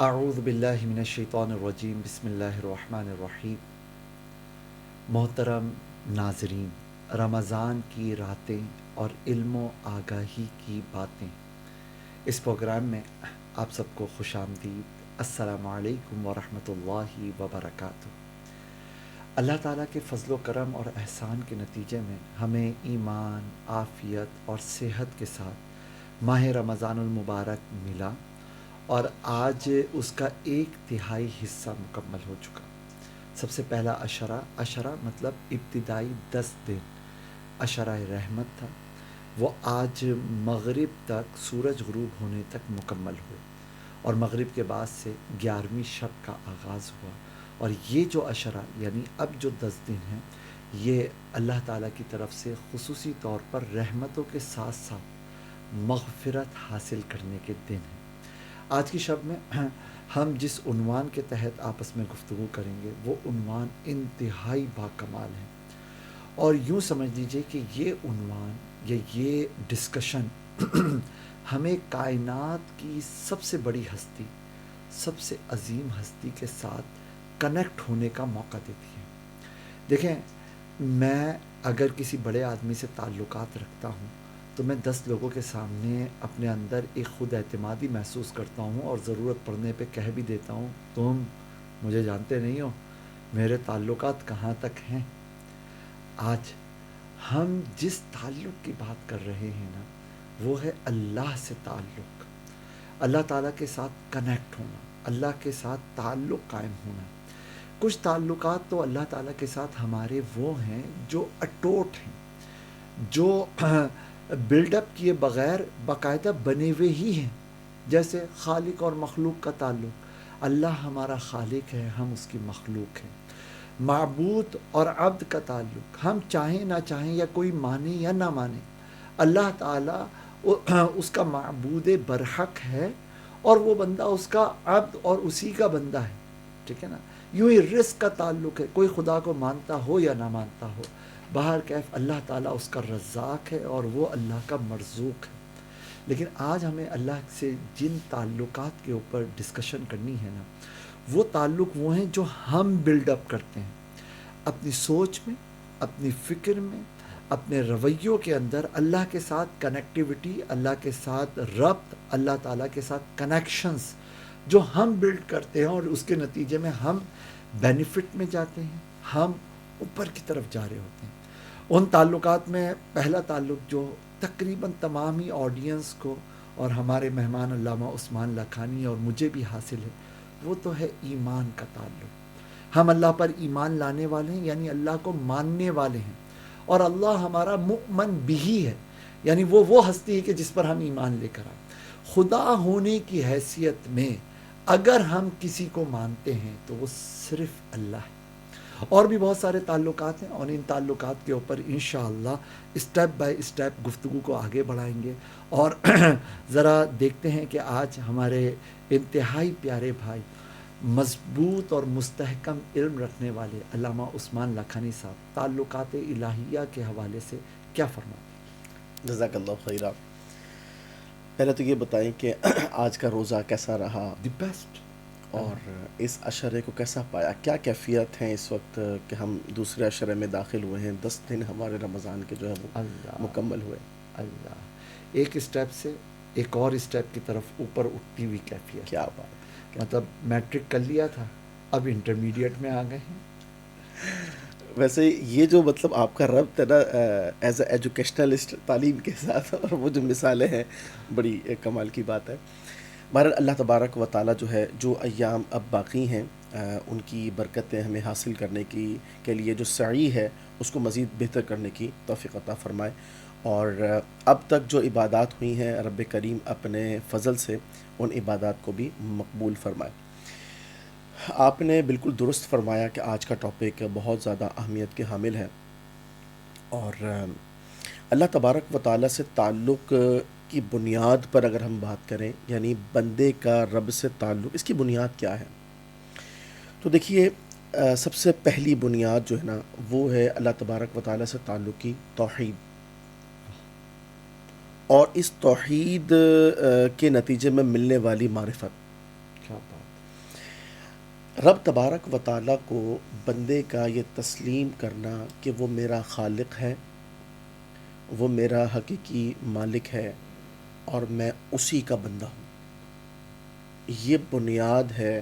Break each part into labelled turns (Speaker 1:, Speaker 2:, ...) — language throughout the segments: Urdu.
Speaker 1: اعوذ باللہ من الشیطان الرجیم، بسم اللہ الرحمن الرحیم۔ محترم ناظرین، رمضان کی راتیں اور علم و آگاہی کی باتیں، اس پروگرام میں آپ سب کو خوش آمدید۔ السلام علیکم ورحمۃ اللہ وبرکاتہ۔ اللہ تعالیٰ کے فضل و کرم اور احسان کے نتیجے میں ہمیں ایمان، عافیت اور صحت کے ساتھ ماہ رمضان المبارک ملا، اور آج اس کا 1/3 حصہ مکمل ہو چکا۔ سب سے پہلا عشرہ مطلب ابتدائی 10 دن عشرہ رحمت تھا، وہ آج مغرب تک، سورج غروب ہونے تک مکمل ہوئے، اور مغرب کے بعد سے 11ویں شب کا آغاز ہوا۔ اور یہ جو عشرہ یعنی اب جو 10 دن ہیں، یہ اللہ تعالیٰ کی طرف سے خصوصی طور پر رحمتوں کے ساتھ ساتھ مغفرت حاصل کرنے کے دن ہیں۔ آج کی شب میں ہم جس عنوان کے تحت آپس میں گفتگو کریں گے، وہ عنوان انتہائی باکمال ہے، اور یوں سمجھ لیجئے کہ یہ عنوان یا یہ ڈسکشن ہمیں کائنات کی سب سے بڑی ہستی، سب سے عظیم ہستی کے ساتھ کنیکٹ ہونے کا موقع دیتی ہے۔ دیکھیں، میں اگر کسی بڑے آدمی سے تعلقات رکھتا ہوں تو میں 10 لوگوں کے سامنے اپنے اندر ایک خود اعتمادی محسوس کرتا ہوں، اور ضرورت پڑنے پہ کہہ بھی دیتا ہوں، تم مجھے جانتے نہیں ہو، میرے تعلقات کہاں تک ہیں۔ آج ہم جس تعلق کی بات کر رہے ہیں نا، وہ ہے اللہ سے تعلق، اللہ تعالیٰ کے ساتھ کنیکٹ ہونا، اللہ کے ساتھ تعلق قائم ہونا۔ کچھ تعلقات تو اللہ تعالیٰ کے ساتھ ہمارے وہ ہیں جو اٹوٹ ہیں، جو بلڈ اپ کیے بغیر باقاعدہ بنے ہوئے ہی ہیں، جیسے خالق اور مخلوق کا تعلق۔ اللہ ہمارا خالق ہے، ہم اس کی مخلوق ہیں۔ معبود اور عبد کا تعلق، ہم چاہیں نہ چاہیں یا کوئی مانے یا نہ مانے، اللہ تعالیٰ اس کا معبود برحق ہے، اور وہ بندہ اس کا عبد اور اسی کا بندہ ہے، ٹھیک ہے نا۔ یوں ہی رزق کا تعلق ہے، کوئی خدا کو مانتا ہو یا نہ مانتا ہو، بہر کیف اللہ تعالیٰ اس کا رزاق ہے اور وہ اللہ کا مرزوق ہے۔ لیکن آج ہمیں اللہ سے جن تعلقات کے اوپر ڈسکشن کرنی ہے نا، وہ تعلق وہ ہیں جو ہم بلڈ اپ کرتے ہیں اپنی سوچ میں، اپنی فکر میں، اپنے رویوں کے اندر۔ اللہ کے ساتھ کنیکٹیوٹی، اللہ کے ساتھ ربط، اللہ تعالیٰ کے ساتھ کنیکشنز جو ہم بلڈ کرتے ہیں، اور اس کے نتیجے میں ہم بینیفٹ میں جاتے ہیں، ہم اوپر کی طرف جا رہے ہوتے ہیں۔ ان تعلقات میں پہلا تعلق جو تقریباً تمام ہی آڈینس کو اور ہمارے مہمان علامہ عثمان لکھانی اور مجھے بھی حاصل ہے، وہ تو ہے ایمان کا تعلق۔ ہم اللہ پر ایمان لانے والے ہیں، یعنی اللہ کو ماننے والے ہیں، اور اللہ ہمارا مؤمن بھی ہے، یعنی وہ ہستی ہے کہ جس پر ہم ایمان لے کر آئے۔ خدا ہونے کی حیثیت میں اگر ہم کسی کو مانتے ہیں تو وہ صرف اللہ ہے۔ اور بھی بہت سارے تعلقات ہیں، اور ان تعلقات کے اوپر انشاءاللہ اسٹیپ بائی اسٹیپ گفتگو کو آگے بڑھائیں گے، اور ذرا دیکھتے ہیں کہ آج ہمارے انتہائی پیارے بھائی، مضبوط اور مستحکم علم رکھنے والے علامہ عثمان لکھانی صاحب تعلقات الہیہ کے حوالے سے کیا فرماتے ہیں۔
Speaker 2: جزاک اللہ خیرہ۔ پہلے تو یہ بتائیں کہ آج کا روزہ کیسا رہا،
Speaker 1: دی بیسٹ،
Speaker 2: اور اس عشرے کو کیسا پایا، کیا کیفیت ہیں اس وقت کہ ہم دوسرے عشرے میں داخل ہوئے ہیں، 10 دن ہمارے رمضان کے جو ہے وہ
Speaker 1: اللہ
Speaker 2: مکمل ہوئے۔
Speaker 1: اللہ، ایک اسٹیپ سے ایک اور اسٹیپ کی طرف اوپر اٹھتی ہوئی کیفیت۔
Speaker 2: کیا بات ہے۔
Speaker 1: مطلب میٹرک کر لیا تھا، اب انٹرمیڈیٹ میں آ گئے ہیں۔
Speaker 2: ویسے یہ جو مطلب آپ کا ربط ہے نا ایز اے ایجوکیشنلسٹ تعلیم کے ساتھ، اور وہ جو مثالیں ہیں، بڑی کمال کی بات ہے۔ بہرحال اللہ تبارک و تعالیٰ جو ہے، جو ایام اب باقی ہیں ان کی برکتیں ہمیں حاصل کرنے کے لیے جو سعی ہے اس کو مزید بہتر کرنے کی توفیق عطا فرمائے، اور اب تک جو عبادات ہوئی ہیں رب کریم اپنے فضل سے ان عبادات کو بھی مقبول فرمائے۔ آپ نے بالکل درست فرمایا کہ آج کا ٹاپک بہت زیادہ اہمیت کے حامل ہے، اور اللہ تبارک و تعالیٰ سے تعلق کی بنیاد پر اگر ہم بات کریں، یعنی بندے کا رب سے تعلق، اس کی بنیاد کیا ہے؟ تو دیکھیے، سب سے پہلی بنیاد جو ہے نا، وہ ہے اللہ تبارک و تعالیٰ سے تعلق کی توحید، اور اس توحید کے نتیجے میں ملنے والی معرفت۔
Speaker 1: کیا بات
Speaker 2: رب تبارک و تعالیٰ کو بندے کا یہ تسلیم کرنا کہ وہ میرا خالق ہے، وہ میرا حقیقی مالک ہے اور میں اسی کا بندہ ہوں، یہ بنیاد ہے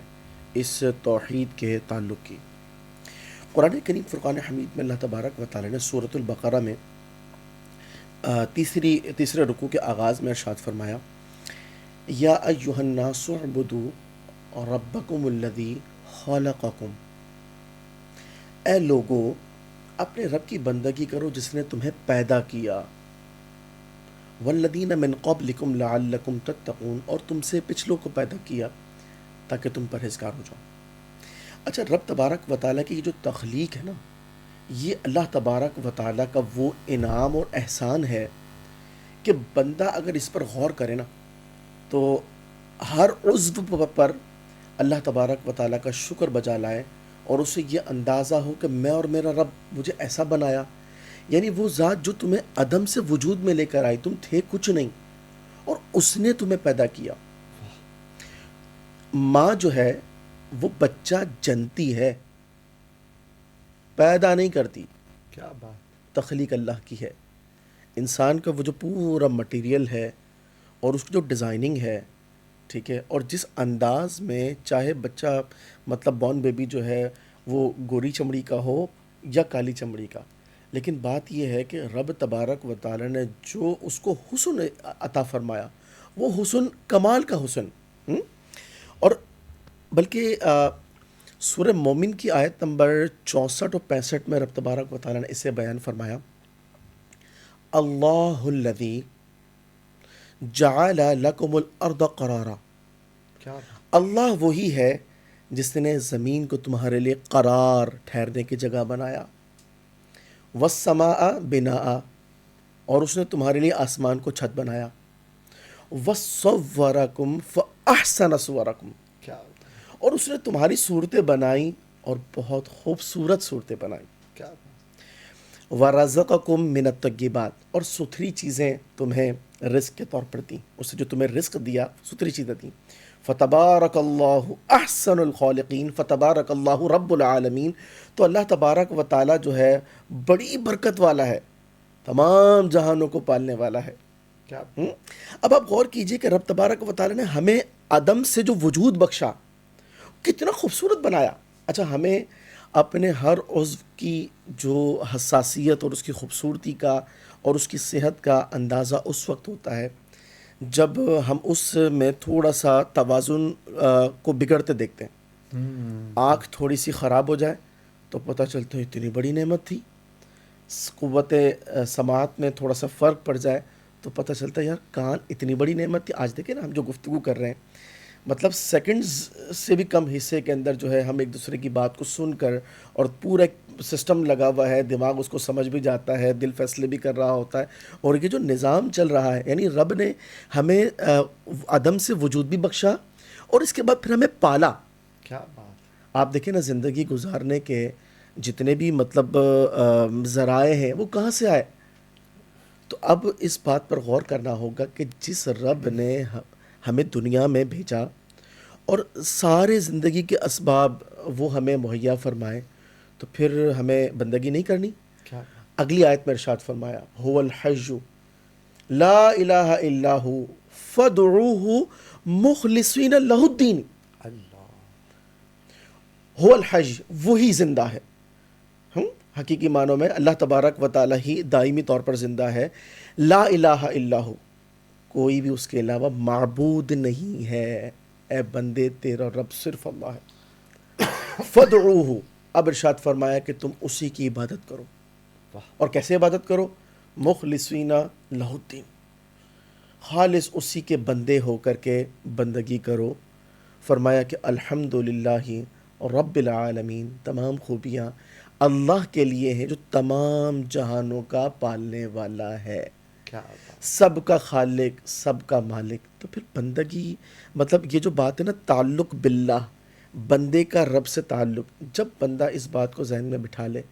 Speaker 2: اس توحید کے تعلق کی۔ قرآن کریم فرقان حمید میں اللہ تبارک و تعالیٰ نے سورۃ البقرہ میں تیسرے رکوع کے آغاز میں ارشاد فرمایا، یا ایہا الناس اعبدوا ربکم الذی خلقکم، اے لوگو اپنے رب کی بندگی کرو جس نے تمہیں پیدا کیا، والذین من قبلکم لعلکم تتقون، اور تم سے پچھلوں کو پیدا کیا تاکہ تم پرہیزگار ہو جاؤ۔ اچھا، رب تبارک و تعالیٰ کی یہ جو تخلیق ہے نا، یہ اللہ تبارک و تعالیٰ کا وہ انعام اور احسان ہے کہ بندہ اگر اس پر غور کرے نا تو ہر عضو پر اللہ تبارک و تعالیٰ کا شکر بجا لائے اور اسے یہ اندازہ ہو کہ میں اور میرا رب مجھے ایسا بنایا، یعنی وہ ذات جو تمہیں عدم سے وجود میں لے کر آئی، تم تھے کچھ نہیں اور اس نے تمہیں پیدا کیا۔ ماں جو ہے وہ بچہ جنتی ہے، پیدا نہیں کرتی،
Speaker 1: کیا بات،
Speaker 2: تخلیق اللہ کی ہے۔ انسان کا وہ جو پورا مٹیریل ہے اور اس کی جو ڈیزائننگ ہے، ٹھیک ہے، اور جس انداز میں چاہے بچہ مطلب بورن بیبی جو ہے وہ گوری چمڑی کا ہو یا کالی چمڑی کا، لیکن بات یہ ہے کہ رب تبارک و تعالی نے جو اس کو حسن عطا فرمایا، وہ حسن کمال کا حسن، اور بلکہ سورہ مومن کی آیت نمبر 64 اور 65 میں رب تبارک و تعالی نے اسے بیان فرمایا، اللہ الذی جعل لکم الارض قرارا،
Speaker 1: کیا بات،
Speaker 2: اللہ وہی ہے جس نے زمین کو تمہارے لیے قرار، ٹھہرنے کی جگہ بنایا، والسماء بناء، اور اس نے تمہارے لیے آسمان کو چھت بنایا، وصورکم فاحسن صورکم،
Speaker 1: کیا بات،
Speaker 2: اور اس نے تمہاری صورتیں بنائی اور بہت خوبصورت صورتیں بنائی،
Speaker 1: کیا بات،
Speaker 2: وَرَزَقَكُم مِّنَ الطَّيِّبَاتِ، اور ستھری چیزیں تمہیں رزق کے طور پر دیں، اس نے جو تمہیں رزق دیا ستھری چیزیں دیں۔ فَتَبَارَكَ اللَّهُ أَحْسَنُ الْخَالِقِينَ، فَتَبَارَكَ اللَّهُ رَبُّ الْعَالَمِينَ، تو اللہ تبارک و تعالیٰ جو ہے بڑی برکت والا ہے، تمام جہانوں کو پالنے والا ہے۔
Speaker 1: کیا بات،
Speaker 2: اب آپ غور کیجئے کہ رب تبارک و تعالیٰ نے ہمیں عدم سے جو وجود بخشا، کتنا خوبصورت بنایا۔ اچھا، ہمیں اپنے ہر عضو کی جو حساسیت اور اس کی خوبصورتی کا اور اس کی صحت کا اندازہ اس وقت ہوتا ہے جب ہم اس میں تھوڑا سا توازن کو بگڑتے دیکھتے ہیں۔ آنکھ تھوڑی سی خراب ہو جائے تو پتہ چلتا ہے اتنی بڑی نعمت تھی، قوت سماعت میں تھوڑا سا فرق پڑ جائے تو پتہ چلتا ہے یار کان اتنی بڑی نعمت تھی۔ آج دیکھیں نا ہم جو گفتگو کر رہے ہیں، مطلب سیکنڈز سے بھی کم حصے کے اندر جو ہے ہم ایک دوسرے کی بات کو سن کر، اور پورا ایک سسٹم لگا ہوا ہے، دماغ اس کو سمجھ بھی جاتا ہے، دل فیصلے بھی کر رہا ہوتا ہے، اور یہ جو نظام چل رہا ہے، یعنی رب نے ہمیں عدم سے وجود بھی بخشا اور اس کے بعد پھر ہمیں پالا۔
Speaker 1: کیا بات،
Speaker 2: آپ دیکھیں نا زندگی گزارنے کے جتنے بھی مطلب ذرائع ہیں وہ کہاں سے آئے؟ تو اب اس بات پر غور کرنا ہوگا کہ جس رب نے ہمیں دنیا میں بھیجا اور سارے زندگی کے اسباب وہ ہمیں مہیا فرمائے، تو پھر ہمیں بندگی نہیں کرنی؟
Speaker 1: کیا بات،
Speaker 2: اگلی آیت میں ارشاد فرمایا، هو الحج لا الہ الا ہو فادعوہ مخلصین لہ الدین،
Speaker 1: اللہ،
Speaker 2: هو الحج، وہی زندہ ہے۔ حقیقی معنوں میں اللہ تبارک و تعالیٰ ہی دائمی طور پر زندہ ہے۔ لا الہ الا ہو، کوئی بھی اس کے علاوہ معبود نہیں ہے، اے بندے تیرا رب صرف اللہ ہے۔ فدعوہ، اب ارشاد فرمایا کہ تم اسی کی عبادت کرو،
Speaker 1: واہ،
Speaker 2: اور کیسے عبادت کرو؟ مخلصین لہ الدین، خالص اسی کے بندے ہو کر کے بندگی کرو۔ فرمایا کہ الحمدللہ رب العالمین، تمام خوبیاں اللہ کے لیے ہیں جو تمام جہانوں کا پالنے والا ہے،
Speaker 1: کیا بات،
Speaker 2: سب کا خالق، سب کا مالک۔ تو پھر بندگی مطلب یہ جو بات ہے نا، تعلق باللہ، بندے کا رب سے تعلق، جب بندہ اس بات کو ذہن میں بٹھا لے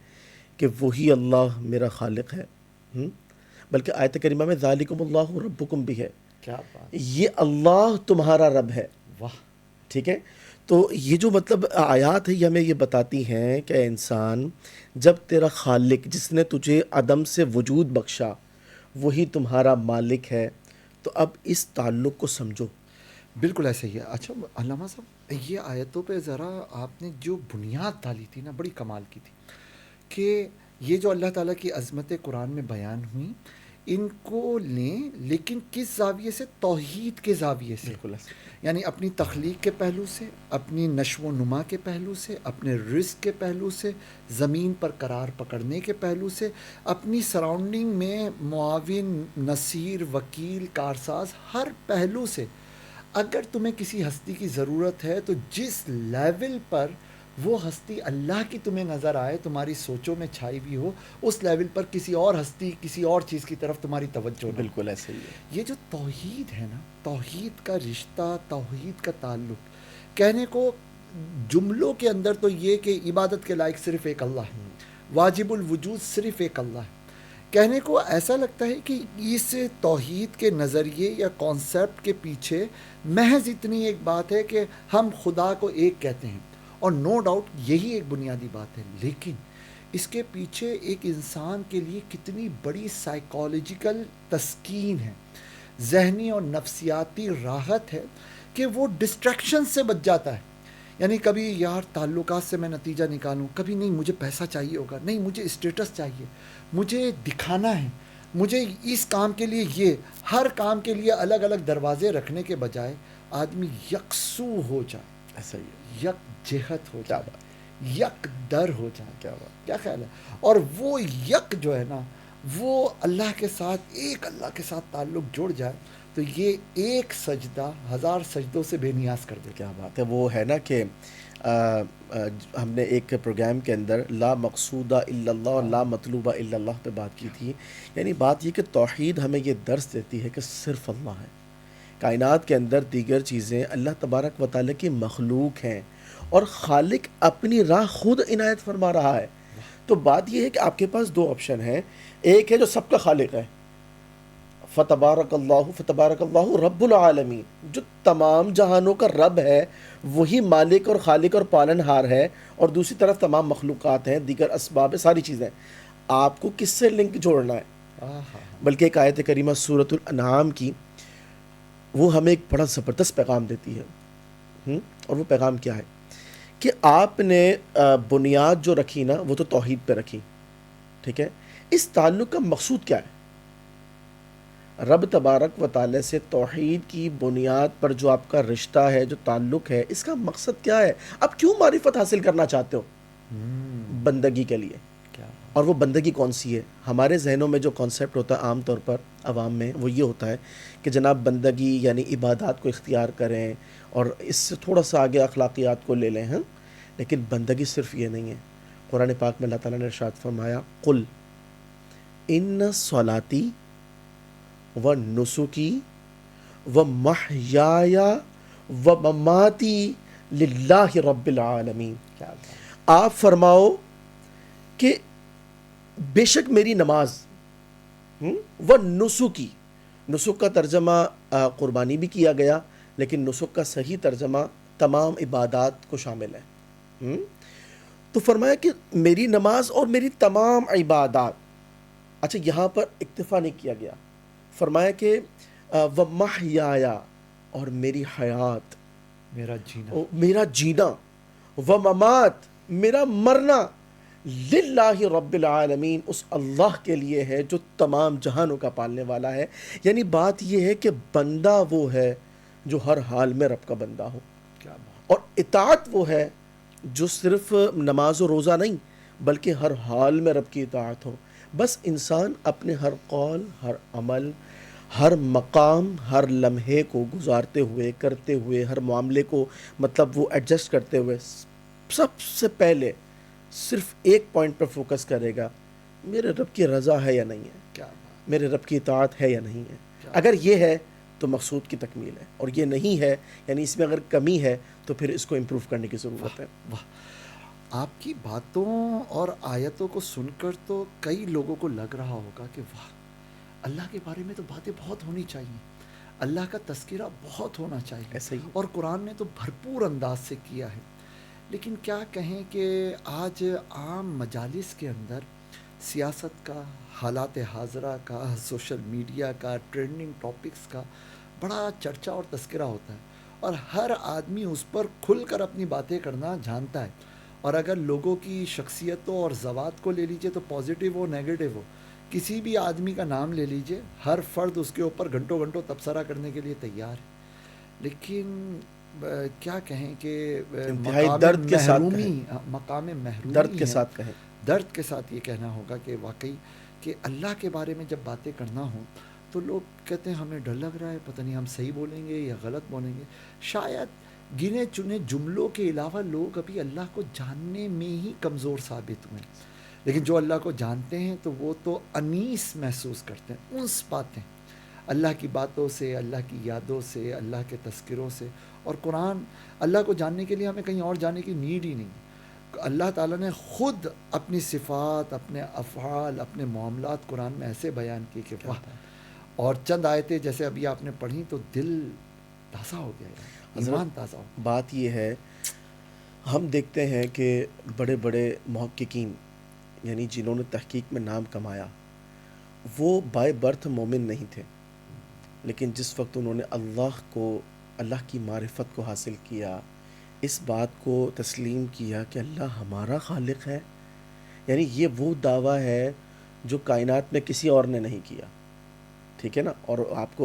Speaker 2: کہ وہی اللہ میرا خالق ہے، بلکہ آیت کریمہ میں ذالکم اللہ ربکم بھی ہے،
Speaker 1: کیا بات،
Speaker 2: یہ اللہ تمہارا رب ہے،
Speaker 1: واہ،
Speaker 2: ٹھیک ہے؟ تو یہ جو مطلب آیات ہے یہ ہمیں یہ بتاتی ہیں کہ اے انسان، جب تیرا خالق جس نے تجھے عدم سے وجود بخشا وہی تمہارا مالک ہے، تو اب اس تعلق کو سمجھو۔
Speaker 1: بالکل ایسا ہی ہے. اچھا علامہ صاحب، یہ آیتوں پہ ذرا آپ نے جو بنیاد ڈالی تھی نا، بڑی کمال کی تھی کہ یہ جو اللہ تعالیٰ کی عظمت قرآن میں بیان ہوئی، ان کو لیں لیکن کس زاویے سے؟ توحید کے زاویے سے.
Speaker 2: بالکل ایسا۔
Speaker 1: یعنی اپنی تخلیق کے پہلو سے، اپنی نشو و نما کے پہلو سے، اپنے رزق کے پہلو سے، زمین پر قرار پکڑنے کے پہلو سے، اپنی سراؤنڈنگ میں معاون، نصیر، وکیل، کارساز، ہر پہلو سے. اگر تمہیں کسی ہستی کی ضرورت ہے تو جس لیول پر وہ ہستی اللہ کی تمہیں نظر آئے، تمہاری سوچوں میں چھائی ہوئی ہو، اس لیول پر کسی اور ہستی، کسی اور چیز کی طرف تمہاری توجہ نہ ہو.
Speaker 2: بالکل ایسا ہی ہے۔
Speaker 1: یہ جو توحید ہے نا، توحید کا رشتہ، توحید کا تعلق، کہنے کو جملوں کے اندر تو یہ کہ عبادت کے لائق صرف ایک اللہ ہے، واجب الوجود صرف ایک اللہ ہے. کہنے کو ایسا لگتا ہے کہ اس توحید کے نظریے یا کانسیپٹ کے پیچھے محض اتنی ایک بات ہے کہ ہم خدا کو ایک کہتے ہیں، اور نو ڈاؤٹ یہی ایک بنیادی بات ہے. لیکن اس کے پیچھے ایک انسان کے لیے کتنی بڑی سائیکالوجیکل تسکین ہے، ذہنی اور نفسیاتی راحت ہے کہ وہ ڈسٹریکشن سے بچ جاتا ہے. یعنی کبھی یار تعلقات سے میں نتیجہ نکالوں، کبھی نہیں مجھے پیسہ چاہیے ہوگا، نہیں مجھے اسٹیٹس چاہیے، مجھے دکھانا ہے، مجھے اس کام کے لیے یہ، ہر کام کے لیے الگ الگ دروازے رکھنے کے بجائے آدمی یکسو ہو جائے،
Speaker 2: ایسا ہی ہے۔
Speaker 1: یک جہت ہو
Speaker 2: کیا
Speaker 1: جائے،
Speaker 2: بات،
Speaker 1: یک در ہو جائے.
Speaker 2: کیا بات۔
Speaker 1: کیا خیال ہے؟ اور وہ یک جو ہے نا، وہ اللہ کے ساتھ، ایک اللہ کے ساتھ تعلق جڑ جائے تو یہ ایک سجدہ ہزار سجدوں سے بے نیاز کر دیتا.
Speaker 2: کیا بات ہے۔ وہ ہے نا کہ ہم نے ایک پروگرام کے اندر لا مقصودہ الا اللہ اور لا مطلوبہ الا اللہ پہ بات کی تھی. یعنی بات یہ کہ توحید ہمیں یہ درس دیتی ہے کہ صرف اللہ ہے، کائنات کے اندر دیگر چیزیں اللہ تبارک و تعالیٰ کی مخلوق ہیں، اور خالق اپنی راہ خود عنایت فرما رہا ہے. تو بات یہ ہے کہ آپ کے پاس دو آپشن ہیں، ایک ہے جو سب کا خالق ہے، فتبارک اللہ رب العالمین، جو تمام جہانوں کا رب ہے، وہی مالک اور خالق اور پالن ہار ہے، اور دوسری طرف تمام مخلوقات ہیں، دیگر اسباب ہیں، ساری چیزیں. آپ کو کس سے لنک جوڑنا ہے؟ بلکہ ایک آیت کریمہ سورۃ الانعام کی، وہ ہمیں ایک بڑا زبردست پیغام دیتی ہے. اور وہ پیغام کیا ہے کہ آپ نے بنیاد جو رکھی نا وہ تو توحید پہ رکھی، ٹھیک ہے. اس تعلق کا مقصود کیا ہے؟ رب تبارک و تعالیٰ سے توحید کی بنیاد پر جو آپ کا رشتہ ہے، جو تعلق ہے، اس کا مقصد کیا ہے؟ آپ کیوں معرفت حاصل کرنا چاہتے ہو؟ بندگی کے لیے. اور وہ بندگی کون سی ہے؟ ہمارے ذہنوں میں جو کانسیپٹ ہوتا ہے عام طور پر عوام میں، وہ یہ ہوتا ہے کہ جناب بندگی یعنی عبادات کو اختیار کریں، اور اس سے تھوڑا سا آگے اخلاقیات کو لے لیں. لیکن بندگی صرف یہ نہیں ہے. قرآن پاک میں اللہ تعالیٰ نے ارشاد فرمایا، قل ان صلاتی و نسکی و محیای و مماتی للہ رب العالمین. آپ فرماؤ کہ بے شک میری نماز و نسکی، نسک کا ترجمہ قربانی بھی کیا گیا، لیکن نسک کا صحیح ترجمہ تمام عبادات کو شامل ہے. تو فرمایا کہ میری نماز اور میری تمام عبادات. اچھا، یہاں پر اکتفا نہیں کیا گیا، فرمایا کہ و محیایا، اور میری حیات، میرا جینا، و ممات، میرا مرنا، للہ رب العالمین، اس اللہ کے لیے ہے جو تمام جہانوں کا پالنے والا ہے. یعنی بات یہ ہے کہ بندہ وہ ہے جو ہر حال میں رب کا بندہ ہو، اور اطاعت وہ ہے جو صرف نماز و روزہ نہیں بلکہ ہر حال میں رب کی اطاعت ہو. بس انسان اپنے ہر قول، ہر عمل، ہر مقام، ہر لمحے کو گزارتے ہوئے، کرتے ہوئے، ہر معاملے کو مطلب وہ ایڈجسٹ کرتے ہوئے سب سے پہلے صرف ایک پوائنٹ پر فوکس کرے گا، میرے رب کی رضا ہے یا نہیں ہے، میرے رب کی اطاعت ہے یا نہیں ہے. اگر یہ ہے تو مقصود کی تکمیل ہے، اور یہ نہیں ہے، یعنی اس میں اگر کمی ہے تو پھر اس کو امپروو کرنے کی ضرورت ہے.
Speaker 1: آپ کی باتوں اور آیتوں کو سن کر تو کئی لوگوں کو لگ رہا ہوگا کہ واہ، اللہ کے بارے میں تو باتیں بہت ہونی چاہیے، اللہ کا تذکرہ بہت ہونا چاہیے،
Speaker 2: ایسا ہی
Speaker 1: اور قرآن نے تو بھرپور انداز سے کیا ہے. لیکن کیا کہیں کہ آج عام مجالس کے اندر سیاست کا، حالات حاضرہ کا، سوشل میڈیا کا، ٹرینڈنگ ٹاپکس کا بڑا چرچا اور تذکرہ ہوتا ہے، اور ہر آدمی اس پر کھل کر اپنی باتیں کرنا جانتا ہے. اور اگر لوگوں کی شخصیتوں اور ذوات کو لے لیجئے تو پازیٹیو ہو نیگیٹو ہو، کسی بھی آدمی کا نام لے لیجئے، ہر فرد اس کے اوپر گھنٹوں گھنٹوں تبصرہ کرنے کے لیے تیار ہے. لیکن کیا کہیں کہ
Speaker 2: انتہائی درد کے ساتھ کہیں،
Speaker 1: مقام
Speaker 2: درد
Speaker 1: محرومی
Speaker 2: کے
Speaker 1: ہے.
Speaker 2: ساتھ کہیں.
Speaker 1: درد کے ساتھ یہ کہنا ہوگا کہ واقعی کہ اللہ کے بارے میں جب باتیں کرنا ہوں تو لوگ کہتے ہیں ہمیں ڈر لگ رہا ہے، پتہ نہیں ہم صحیح بولیں گے یا غلط بولیں گے. شاید گنے چنے جملوں کے علاوہ لوگ ابھی اللہ کو جاننے میں ہی کمزور ثابت ہوئے ہیں. لیکن جو اللہ کو جانتے ہیں تو وہ تو انیس محسوس کرتے ہیں، انس پاتے ہیں اللہ کی باتوں سے، اللہ کی یادوں سے، اللہ کے تذکروں سے. اور قرآن، اللہ کو جاننے کے لیے ہمیں کہیں اور جانے کی نیڈ ہی نہیں. اللہ تعالیٰ نے خود اپنی صفات، اپنے افعال، اپنے معاملات قرآن میں ایسے بیان کیے کہ
Speaker 2: کیا
Speaker 1: واہ.
Speaker 2: بات.
Speaker 1: اور چند آیتیں جیسے ابھی آپ نے پڑھی تو دل تازہ ہو گیا یار،
Speaker 2: حضرت
Speaker 1: ایمان تازہ ہو.
Speaker 2: بات یہ ہے، ہم دیکھتے ہیں کہ بڑے بڑے محققین، یعنی جنہوں نے تحقیق میں نام کمایا، وہ بائی برتھ مومن نہیں تھے، لیکن جس وقت انہوں نے اللہ کی معرفت کو حاصل کیا، اس بات کو تسلیم کیا کہ اللہ ہمارا خالق ہے، یعنی یہ وہ دعویٰ ہے جو کائنات میں کسی اور نے نہیں کیا. ٹھیک ہے نا. اور آپ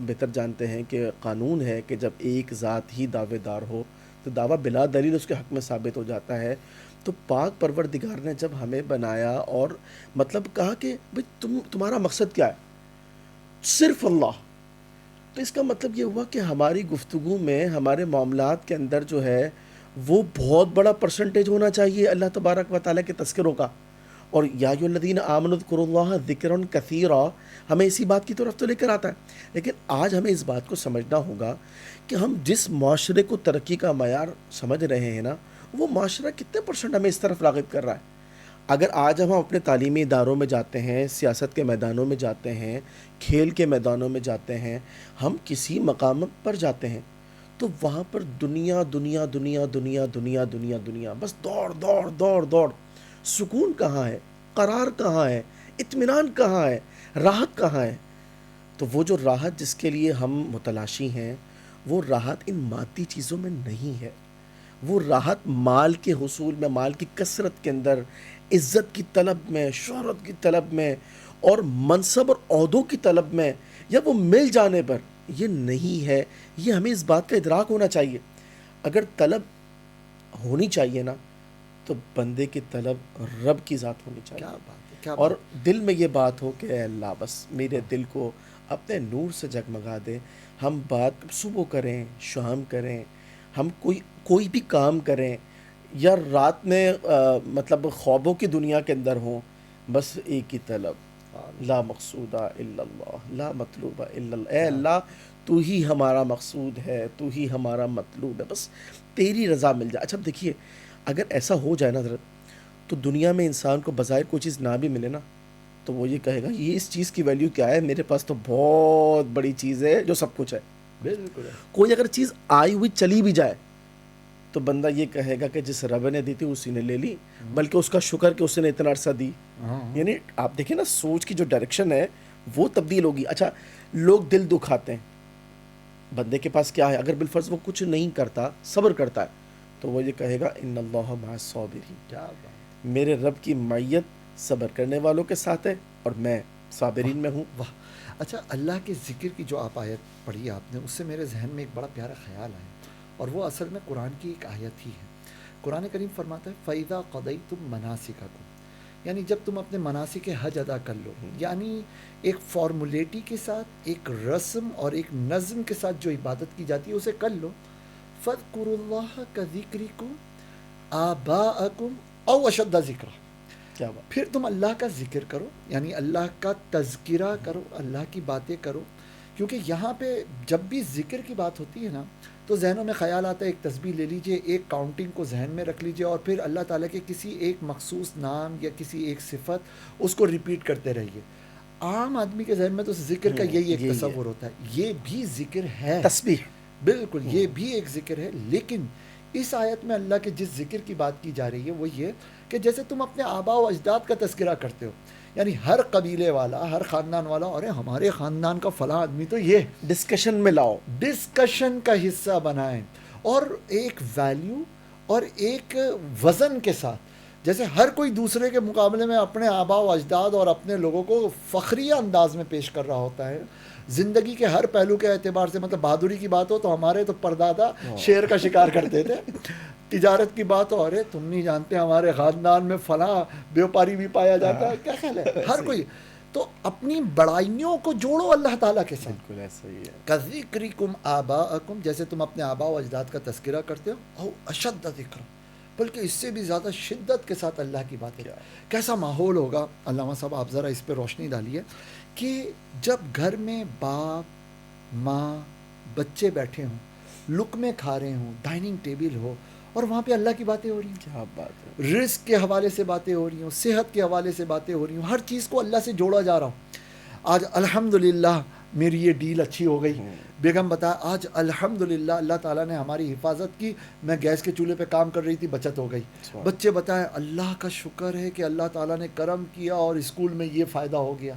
Speaker 2: بہتر جانتے ہیں کہ قانون ہے کہ جب ایک ذات ہی دعوے دار ہو تو دعویٰ بلا دلیل اس کے حق میں ثابت ہو جاتا ہے. تو پاک پروردگار نے جب ہمیں بنایا اور مطلب کہا کہ بھئی تمہارا مقصد کیا ہے؟ صرف اللہ. تو اس کا مطلب یہ ہوا کہ ہماری گفتگو میں، ہمارے معاملات کے اندر جو ہے وہ بہت بڑا پرسنٹیج ہونا چاہیے اللہ تبارک و تعالیٰ کے تذکروں کا. اور یا ایھا الذین آمنوا اذکروا اللہ ذکرا کثیرا ہمیں اسی بات کی طرف تو لے کر آتا ہے. لیکن آج ہمیں اس بات کو سمجھنا ہوگا کہ ہم جس معاشرے کو ترقی کا معیار سمجھ رہے ہیں نا، وہ معاشرہ کتنے پرسنٹ ہمیں اس طرف راغب کر رہا ہے. اگر آج ہم اپنے تعلیمی اداروں میں جاتے ہیں، سیاست کے میدانوں میں جاتے ہیں، کھیل کے میدانوں میں جاتے ہیں، ہم کسی مقام پر جاتے ہیں تو وہاں پر دنیا دنیا دنیا دنیا دنیا دنیا دنیا، بس دوڑ دوڑ دوڑ دوڑ. سکون کہاں ہے؟ قرار کہاں ہے؟ اطمینان کہاں ہے؟ راحت کہاں ہے؟ تو وہ جو راحت جس کے لیے ہم متلاشی ہیں، وہ راحت ان مادی چیزوں میں نہیں ہے. وہ راحت مال کے حصول میں، مال کی کثرت کے اندر، عزت کی طلب میں، شہرت کی طلب میں، اور منصب اور عہدوں کی طلب میں، یا وہ مل جانے پر، یہ نہیں ہے. یہ ہمیں اس بات کا ادراک ہونا چاہیے. اگر طلب ہونی چاہیے نا تو بندے کی طلب رب کی ذات ہونی چاہیے.
Speaker 1: کیا بات ہے، کیا
Speaker 2: اور
Speaker 1: بات.
Speaker 2: دل میں یہ بات ہو کہ اے اللہ بس میرے دل کو اپنے نور سے جگمگا دے. ہم بات صبح کریں، شام کریں، ہم کوئی بھی کام کریں، یا رات میں مطلب خوابوں کی دنیا کے اندر ہوں، بس ایک ہی طلب، لا مقصود الا اللہ، لا مطلوب الا اللہ. اے اللہ تو ہی ہمارا مقصود ہے، تو ہی ہمارا مطلوب ہے، بس تیری رضا مل جائے. اچھا دیکھیے، اگر ایسا ہو جائے نا حضرت، تو دنیا میں انسان کو بظاہر کوئی چیز نہ بھی ملے نا تو وہ یہ کہے گا یہ اس چیز کی ویلیو کیا ہے، میرے پاس تو بہت بڑی چیز ہے جو سب کچھ ہے.
Speaker 1: بالکل.
Speaker 2: کوئی اگر چیز آئی ہوئی چلی بھی جائے تو بندہ یہ کہے گا کہ جس رب نے دی تھی اسی نے لے لی، بلکہ اس کا شکر کہ اس نے اتنا عرصہ دی. یعنی آپ دیکھیں نا، سوچ کی جو ڈائریکشن ہے وہ تبدیل ہوگی. اچھا، لوگ دل دکھاتے ہیں، بندے کے پاس کیا ہے؟ اگر بالفرض وہ کچھ نہیں کرتا، صبر کرتا ہے، تو وہ یہ کہے گا ان اللہ مع الصابرین.
Speaker 1: کیا بات.
Speaker 2: میرے رب کی معیت صبر کرنے والوں کے ساتھ ہے اور میں صابرین میں ہوں.
Speaker 1: واہ. اچھا، اللہ کے ذکر کی جو آپ آیت پڑھی آپ نے، اس سے میرے ذہن میں ایک بڑا پیارا خیال آیا، اور وہ اصل میں قرآن کی ایک آیت ہی ہے. قرآن کریم فرماتا ہے فَإِذَا قَضَيْتُم مَنَاسِكَكُم، یعنی جب تم اپنے مناسک حج ادا کر لو، یعنی ایک فارمولیٹی کے ساتھ، ایک رسم اور ایک نظم کے ساتھ جو عبادت کی جاتی ہے اسے کر لو. فَاذْكُرُوا اللَّهَ كَذِكْرِكُمْ آبَاءَكُمْ أَوْ أَشَدَّ ذِكْرًا.
Speaker 2: کیا بات.
Speaker 1: پھر تم اللہ کا ذکر کرو، یعنی اللہ کا تذکرہ کرو، اللہ کی باتیں کرو. کیونکہ یہاں پہ جب بھی ذکر کی بات ہوتی ہے نا تو ذہنوں میں خیال آتا ہے ایک تسبیح لے لیجئے، ایک کاؤنٹنگ کو ذہن میں رکھ لیجئے، اور پھر اللہ تعالیٰ کے کسی ایک مخصوص نام یا کسی ایک صفت اس کو ریپیٹ کرتے رہیے. عام آدمی کے ذہن میں تو ذکر کا یہی ایک
Speaker 2: یہی ہے
Speaker 1: تصور ہوتا ہے، یہ بھی ذکر ہے،
Speaker 2: تسبیح.
Speaker 1: بالکل یہ بھی ایک ذکر ہے، لیکن اس آیت میں اللہ کے جس ذکر کی بات کی جا رہی ہے وہ یہ کہ جیسے تم اپنے آبا و اجداد کا تذکرہ کرتے ہو، یعنی ہر قبیلے والا، ہر خاندان والا، ارے ہمارے خاندان کا فلاں آدمی تو یہ
Speaker 2: ڈسکشن میں لاؤ.
Speaker 1: ڈسکشن کا حصہ بنائیں، اور ایک ویلیو اور ایک وزن کے ساتھ، جیسے ہر کوئی دوسرے کے مقابلے میں اپنے آبا و اجداد اور اپنے لوگوں کو فخریہ انداز میں پیش کر رہا ہوتا ہے. زندگی کے ہر پہلو کے اعتبار سے، مطلب بہادری کی بات ہو تو ہمارے تو پردادا شیر کا شکار کرتے تھے، تجارت کی بات ہو، ارے تم نہیں جانتے ہمارے خاندان میں فلاں بیوپاری بھی پایا جاتا ہے. کیا خیال ہے ہر کوئی تو اپنی بڑائیوں کو جوڑو اللہ تعالیٰ کے ساتھ.
Speaker 2: بالکل ایسا ہی ہے.
Speaker 1: کذکرکم آباءکم، جیسے تم اپنے آبا و اجداد کا تذکرہ کرتے ہو، او اشد ذکر، بلکہ اس سے بھی زیادہ شدت کے ساتھ اللہ کی باتیں. کیسا ماحول ہوگا علامہ صاحب، آپ ذرا اس پہ روشنی ڈالیے کہ جب گھر میں باپ ماں بچے بیٹھے ہوں، لقمے کھا رہے ہوں، ڈائننگ ٹیبل ہو، اور وہاں پہ اللہ کی باتیں ہو رہی ہیں،
Speaker 2: کیا بات ہے.
Speaker 1: رزق کے حوالے سے باتیں ہو رہی ہوں، صحت کے حوالے سے باتیں ہو رہی ہوں، ہر چیز کو اللہ سے جوڑا جا رہا ہوں. آج الحمدللہ میری یہ ڈیل اچھی ہو گئی، بیگم بتایا آج الحمدللہ اللہ تعالیٰ نے ہماری حفاظت کی، میں گیس کے چولہے پہ کام کر رہی تھی، بچت ہو گئی. بچے بتائیں اللہ کا شکر ہے کہ اللہ تعالیٰ نے کرم کیا اور اسکول میں یہ فائدہ ہو گیا.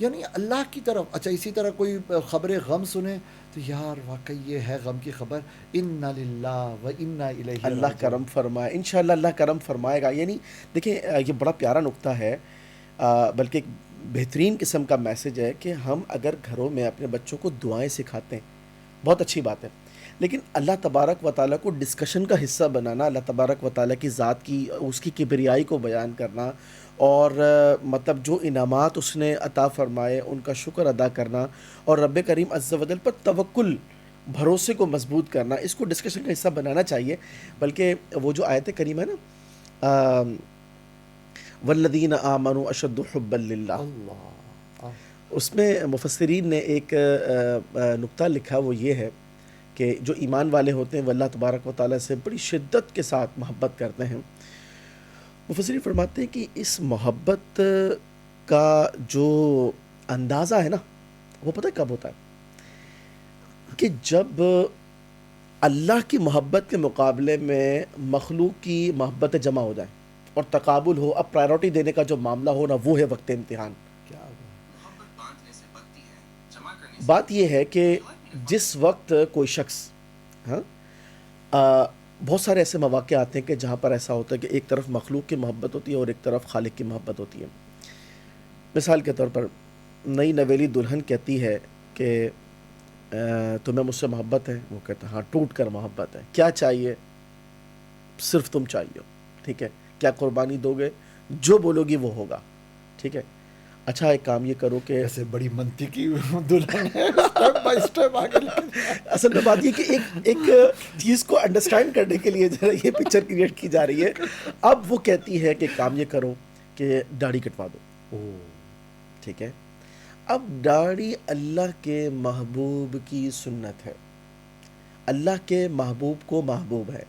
Speaker 1: یعنی اللہ کی طرف. اچھا اسی طرح کوئی خبر غم سنے تو یار واقعی یہ ہے غم کی خبر، انا للہ و انا الیہ
Speaker 2: اللہ
Speaker 1: راجعون.
Speaker 2: کرم فرمائے، انشاءاللہ اللہ کرم فرمائے گا. یعنی دیکھیں یہ بڑا پیارا نقطہ ہے، بلکہ ایک بہترین قسم کا میسج ہے کہ ہم اگر گھروں میں اپنے بچوں کو دعائیں سکھاتے ہیں بہت اچھی بات ہے، لیکن اللہ تبارک و تعالیٰ کو ڈسکشن کا حصہ بنانا، اللہ تبارک و تعالیٰ کی ذات کی، اس کی کبریائی کو بیان کرنا، اور مطلب جو انعامات اس نے عطا فرمائے ان کا شکر ادا کرنا، اور رب کریم عز و جل پر توکل، بھروسے کو مضبوط کرنا، اس کو ڈسکشن کا حصہ بنانا چاہیے. بلکہ وہ جو آیت کریمہ ہے نا، والذین آمنوا اشد حبا للہ،
Speaker 1: اللہ
Speaker 2: اس میں مفسرین نے ایک نقطہ لکھا، وہ یہ ہے کہ جو ایمان والے ہوتے ہیں وہ اللہ تبارک و تعالیٰ سے بڑی شدت کے ساتھ محبت کرتے ہیں. مفسرین فرماتے ہیں کہ اس محبت کا جو اندازہ ہے نا وہ پتہ کب ہوتا ہے کہ جب اللہ کی محبت کے مقابلے میں مخلوق کی محبتیں جمع ہو جائیں اور تقابل ہو. اب پرائیورٹی دینے کا جو معاملہ ہو نا، وہ ہے وقت امتحان. بات یہ ہے کہ جس وقت کوئی شخص بہت سارے ایسے مواقع آتے ہیں کہ جہاں پر ایسا ہوتا ہے کہ ایک طرف مخلوق کی محبت ہوتی ہے اور ایک طرف خالق کی محبت ہوتی ہے. مثال کے طور پر نئی نویلی دلہن کہتی ہے کہ تمہیں مجھ سے محبت ہے، وہ کہتا ہے ہاں ٹوٹ کر محبت ہے. کیا چاہیے؟ صرف تم چاہیے. ٹھیک ہے، کیا قربانی دو گے؟ جو بولو گی وہ ہوگا. ٹھیک ہے، اچھا ایک کام یہ کرو کہ
Speaker 1: ایسے بڑی منطقی دلہن ہے، اسٹیپ بائی اسٹیپ آگے.
Speaker 2: اصل میں بات یہ کہ ایک چیز کو انڈرسٹینڈ کرنے کے لیے ذرا یہ پکچر کریٹ کی جا رہی ہے. اب وہ کہتی ہے کہ کام یہ کرو کہ داڑھی کٹوا دو. ٹھیک ہے، اب داڑھی اللہ کے محبوب کی سنت ہے، اللہ کے محبوب کو محبوب ہے،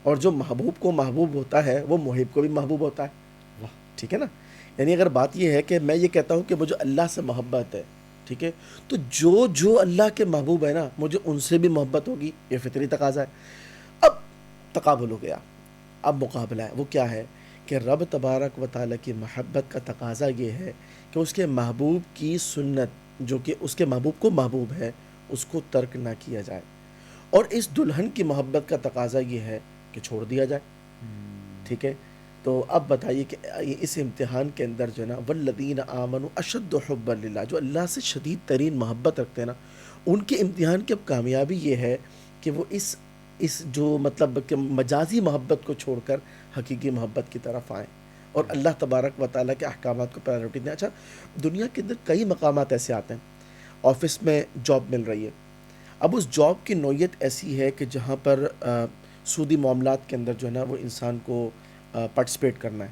Speaker 2: اور جو محبوب کو محبوب ہوتا ہے وہ محب کو بھی محبوب ہوتا ہے. ٹھیک ہے نا، یعنی اگر بات یہ ہے کہ میں یہ کہتا ہوں کہ مجھے اللہ سے محبت ہے، ٹھیک ہے، تو جو اللہ کے محبوب ہے نا مجھے ان سے بھی محبت ہوگی. یہ فطری تقاضا ہے. اب تقابل ہو گیا، اب مقابلہ ہے. وہ کیا ہے کہ رب تبارک و تعالیٰ کی محبت کا تقاضا یہ ہے کہ اس کے محبوب کی سنت جو کہ اس کے محبوب کو محبوب ہے اس کو ترک نہ کیا جائے، اور اس دلہن کی محبت کا تقاضا یہ ہے کہ چھوڑ دیا جائے. ٹھیک ہے، تو اب بتائیے کہ اس امتحان کے اندر جو ہے نا والذین آمنوا اشد حبا للہ، جو اللہ سے شدید ترین محبت رکھتے ہیں نا، ان کے امتحان کی اب کامیابی یہ ہے کہ وہ اس جو مطلب کہ مجازی محبت کو چھوڑ کر حقیقی محبت کی طرف آئیں اور اللہ تبارک و تعالیٰ کے احکامات کو پرائیورٹی دیں. اچھا، دنیا کے اندر کئی مقامات ایسے آتے ہیں، آفس میں جاب مل رہی ہے. اب اس جاب کی نوعیت ایسی ہے کہ جہاں پر سودی معاملات کے اندر جو ہے نا وہ انسان کو پارٹیسپیٹ کرنا ہے.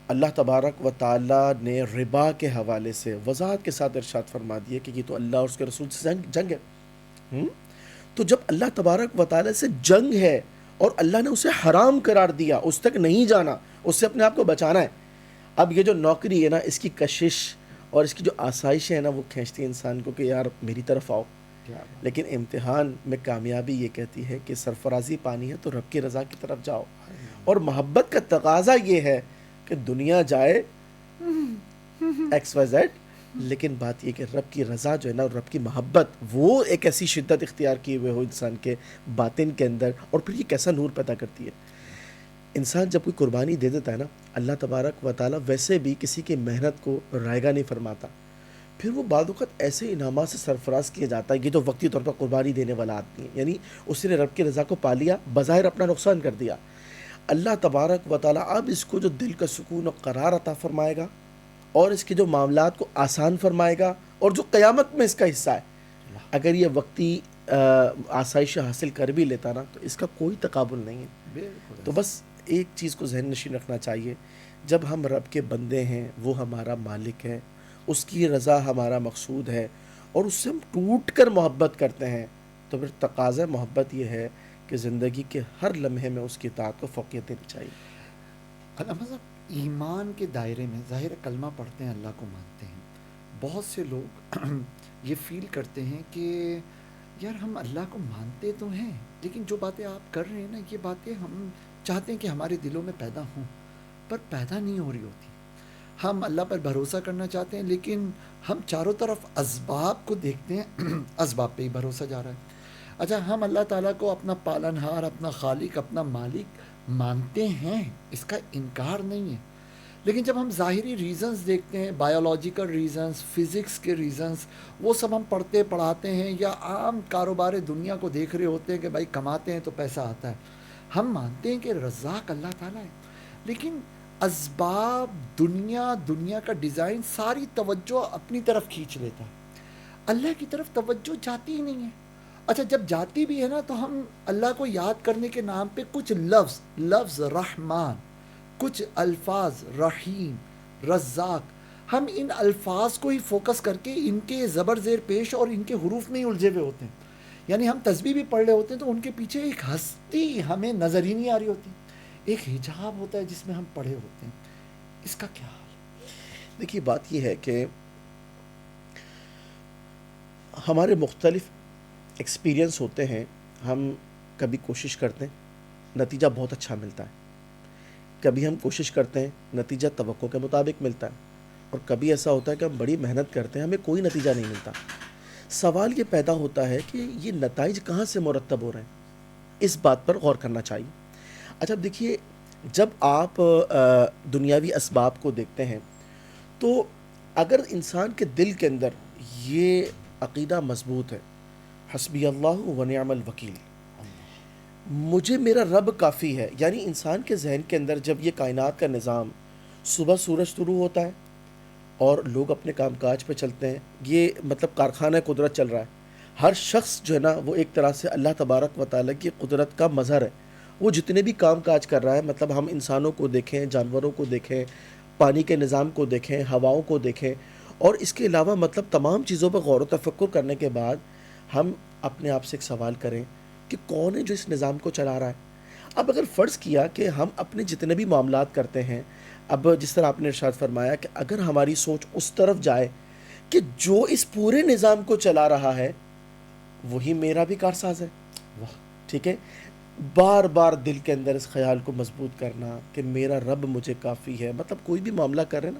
Speaker 2: اللہ تبارک و تعالیٰ نے ربا کے حوالے سے وضاحت کے ساتھ ارشاد فرما دیا کہ یہ تو اللہ اور اس کے رسول سے جنگ ہے. تو جب اللہ تبارک و تعالیٰ سے جنگ ہے اور اللہ نے اسے حرام قرار دیا، اس تک نہیں جانا، اس سے اپنے آپ کو بچانا ہے. اب یہ جو نوکری ہے نا، اس کی کشش اور اس کی جو آسائشیں ہیں نا وہ کھینچتی ہیں انسان کو کہ یار میری طرف آؤ.
Speaker 1: کیا بات.
Speaker 2: لیکن امتحان میں کامیابی یہ کہتی ہے کہ سرفرازی پانی ہے تو رب کی رضا کی طرف جاؤ. اور محبت کا تقاضا یہ ہے کہ دنیا جائے ایکس وائی زیڈ، لیکن بات یہ کہ رب کی رضا جو ہے نا، رب کی محبت، وہ ایک ایسی شدت اختیار کیے ہوئے ہو انسان کے باطن کے اندر، اور پھر یہ کیسا نور پیدا کرتی ہے. انسان جب کوئی قربانی دے دیتا ہے نا، اللہ تبارک و تعالیٰ ویسے بھی کسی کی محنت کو رائگاں نہیں فرماتا. پھر وہ بعض اوقات ایسے انعامات سے سرفراز کیا جاتا ہے. یہ تو وقتی طور پر قربانی دینے والا آدمی ہے، یعنی اس نے رب کی رضا کو پا لیا، بظاہر اپنا نقصان کر دیا. اللہ تبارک و تعالیٰ اب اس کو جو دل کا سکون و قرار عطا فرمائے گا، اور اس کے جو معاملات کو آسان فرمائے گا، اور جو قیامت میں اس کا حصہ ہے. اگر یہ وقتی آسائش حاصل کر بھی لیتا نا تو اس کا کوئی تقابل نہیں ہے.
Speaker 1: بالکل.
Speaker 2: تو بس ایک چیز کو ذہن نشین رکھنا چاہیے، جب ہم رب کے بندے ہیں، وہ ہمارا مالک ہے، اس کی رضا ہمارا مقصود ہے، اور اس سے ہم ٹوٹ کر محبت کرتے ہیں، تو پھر تقاضا محبت یہ ہے کہ زندگی کے ہر لمحے میں اس کی اطاعت کو فوقیت دینی چاہیے.
Speaker 1: علامہ صاحب، ایمان کے دائرے میں ظاہر کلمہ پڑھتے ہیں، اللہ کو مانتے ہیں. بہت سے لوگ یہ فیل کرتے ہیں کہ یار ہم اللہ کو مانتے تو ہیں، لیکن جو باتیں آپ کر رہے ہیں نا، یہ باتیں ہم چاہتے ہیں کہ ہمارے دلوں میں پیدا ہوں، پر پیدا نہیں ہو رہی ہوتی. ہم اللہ پر بھروسہ کرنا چاہتے ہیں، لیکن ہم چاروں طرف اسباب کو دیکھتے ہیں، اسباب پہ ہی بھروسہ جا رہا ہے. اچھا، ہم اللہ تعالیٰ کو اپنا پالنہار، اپنا خالق، اپنا مالک مانتے ہیں، اس کا انکار نہیں ہے، لیکن جب ہم ظاہری ریزنز دیکھتے ہیں، بایولوجیکل ریزنز، فزکس کے ریزنز، وہ سب ہم پڑھتے پڑھاتے ہیں، یا عام کاروبار دنیا کو دیکھ رہے ہوتے ہیں کہ بھائی کماتے ہیں تو پیسہ آتا ہے، ہم مانتے ہیں کہ رزاق اللہ تعالیٰ ہے، لیکن اسباب، دنیا کا ڈیزائن ساری توجہ اپنی طرف کھینچ لیتا ہے، اللہ کی طرف توجہ جاتی ہی نہیں ہے. اچھا، جب جاتی بھی ہے نا تو ہم اللہ کو یاد کرنے کے نام پہ کچھ لفظ رحمان، کچھ الفاظ رحیم، رزاق، ہم ان الفاظ کو ہی فوکس کر کے ان کے زبر زیر پیش اور ان کے حروف میں ہی الجھے ہوئے ہوتے ہیں. یعنی ہم تسبیح بھی پڑھ رہے ہوتے ہیں تو ان کے پیچھے ایک ہستی ہمیں نظر ہی نہیں آ رہی ہوتی، ایک حجاب ہوتا ہے جس میں ہم پڑھے ہوتے ہیں. اس کا کیا حال؟
Speaker 2: دیکھیے، بات یہ ہے کہ ہمارے مختلف ایکسپیرینس ہوتے ہیں. ہم کبھی کوشش کرتے ہیں، نتیجہ بہت اچھا ملتا ہے. کبھی ہم کوشش کرتے ہیں، نتیجہ توقع کے مطابق ملتا ہے. اور کبھی ایسا ہوتا ہے کہ ہم بڑی محنت کرتے ہیں، ہمیں کوئی نتیجہ نہیں ملتا. سوال یہ پیدا ہوتا ہے کہ یہ نتائج کہاں سے مرتب ہو رہے ہیں، اس بات پر غور کرنا چاہیے. اچھا دیکھیے، جب آپ دنیاوی اسباب کو دیکھتے ہیں تو اگر انسان کے دل کے اندر یہ عقیدہ مضبوط ہے، حسبی اللہ و نعم الوکیل، مجھے میرا رب کافی ہے، یعنی انسان کے ذہن کے اندر جب یہ کائنات کا نظام، صبح سورج طلوع ہوتا ہے اور لوگ اپنے کام کاج پہ چلتے ہیں، یہ مطلب کارخانہ قدرت چل رہا ہے. ہر شخص جو ہے نا وہ ایک طرح سے اللہ تبارک و تعالیٰ کی قدرت کا مظہر ہے. وہ جتنے بھی کام کاج کر رہا ہے، مطلب ہم انسانوں کو دیکھیں، جانوروں کو دیکھیں، پانی کے نظام کو دیکھیں، ہواؤں کو دیکھیں، اور اس کے علاوہ مطلب تمام چیزوں پر غور و تفکر کرنے کے بعد ہم اپنے آپ سے ایک سوال کریں کہ کون ہے جو اس نظام کو چلا رہا ہے. اب اگر فرض کیا کہ ہم اپنے جتنے بھی معاملات کرتے ہیں، اب جس طرح آپ نے ارشاد فرمایا کہ اگر ہماری سوچ اس طرف جائے کہ جو اس پورے نظام کو چلا رہا ہے وہی میرا بھی کارساز ہے، ٹھیک ہے، بار بار دل کے اندر اس خیال کو مضبوط کرنا کہ میرا رب مجھے کافی ہے. مطلب کوئی بھی معاملہ کر رہے نا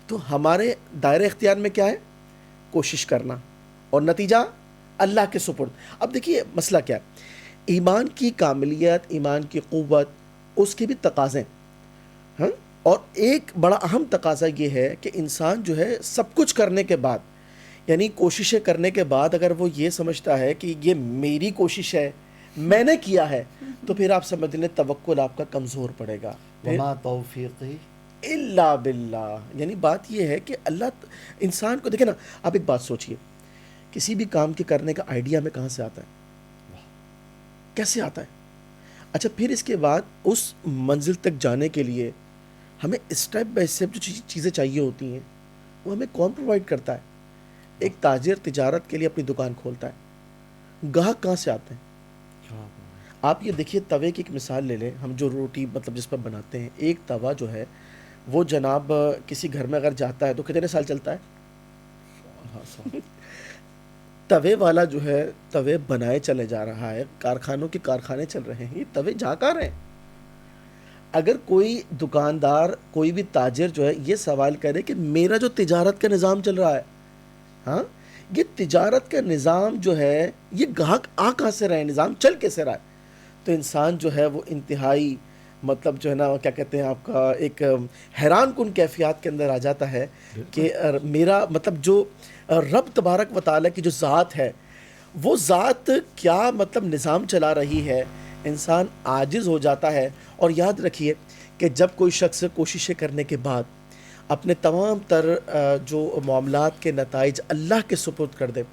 Speaker 2: تو ہمارے دائرہ اختیار میں کیا ہے؟ کوشش کرنا، اور نتیجہ اللہ کے سپرد. اب دیکھیے مسئلہ کیا ہے، ایمان کی کاملیت، ایمان کی قوت، اس کے بھی تقاضے ہیں، ہاں. اور ایک بڑا اہم تقاضا یہ ہے کہ انسان جو ہے سب کچھ کرنے کے بعد، یعنی کوششیں کرنے کے بعد اگر وہ یہ سمجھتا ہے کہ یہ میری کوشش ہے، میں نے کیا ہے، تو پھر آپ سمجھ لیں توکل آپ کا کمزور پڑے گا.
Speaker 1: وما توفیقی
Speaker 2: الا باللہ، یعنی بات یہ ہے کہ اللہ انسان کو دیکھیں نا. آپ ایک بات سوچئے، کسی بھی کام کے کرنے کا آئیڈیا ہمیں کہاں سے آتا ہے؟ کیسے آتا ہے؟ اچھا، پھر اس کے بعد اس منزل تک جانے کے لیے ہمیں اسٹیپ بائی اسٹیپ جو چیزیں چاہیے ہوتی ہیں وہ ہمیں کون پرووائڈ کرتا ہے؟ ایک تاجر تجارت کے لیے اپنی دکان کھولتا ہے، گاہک کہاں سے آتے ہیں؟ آپ یہ دیکھیے، توے کی ایک مثال لے لیں، ہم جو روٹی مطلب جس پر بناتے ہیں، ایک توا جو ہے وہ جناب کسی گھر میں اگر جاتا ہے تو کتنے سال چلتا ہے؟ توے والا جو ہے توے بنائے چلے جا رہا ہے، کارخانوں کے کارخانے چل رہے ہیں، یہ توے جہاں کہاں رہے ہیں؟ اگر کوئی دکاندار، کوئی بھی تاجر جو ہے یہ سوال کرے کہ میرا جو تجارت کا نظام چل رہا ہے، ہاں، یہ تجارت کا نظام جو ہے یہ گاہک آ کہاں سے رہے، نظام چل کیسے رہا ہے، تو انسان جو ہے وہ انتہائی مطلب جو ہے نا کیا کہتے ہیں آپ کا ایک حیران کن کیفیات کے اندر آ جاتا ہے کہ میرا مطلب جو رب تبارک و تعالیٰ کی جو ذات ہے وہ ذات کیا مطلب نظام چلا رہی ہے، انسان عاجز ہو جاتا ہے۔ اور یاد رکھیے کہ جب کوئی شخص کوششیں کرنے کے بعد اپنے تمام تر جو معاملات کے نتائج اللہ کے سپرد کر دے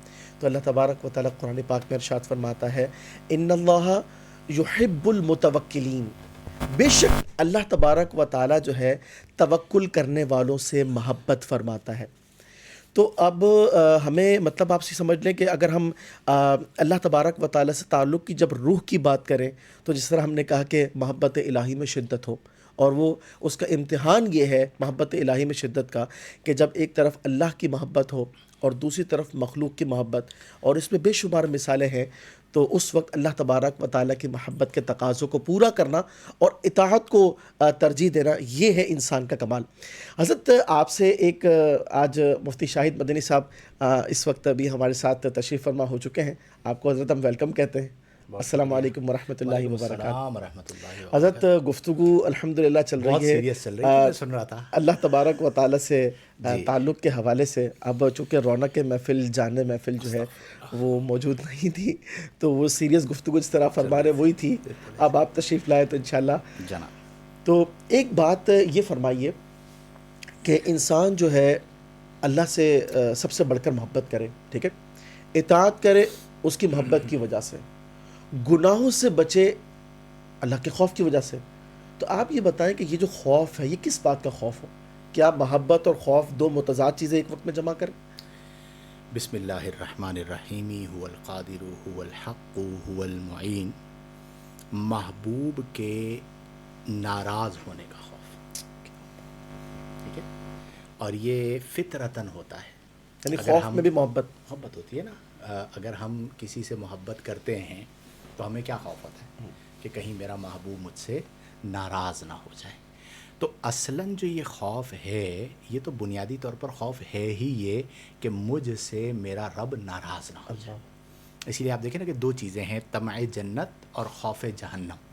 Speaker 2: تو اللہ تبارک و تعالیٰ قرآن پاک میں ارشاد فرماتا ہے ان اللہ یحب المتوکلین، بے شک اللہ تبارک و تعالیٰ جو ہے توکل کرنے والوں سے محبت فرماتا ہے۔ تو اب ہمیں مطلب آپ سے سمجھ لیں کہ اگر ہم اللہ تبارک و تعالیٰ سے تعلق کی جب روح کی بات کریں تو جس طرح ہم نے کہا کہ محبت الہی میں شدت ہو، اور وہ اس کا امتحان یہ ہے محبت الہی میں شدت کا کہ جب ایک طرف اللہ کی محبت ہو اور دوسری طرف مخلوق کی محبت، اور اس میں بے شمار مثالیں ہیں، تو اس وقت اللہ تبارک و تعالیٰ کی محبت کے تقاضوں کو پورا کرنا اور اطاعت کو ترجیح دینا، یہ ہے انسان کا کمال۔ حضرت آپ سے ایک آج مفتی شاہد مدنی صاحب اس وقت بھی ہمارے ساتھ تشریف فرما ہو چکے ہیں، آپ کو حضرت ہم ویلکم کہتے ہیں۔ السلام علیکم ورحمۃ اللہ وبرکاتہ۔
Speaker 3: السلام ورحمۃ اللہ
Speaker 2: حضرت گفتگو الحمدللہ چل
Speaker 3: بہت
Speaker 2: رہی ہے،
Speaker 3: سیریس چل رہی تھی، میں سن رہا تھا۔
Speaker 2: اللہ تبارک و تعالیٰ سے تعلق کے حوالے سے اب چونکہ رونق محفل، جان محفل جو ہے وہ موجود نہیں تھی، تو وہ سیریس گفتگو جس طرح فرما رہے وہی تھی، اب آپ تشریف لائے تو انشاءاللہ
Speaker 3: جناب۔
Speaker 2: تو ایک بات یہ فرمائیے کہ انسان جو ہے اللہ سے سب سے بڑھ کر محبت کرے، ٹھیک ہے، اطاعت کرے اس کی محبت کی وجہ سے، گناہوں سے بچے اللہ کے خوف کی وجہ سے۔ تو آپ یہ بتائیں کہ یہ جو خوف ہے یہ کس بات کا خوف ہو؟ کیا محبت اور خوف دو متضاد چیزیں ایک وقت میں جمع کریں؟
Speaker 3: بسم اللہ الرحمن الرحیم، هو القادر هو الحق هو المعین، محبوب کے ناراض ہونے کا خوف، ٹھیک ہے، اور یہ فطرتاً ہوتا ہے،
Speaker 2: یعنی
Speaker 3: اگر
Speaker 2: خوف
Speaker 3: ہم
Speaker 2: میں بھی محبت
Speaker 3: ہوتی ہے نا، اگر ہم کسی سے محبت کرتے ہیں تو ہمیں کیا خوف ہوتا ہے کہ کہیں میرا محبوب مجھ سے ناراض نہ ہو جائے۔ تو اصلاً جو یہ خوف ہے یہ تو بنیادی طور پر خوف ہے ہی یہ کہ مجھ سے میرا رب ناراض نہ ہو جائے۔ اسی لیے آپ دیکھیں نا کہ دو چیزیں ہیں، طمع جنت اور خوف جہنم،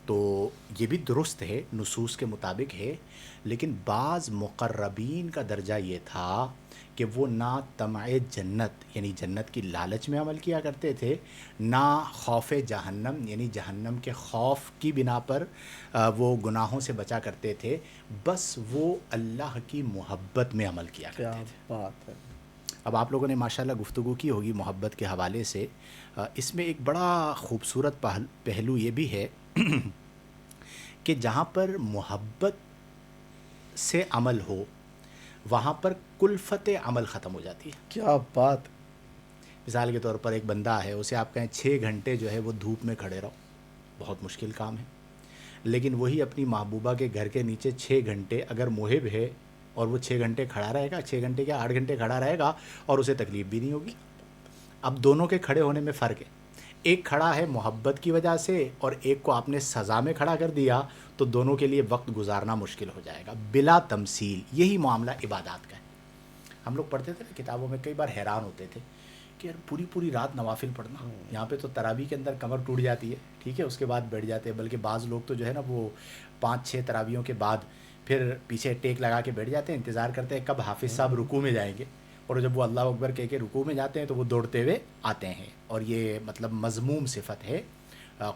Speaker 3: تو یہ بھی درست ہے، نصوص کے مطابق ہے، لیکن بعض مقربین کا درجہ یہ تھا کہ وہ نہ طمع جنت یعنی جنت کی لالچ میں عمل کیا کرتے تھے، نہ خوف جہنم یعنی جہنم کے خوف کی بنا پر وہ گناہوں سے بچا کرتے تھے، بس وہ اللہ کی محبت میں عمل کیا
Speaker 2: کیا
Speaker 3: کرتے تھے۔
Speaker 2: بات ہے۔
Speaker 3: اب آپ لوگوں نے ماشاءاللہ گفتگو کی ہوگی محبت کے حوالے سے، اس میں ایک بڑا خوبصورت پہلو یہ بھی ہے کہ جہاں پر محبت سے عمل ہو وہاں پر کلفت عمل ختم ہو جاتی ہے۔
Speaker 2: کیا بات۔
Speaker 3: مثال کے طور پر ایک بندہ ہے، اسے آپ کہیں 6 گھنٹے جو ہے وہ دھوپ میں کھڑے رہو، بہت مشکل کام ہے، لیکن وہی اپنی محبوبہ کے گھر کے نیچے 6 گھنٹے اگر محب ہے اور وہ 6 گھنٹے کھڑا رہے گا، 6 گھنٹے کیا 8 گھنٹے کھڑا رہے گا اور اسے تکلیف بھی نہیں ہوگی۔ اب دونوں کے کھڑے ہونے میں فرق ہے، ایک کھڑا ہے محبت کی وجہ سے اور ایک کو آپ نے سزا میں کھڑا کر دیا، تو دونوں کے لیے وقت گزارنا مشکل ہو جائے گا بلا تمثیل۔ یہی معاملہ عبادات کا ہے۔ ہم لوگ پڑھتے تھے نا کتابوں میں، کئی بار حیران ہوتے تھے کہ یار پوری رات نوافل پڑھنا، یہاں پہ تو تراویح کے اندر کمر ٹوٹ جاتی ہے، ٹھیک ہے، اس کے بعد بیٹھ جاتے ہیں، بلکہ بعض لوگ تو جو ہے نا وہ 5-6 تراویحوں کے بعد پھر پیچھے ٹیک لگا کے بیٹھ جاتے ہیں، انتظار کرتے ہیں کب حافظ صاحب رکوع میں جائیں گے، اور جب وہ اللہ اکبر کہہ کے رکوع میں جاتے ہیں تو وہ دوڑتے ہوئے آتے ہیں، اور یہ مطلب مذموم صفت ہے۔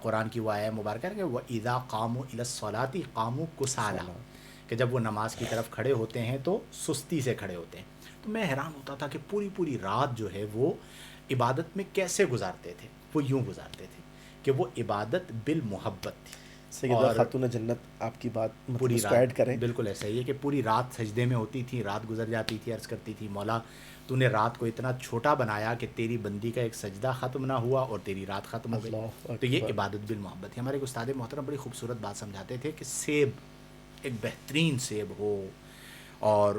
Speaker 3: قرآن کی وہ آیہ مبارکہ ہے کہ وَإِذَا قَامُوا إِلَى الصَّلَاةِ قَامُوا كُسَالَىٰ، کہ جب وہ نماز کی طرف کھڑے ہوتے ہیں تو سستی سے کھڑے ہوتے ہیں۔ تو میں حیران ہوتا تھا کہ پوری رات جو ہے وہ عبادت میں کیسے گزارتے تھے۔ وہ یوں گزارتے تھے کہ وہ عبادت بالمحبت تھی۔
Speaker 2: سیدہ خاتون جنت آپ کی بات
Speaker 3: پوری
Speaker 2: اس کو ایڈ کریں۔
Speaker 3: بالکل ایسا ہی ہے کہ پوری رات سجدے میں ہوتی تھی، رات گزر جاتی تھی، عرض کرتی تھی مولا تو نے رات کو اتنا چھوٹا بنایا کہ تیری بندی کا ایک سجدہ ختم نہ ہوا اور تیری رات ختم ہو گئی۔ تو یہ عبادت بالمحبت ہے۔ ہمارے ایک استاد محترم بڑی خوبصورت بات سمجھاتے تھے کہ سیب ایک بہترین سیب ہو اور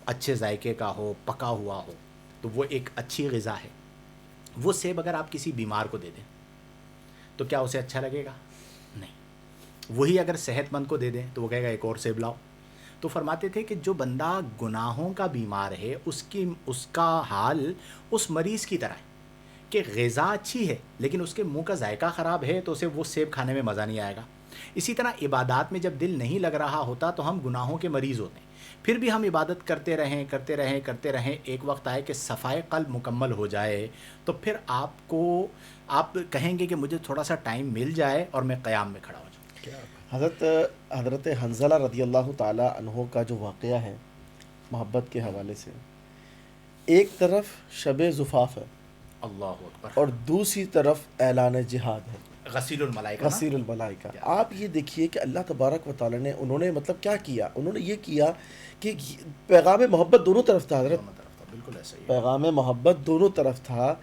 Speaker 3: اچھے ذائقے کا ہو، پکا ہوا ہو، تو وہ ایک اچھی غذا ہے. وہ سیب اگر آپ کسی بیمار کو دے دیں تو کیا اسے اچھا لگے گا؟ نہیں. وہی اگر صحت مند کو دے دیں تو وہ کہے گا ایک اور سیب لاؤ. تو فرماتے تھے کہ جو بندہ گناہوں کا بیمار ہے اس کا حال اس مریض کی طرح ہے کہ غذا اچھی ہے لیکن اس کے منہ کا ذائقہ خراب ہے تو اسے وہ سیب کھانے میں مزہ نہیں آئے گا. اسی طرح عبادات میں جب دل نہیں لگ رہا ہوتا تو ہم گناہوں کے مریض ہوتے ہیں. پھر بھی ہم عبادت کرتے رہیں ایک وقت آئے کہ صفائے قلب مکمل ہو جائے تو پھر آپ کہیں گے کہ مجھے تھوڑا سا ٹائم مل جائے اور میں قیام میں کھڑا ہو جاؤں.
Speaker 2: حضرت حنظلہ رضی اللہ تعالیٰ عنہ کا جو واقعہ ہے محبت کے حوالے سے، ایک طرف شب زفاف ہے
Speaker 3: اللہ اکبر،
Speaker 2: اور دوسری طرف اعلان جہاد ہے،
Speaker 3: غسیل الملائکہ.
Speaker 2: غسیل الملائکہ. آپ یہ دیکھیے کہ اللہ تبارک و تعالیٰ نے انہوں نے مطلب کیا کیا، انہوں نے یہ کیا کہ پیغام محبت دونوں طرف تھا. حضرت
Speaker 3: بالکل ایسا ہی ہے.
Speaker 2: پیغام محبت دونوں طرف تھا.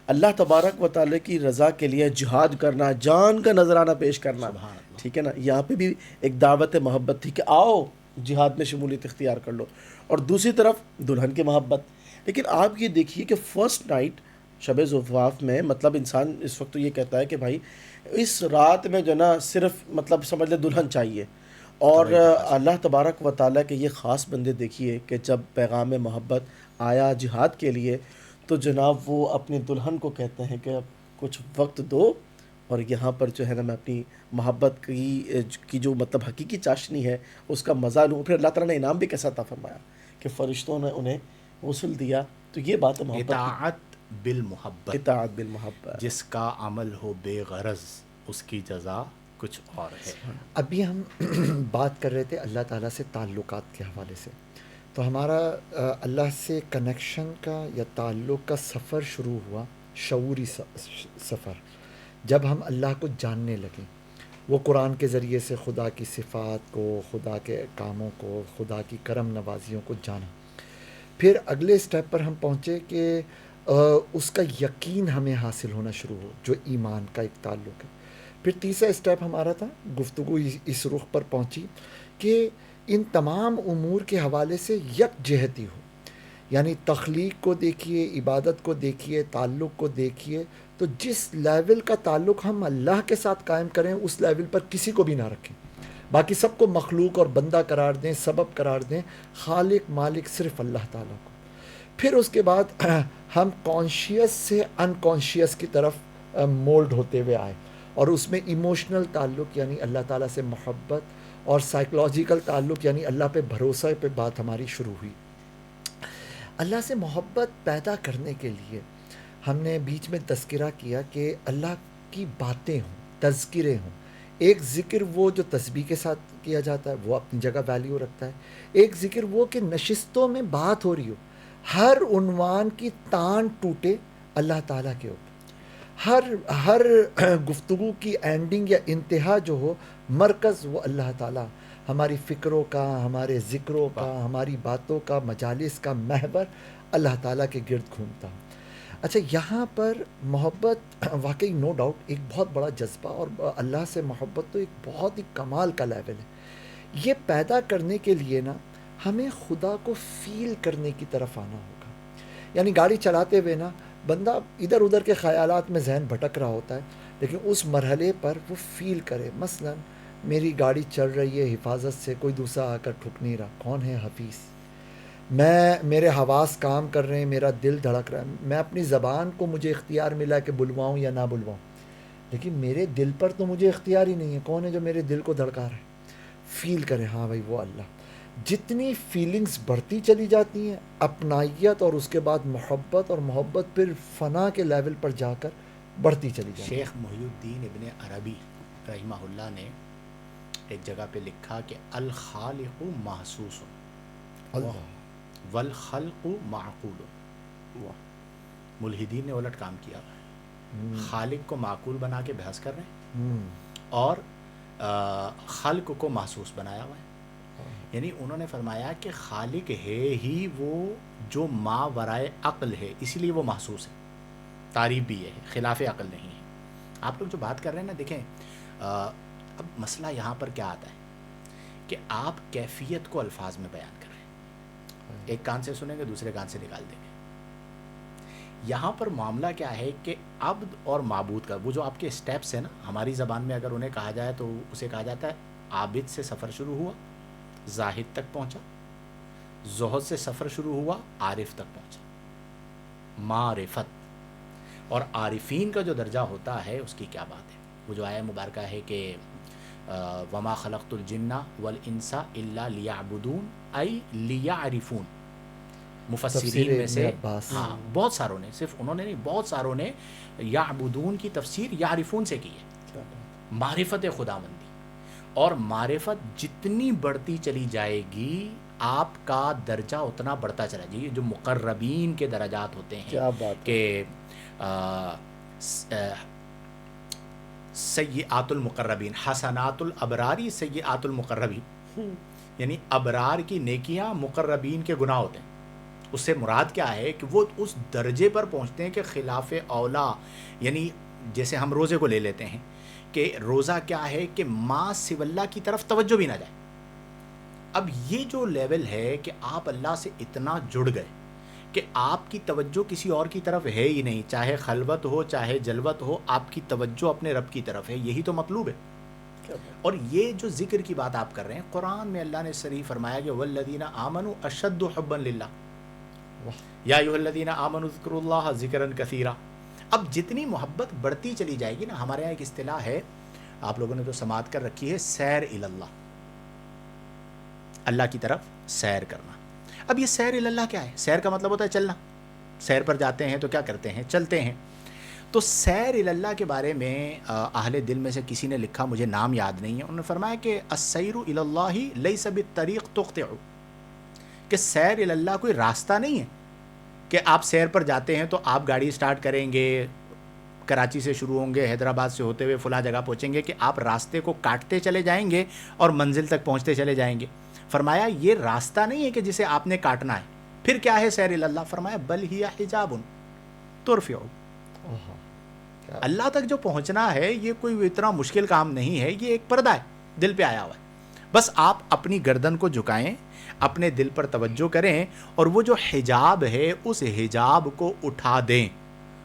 Speaker 2: اللہ تبارک و تعالیٰ کی رضا کے لیے جہاد کرنا، جان کا نذرانہ پیش کرنا،
Speaker 3: سبحان اللہ.
Speaker 2: ٹھیک ہے نا. یہاں پہ بھی ایک دعوت محبت تھی کہ آؤ جہاد میں شمولیت اختیار کر لو، اور دوسری طرف دلہن کی محبت. لیکن آپ یہ دیکھیے کہ فرسٹ نائٹ شب زفاف میں مطلب انسان اس وقت تو یہ کہتا ہے کہ بھائی اس رات میں جو نا صرف مطلب سمجھ لے دلہن چاہیے. اور اللہ تبارک و تعالیٰ کے یہ خاص بندے دیکھیے کہ جب پیغام محبت آیا جہاد کے لیے تو جناب وہ اپنی دلہن کو کہتے ہیں کہ اب کچھ وقت دو اور یہاں پر جو ہے نا میں اپنی محبت کی جو مطلب حقیقی چاشنی ہے اس کا مزہ لوں. پھر اللہ تعالیٰ نے انعام بھی کیسا عطا فرمایا کہ فرشتوں نے انہیں غسل دیا. تو یہ بات ہے محبت
Speaker 3: اطاعت بالمحبت،
Speaker 2: اطاعت بالمحبت.
Speaker 3: جس کا عمل ہو بے غرض اس کی جزا کچھ اور ہے.
Speaker 1: ابھی ہم بات کر رہے تھے اللہ تعالیٰ سے تعلقات کے حوالے سے، تو ہمارا اللہ سے کنیکشن کا یا تعلق کا سفر شروع ہوا، شعوری سفر، جب ہم اللہ کو جاننے لگے. وہ قرآن کے ذریعے سے خدا کی صفات کو، خدا کے کاموں کو، خدا کی کرم نوازیوں کو جانا. پھر اگلے اسٹیپ پر ہم پہنچے کہ اس کا یقین ہمیں حاصل ہونا شروع ہو، جو ایمان کا ایک تعلق ہے. پھر تیسرا اسٹیپ ہمارا تھا، گفتگو اس رخ پر پہنچی کہ ان تمام امور کے حوالے سے یکجہتی ہو. یعنی تخلیق کو دیکھیے، عبادت کو دیکھیے، تعلق کو دیکھیے، تو جس لیول کا تعلق ہم اللہ کے ساتھ قائم کریں اس لیول پر کسی کو بھی نہ رکھیں. باقی سب کو مخلوق اور بندہ قرار دیں، سبب قرار دیں. خالق مالک صرف اللہ تعالیٰ کو. پھر اس کے بعد ہم کانشیس سے انکانشیس کی طرف مولڈ ہوتے ہوئے آئے، اور اس میں ایموشنل تعلق یعنی اللہ تعالیٰ سے محبت، اور سائیکلوجیکل تعلق یعنی اللہ پہ بھروسہ پہ بات ہماری شروع ہوئی. اللہ سے محبت پیدا کرنے کے لیے ہم نے بیچ میں تذکرہ کیا کہ اللہ کی باتیں ہوں، تذکرے ہوں. ایک ذکر وہ جو تسبیح کے ساتھ کیا جاتا ہے وہ اپنی جگہ ویلیو رکھتا ہے. ایک ذکر وہ کہ نشستوں میں بات ہو رہی ہو، ہر عنوان کی تان ٹوٹے اللہ تعالیٰ کے اوپر، ہر گفتگو کی اینڈنگ یا انتہا جو ہو، مرکز وہ اللہ تعالیٰ، ہماری فکروں کا، ہمارے ذکروں کا، ہماری باتوں کا، مجالس کا محور اللہ تعالیٰ کے گرد گھومتا ہوں. اچھا، یہاں پر محبت واقعی نو ڈاؤٹ ایک بہت بڑا جذبہ، اور اللہ سے محبت تو ایک بہت ہی کمال کا لیول ہے. یہ پیدا کرنے کے لیے نا ہمیں خدا کو فیل کرنے کی طرف آنا ہوگا. یعنی گاڑی چلاتے ہوئے نا بندہ ادھر ادھر کے خیالات میں ذہن بھٹک رہا ہوتا ہے، لیکن اس مرحلے پر وہ فیل کرے. مثلا میری گاڑی چل رہی ہے حفاظت سے، کوئی دوسرا آ کر ٹھک نہیں رہا، کون ہے؟ حفیظ. میرے حواس کام کر رہے ہیں، میرا دل دھڑک رہا ہے، میں اپنی زبان کو مجھے اختیار ملا کہ بلواؤں یا نہ بلواؤں، لیکن میرے دل پر تو مجھے اختیار ہی نہیں ہے. کون ہے جو میرے دل کو دھڑکا رہا ہے؟ فیل کریں، ہاں بھائی وہ اللہ. جتنی فیلنگز بڑھتی چلی جاتی ہیں، اپنائیت اور اس کے بعد محبت، اور محبت پھر فنا کے لیول پر جا کر بڑھتی چلی جاتی ہے.
Speaker 3: شیخ محی الدین ابن عربی رحمہ اللہ نے ایک جگہ پہ لکھا کہ الخالق محسوس
Speaker 1: اللہ
Speaker 3: والخلق معقول. ملحدین نے الٹ کام کیا، خالق کو معقول بنا کے بحث کر رہے ہیں اور خلق کو محسوس بنایا ہوا ہے. یعنی انہوں نے فرمایا کہ خالق ہے ہی وہ جو ما ورائے عقل ہے، اسی لیے وہ محسوس ہے. تعریف بھی یہ ہے، خلاف عقل نہیں ہے. آپ لوگ جو بات کر رہے ہیں نا، دیکھیں اب مسئلہ یہاں پر کیا آتا ہے کہ آپ کیفیت کو الفاظ میں بیان کر رہے ہیں. ایک کان سے سنیں گے، دوسرے کان سے نکال دیں گے. یہاں پر معاملہ کیا ہے کہ عبد اور معبود کا وہ جو آپ کے سٹیپس ہیں نا، ہماری زبان میں اگر انہیں کہا جائے تو اسے کہا جاتا ہے عابد سے سفر شروع ہوا، زاہد تک پہنچا، زہد سے سفر شروع ہوا، عارف تک پہنچا، معرفت. اور عارفین کا جو درجہ ہوتا ہے اس کی کیا بات ہے. وہ جو آیہ مبارکہ ہے کہ وما خلقت الجن والانس الا لیعبدون ای لیعرفون. مفسرین
Speaker 1: تفسیر
Speaker 3: میں
Speaker 1: ابن
Speaker 3: سے
Speaker 1: عباس.
Speaker 3: ہاں بہت ساروں نے، صرف انہوں نے نہیں، بہت ساروں نے یعبدون کی تفسیر یعرفون سے کی ہے. معرفت خداوندی، اور معرفت جتنی بڑھتی چلی جائے گی آپ کا درجہ اتنا بڑھتا چلا جائے گا. جو مقربین کے درجات ہوتے ہیں
Speaker 2: کیا بات ہے.
Speaker 3: کہ سیئات المقربین، حسنات الابراری سیئات المقربین، یعنی ابرار کی نیکیاں مقربین کے گناہ ہوتے ہیں. اس سے مراد کیا ہے کہ وہ اس درجے پر پہنچتے ہیں کہ خلاف اولا، یعنی جیسے ہم روزے کو لے لیتے ہیں کہ روزہ کیا ہے کہ ما سوی اللہ کی طرف توجہ بھی نہ جائے. اب یہ جو لیول ہے کہ آپ اللہ سے اتنا جڑ گئے کہ آپ کی توجہ کسی اور کی طرف ہے ہی نہیں، چاہے خلوت ہو چاہے جلوت ہو، آپ کی توجہ اپنے رب کی طرف ہے. یہی تو مطلوب ہے. اور یہ جو ذکر کی بات آپ کر رہے ہیں، قرآن میں اللہ نے صریح فرمایا کہ والذین آمنوا اشد حبا للہ یا ایھا الذین آمنوا اذکروا اللہ ذکرا کثیرا. اب جتنی محبت بڑھتی چلی جائے گی نا، ہمارے یہاں ایک اصطلاح ہے، آپ لوگوں نے تو سماعت کر رکھی ہے، سیر اللہ، اللہ کی طرف سیر کرنا. اب یہ سیر اللہ کیا ہے؟ سیر کا مطلب ہوتا ہے چلنا. سیر پر جاتے ہیں تو کیا کرتے ہیں؟ چلتے ہیں. تو سیر اللہ کے بارے میں اہل دل میں سے کسی نے لکھا، مجھے نام یاد نہیں ہے، انہوں نے فرمایا کہ السیر الی اللہ لیس بالطریق تقطع، کہ سیر الی اللہ کوئی راستہ نہیں ہے کہ آپ سیر پر جاتے ہیں تو آپ گاڑی سٹارٹ کریں گے، کراچی سے شروع ہوں گے، حیدرآباد سے ہوتے ہوئے فلاں جگہ پہنچیں گے، کہ آپ راستے کو کاٹتے چلے جائیں گے اور منزل تک پہنچتے چلے جائیں گے. فرمایا یہ راستہ نہیں ہے کہ جسے آپ نے کاٹنا ہے. پھر کیا ہے سیر اللہ؟ فرمایا بل ہی حجاب ترفع، اللہ تک جو پہنچنا ہے یہ کوئی اتنا مشکل کام نہیں ہے، یہ ایک پردہ ہے دل پہ آیا ہوا ہے. بس آپ اپنی گردن کو جھکائیں، اپنے دل پر توجہ کریں، اور وہ جو حجاب ہے اس حجاب کو اٹھا دیں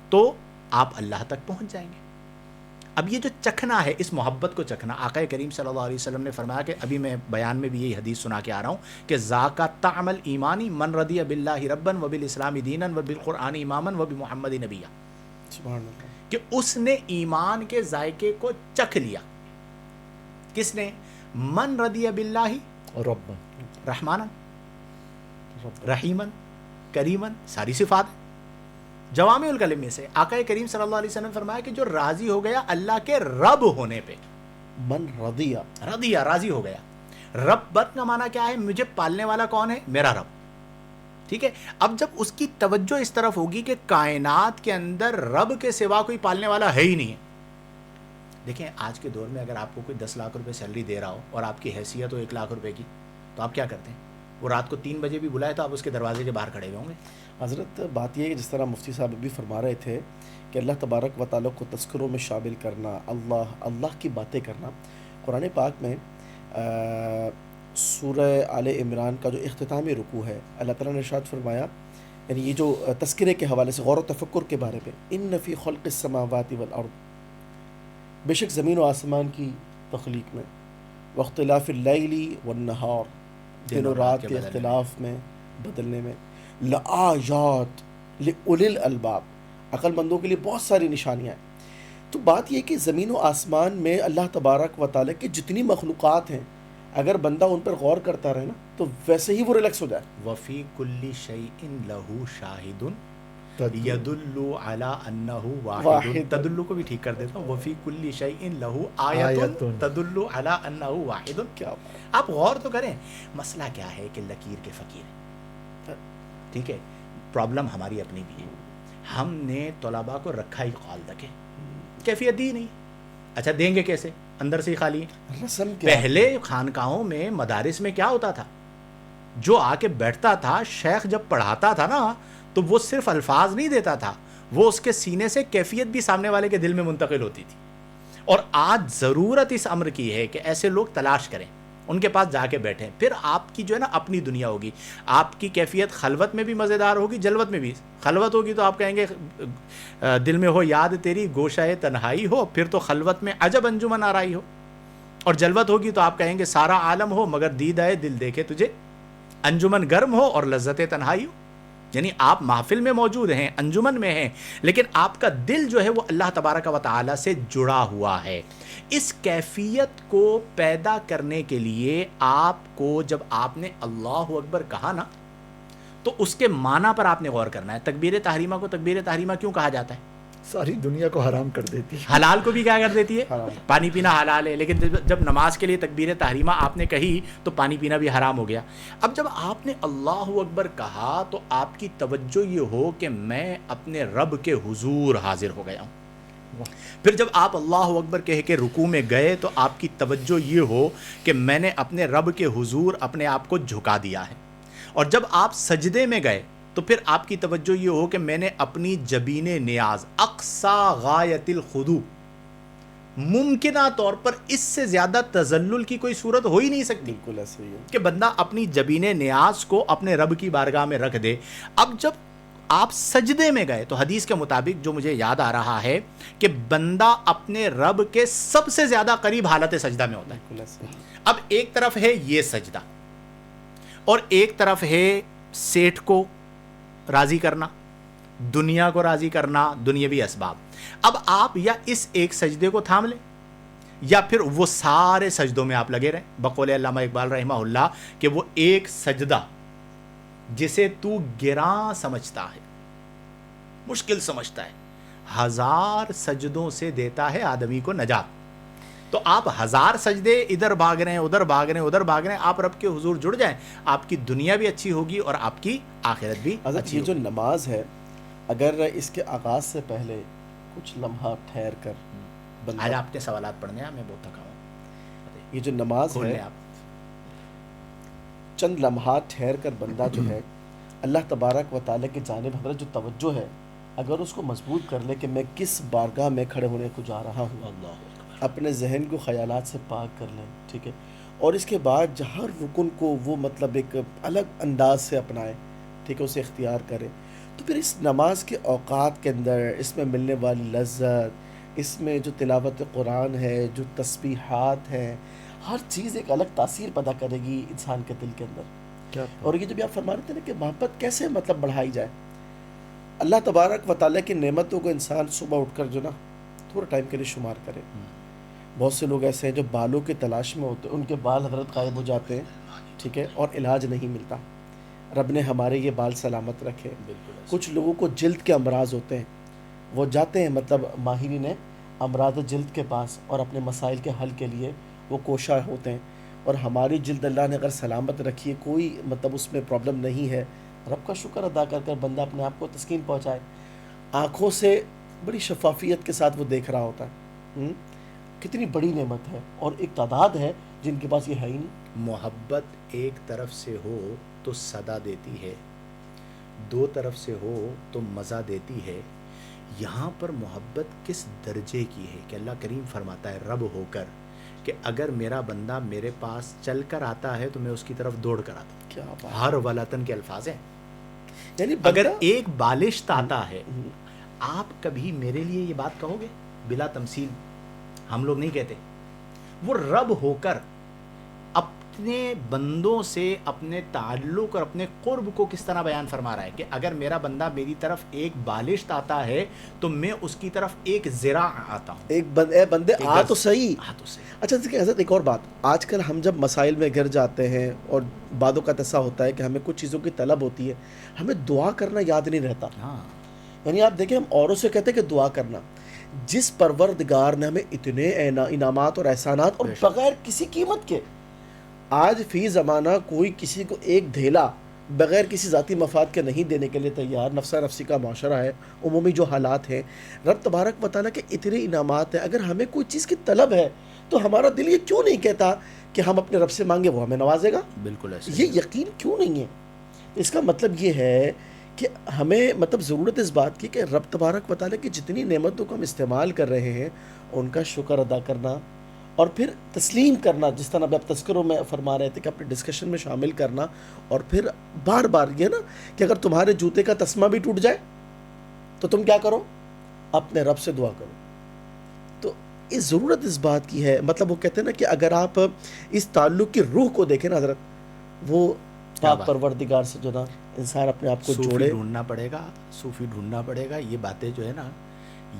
Speaker 3: تو آپ اللہ تک پہنچ جائیں گے. اب یہ جو چکھنا ہے، اس محبت کو چکھنا، آقا کریم صلی اللہ علیہ وسلم نے فرمایا کہ ابھی میں بیان میں بھی یہی حدیث سنا کے آ رہا ہوں کہ ذاکا طعم الایمانی من رضی باللہ ربا وبالاسلام دینا وبالقرآن اماما وبمحمد نبیا.
Speaker 2: سبحان اللہ.
Speaker 3: کہ اس نے ایمان کے ذائقے کو چکھ لیا. کس نے؟ من رضی باللہ
Speaker 1: رب
Speaker 3: رحمانا رحیما کریما، ساری صفات ہیں. جوامع الکلم میں سے آقا کریم صلی اللہ علیہ وسلم نے فرمایا کہ جو راضی ہو گیا اللہ کے رب ہونے پہ،
Speaker 2: من رضیہ،
Speaker 3: رضیہ راضی ہو گیا. رب بت کا معنی کیا ہے؟ مجھے پالنے والا کون ہے؟ میرا رب. ٹھیک ہے. اب جب اس کی توجہ اس طرف ہوگی کہ کائنات کے اندر رب کے سوا کوئی پالنے والا ہے ہی نہیں ہے. دیکھیں آج کے دور میں اگر آپ کو کوئی 10 لاکھ روپے سیلری دے رہا ہو اور آپ کی حیثیت ہو 1 لاکھ روپے کی، تو آپ کیا کرتے ہیں؟ وہ رات کو 3 بجے بھی بلائے تو آپ اس کے دروازے کے باہر کھڑے ہوئے ہوں گے.
Speaker 2: حضرت بات یہ ہے کہ جس طرح مفتی صاحب بھی فرما رہے تھے کہ اللہ تبارک و تعالیٰ کو تذکروں میں شامل کرنا، اللہ کی باتیں کرنا. قرآن پاک میں سورہ آل عمران کا جو اختتامی رکوع ہے، اللہ تعالیٰ نے ارشاد فرمایا، یعنی یہ جو تذکرے کے حوالے سے غور و تفکر کے بارے میں، ان فی خلق السماوات والارض، بے شک زمین و آسمان کی تخلیق میں، واختلاف اللیل والنہار، دن و رات کے اختلاف میں، بدلنے میں، لآیات لأولی الالباب، عقل مندوں کے لیے بہت ساری نشانیاں ہیں. تو بات یہ کہ زمین و آسمان میں اللہ تبارک و تعالیٰ کی جتنی مخلوقات ہیں، اگر بندہ ان پر غور کرتا رہے نا تو ویسے ہی وہ ریلیکس ہو جائے.
Speaker 3: وفی کل شیء لہ شاہد یدل علی انہ واحد. تدل کو بھی ٹھیک کر دیتا ہوں، وفی کل شیء لہ آیۃ تدل علی انہ واحد.
Speaker 2: کیا
Speaker 3: آپ غور تو کریں. مسئلہ کیا ہے کہ لکیر کے فقیر ہیں. ٹھیک ہے. پرابلم ہماری اپنی بھی ہے. ہم نے طلباء کو رکھا ہی قال تک ہے، کیفیت دی نہیں. اچھا دیں گے کیسے؟ اندر سے ہی خالی.
Speaker 2: رسم کیا؟
Speaker 3: پہلے خانقاہوں میں مدارس میں کیا ہوتا تھا؟ جو آ کے بیٹھتا تھا، شیخ جب پڑھاتا تھا نا تو وہ صرف الفاظ نہیں دیتا تھا، وہ اس کے سینے سے کیفیت بھی سامنے والے کے دل میں منتقل ہوتی تھی. اور آج ضرورت اس امر کی ہے کہ ایسے لوگ تلاش کریں. ان کے پاس جا کے بیٹھیں. پھر آپ کی جو ہے نا اپنی دنیا ہوگی. آپ کی کیفیت خلوت میں بھی مزیدار ہوگی, جلوت میں بھی. خلوت ہوگی تو آپ کہیں گے دل میں ہو یاد تیری گوشہ تنہائی ہو, پھر تو خلوت میں عجب انجمن آرائی ہو. اور جلوت ہوگی تو آپ کہیں گے سارا عالم ہو مگر دید آئے دل دیکھے تجھے, انجمن گرم ہو اور لذت تنہائی ہو. یعنی آپ محفل میں موجود ہیں, انجمن میں ہیں, لیکن آپ کا دل جو ہے وہ اللہ تبارک و تعالی سے جڑا ہوا ہے. اس کیفیت کو پیدا کرنے کے لیے آپ کو جب آپ نے اللہ اکبر کہا نا, تو اس کے معنی پر آپ نے غور کرنا ہے. تکبیر تحریمہ کو تکبیر تحریمہ کیوں کہا جاتا ہے؟
Speaker 1: ساری دنیا کو حرام کر دیتی ہے.
Speaker 3: حلال کو بھی کیا کر دیتی ہے؟
Speaker 2: حرام.
Speaker 3: پانی پینا حلال ہے, لیکن جب نماز کے لیے تکبیر تحریمہ آپ نے کہی تو پانی پینا بھی حرام ہو گیا. اب جب آپ نے اللہ اکبر کہا تو آپ کی توجہ یہ ہو کہ میں اپنے رب کے حضور حاضر ہو گیا ہوں. پھر جب آپ اللہ اکبر کہہ کے رکوع میں گئے تو آپ کی توجہ یہ ہو کہ میں نے اپنے رب کے حضور اپنے آپ کو جھکا دیا ہے. اور جب آپ سجدے میں گئے تو پھر آپ کی توجہ یہ ہو کہ میں نے اپنی جبین نیاز اقصا غایت الخضوع, ممکنہ طور پر اس سے زیادہ تذلل کی کوئی صورت ہو ہی نہیں سکتی
Speaker 2: بالکل ایسے ہی ہے.
Speaker 3: کہ بندہ اپنی جبین نیاز کو اپنے رب کی بارگاہ میں رکھ دے. اب جب آپ سجدے میں گئے تو حدیث کے مطابق جو مجھے یاد آ رہا ہے کہ بندہ اپنے رب کے سب سے زیادہ قریب حالت سجدہ میں ہوتا ہے.
Speaker 2: بالکل ایسے ہی.
Speaker 3: اب ایک طرف ہے یہ سجدہ اور ایک طرف ہے سیٹھ کو راضی کرنا, دنیا کو راضی کرنا, دنیاوی اسباب. اب آپ یا اس ایک سجدے کو تھام لیں یا پھر وہ سارے سجدوں میں آپ لگے رہیں. بقول علامہ اقبال رحمہ اللہ کہ وہ ایک سجدہ جسے تو گراں سمجھتا ہے, مشکل سمجھتا ہے, 1000 سجدوں سے دیتا ہے آدمی کو نجات. تو آپ 1000 سجدے ادھر بھاگ رہے ہیں, ادھر بھاگ رہے ہیں, ادھر بھاگ رہے ہیں, آپ رب کے حضور جڑ جائیں, آپ کی دنیا بھی اچھی ہوگی اور آپ کی آخرت بھی
Speaker 2: حضرت
Speaker 3: اچھی
Speaker 2: یہ جو
Speaker 3: ہوگی.
Speaker 2: نماز ہے, اگر اس کے آغاز سے پہلے کچھ لمحہ ٹھہر کر
Speaker 3: آج
Speaker 2: بندہ,
Speaker 3: آپ نے سوالات پڑھنے ہیں, میں بہت تھکا ہوں.
Speaker 2: یہ جو نماز
Speaker 3: کھول لیں
Speaker 2: ہے,
Speaker 3: آپ.
Speaker 2: چند لمحات ٹھہر کر بندہ جو ہے اللہ تبارک و تعالیٰ کی جانب حضرت جو توجہ ہے, اگر اس کو مضبوط کر لے کہ میں کس بارگاہ میں کھڑے ہونے کو جا رہا ہوں,
Speaker 3: اللہ اکبر.
Speaker 2: اپنے ذہن کو خیالات سے پاک کر لیں, ٹھیک ہے, اور اس کے بعد ہر رکن کو وہ مطلب ایک الگ انداز سے اپنائے, ٹھیک ہے, اسے اختیار کرے, تو پھر اس نماز کے اوقات کے اندر اس میں ملنے والی لذت, اس میں جو تلاوت قرآن ہے, جو تسبیحات ہیں, ہر چیز ایک الگ تاثیر پیدا کرے گی انسان کے دل کے اندر.
Speaker 1: کیا
Speaker 2: اور یہ جو بھی آپ فرما رہے تھے نا کہ محبت کیسے مطلب بڑھائی جائے, اللہ تبارک و تعالیٰ کی نعمتوں کو انسان صبح اٹھ کر جو نا تھوڑا ٹائم کے لیے شمار کرے. بہت سے لوگ ایسے ہیں جو بالوں کی تلاش میں ہوتے ہیں, ان کے بال حضرت غائب ہو جاتے ہیں, ٹھیک ہے, اور علاج نہیں ملتا. رب نے ہمارے یہ بال سلامت رکھے. کچھ لوگوں کو جلد کے امراض ہوتے ہیں, وہ جاتے ہیں مطلب ماہرین امراض جلد کے پاس اور اپنے مسائل کے حل کے لیے وہ کوشاں ہوتے ہیں. اور ہماری جلد اللہ نے اگر سلامت رکھی ہے, کوئی مطلب اس میں پرابلم نہیں ہے, رب کا شکر ادا کر کر بندہ اپنے آپ کو تسکین پہنچائے. آنکھوں سے بڑی شفافیت کے ساتھ وہ دیکھ رہا ہوتا ہے. کتنی بڑی نعمت ہے, اور ایک تعداد ہے جن کے پاس یہ ہے ہی نہیں.
Speaker 3: محبت ایک طرف سے ہو تو صدا دیتی ہے, دو طرف سے ہو تو مزہ دیتی ہے. یہاں پر محبت کس درجے کی ہے کہ اللہ کریم فرماتا ہے رب ہو کر کہ اگر میرا بندہ میرے پاس چل کر آتا ہے تو میں اس کی طرف دوڑ کر آتا ہوں.
Speaker 2: کیا بات,
Speaker 3: ہر ولاتن کے الفاظ ہیں.
Speaker 2: یعنی
Speaker 3: اگر
Speaker 2: بندہ
Speaker 3: ایک بالشت آتا ہے, آپ کبھی میرے لیے یہ بات کہو گے؟ بلا تمثیل ہم لوگ نہیں کہتے. وہ رب ہو کر اپنے بندوں سے اپنے تعلق اور اپنے قرب کو کس طرح بیان فرما رہا ہے کہ اگر میرا بندہ میری طرف ایک بالشت آتا ہے تو میں اس کی طرف ایک ذراع آتا ہوں.
Speaker 2: ایک بندے آ تو صحیح. اچھا دیکھیں حضرت, ایک اور بات, آج کل ہم جب مسائل میں گر جاتے ہیں اور بعدوں کا ایسا ہوتا ہے کہ ہمیں کچھ چیزوں کی طلب ہوتی ہے, ہمیں دعا کرنا یاد نہیں رہتا. یعنی آپ دیکھیں ہم اوروں سے کہتے ہیں کہ دعا کرنا, جس پروردگار نے ہمیں اتنے انعامات اور احسانات اور بغیر کسی قیمت کے, آج فی زمانہ کوئی کسی کو ایک دھیلا بغیر کسی ذاتی مفاد کے نہیں دینے کے لیے تیار. نفسا نفسی کا معاشرہ ہے, عمومی جو حالات ہیں, رب تبارک و تعالیٰ کے اتنے انعامات ہیں. اگر ہمیں کوئی چیز کی طلب ہے تو ہمارا دل یہ کیوں نہیں کہتا کہ ہم اپنے رب سے مانگے, وہ ہمیں نوازے گا؟
Speaker 3: بالکل ایسے.
Speaker 2: یہ یقین کیوں نہیں ہے؟ اس کا مطلب یہ ہے کہ ہمیں مطلب ضرورت اس بات کی کہ رب تبارک و تعالیٰ کی جتنی نعمتوں کو ہم استعمال کر رہے ہیں ان کا شکر ادا کرنا, اور پھر تسلیم کرنا، جس طرح ابھی آپ تذکروں میں فرما رہے تھے کہ اپنے ڈسکشن میں شامل کرنا، اور پھر بار بار یہ نا کہ اگر تمہارے جوتے کا تسمہ بھی ٹوٹ جائے تو تم کیا کرو؟ اپنے رب سے دعا کرو. تو اس ضرورت اس بات کی ہے، مطلب وہ کہتے ہیں نا کہ اگر آپ اس تعلق کی روح کو دیکھیں نا حضرت، وہ پاک پروردگار سے جو نا انسان اپنے آپ کو جوڑے.
Speaker 3: صوفی ڈھونڈنا پڑے گا. یہ باتیں جو ہے نا،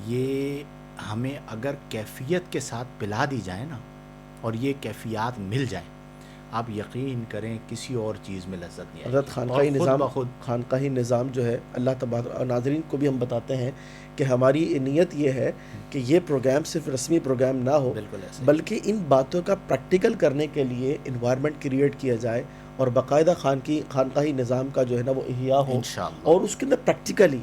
Speaker 3: یہ ہمیں اگر کیفیت کے ساتھ پلا دی جائیں نا، اور یہ کیفیات مل جائیں، آپ یقین کریں کسی اور چیز میں لذت نہیں آئے گی.
Speaker 2: حضرت خانقاہی نظام جو ہے، اللہ تبارک، ناظرین کو بھی ہم بتاتے ہیں کہ ہماری نیت یہ ہے کہ یہ پروگرام صرف رسمی پروگرام نہ ہو، بلکہ ان باتوں کا پریکٹیکل کرنے کے لیے انوائرمنٹ کریٹ کیا جائے، اور باقاعدہ خانقاہی نظام کا جو ہے نا وہ احیاء ہو، اور اس کے اندر پریکٹیکلی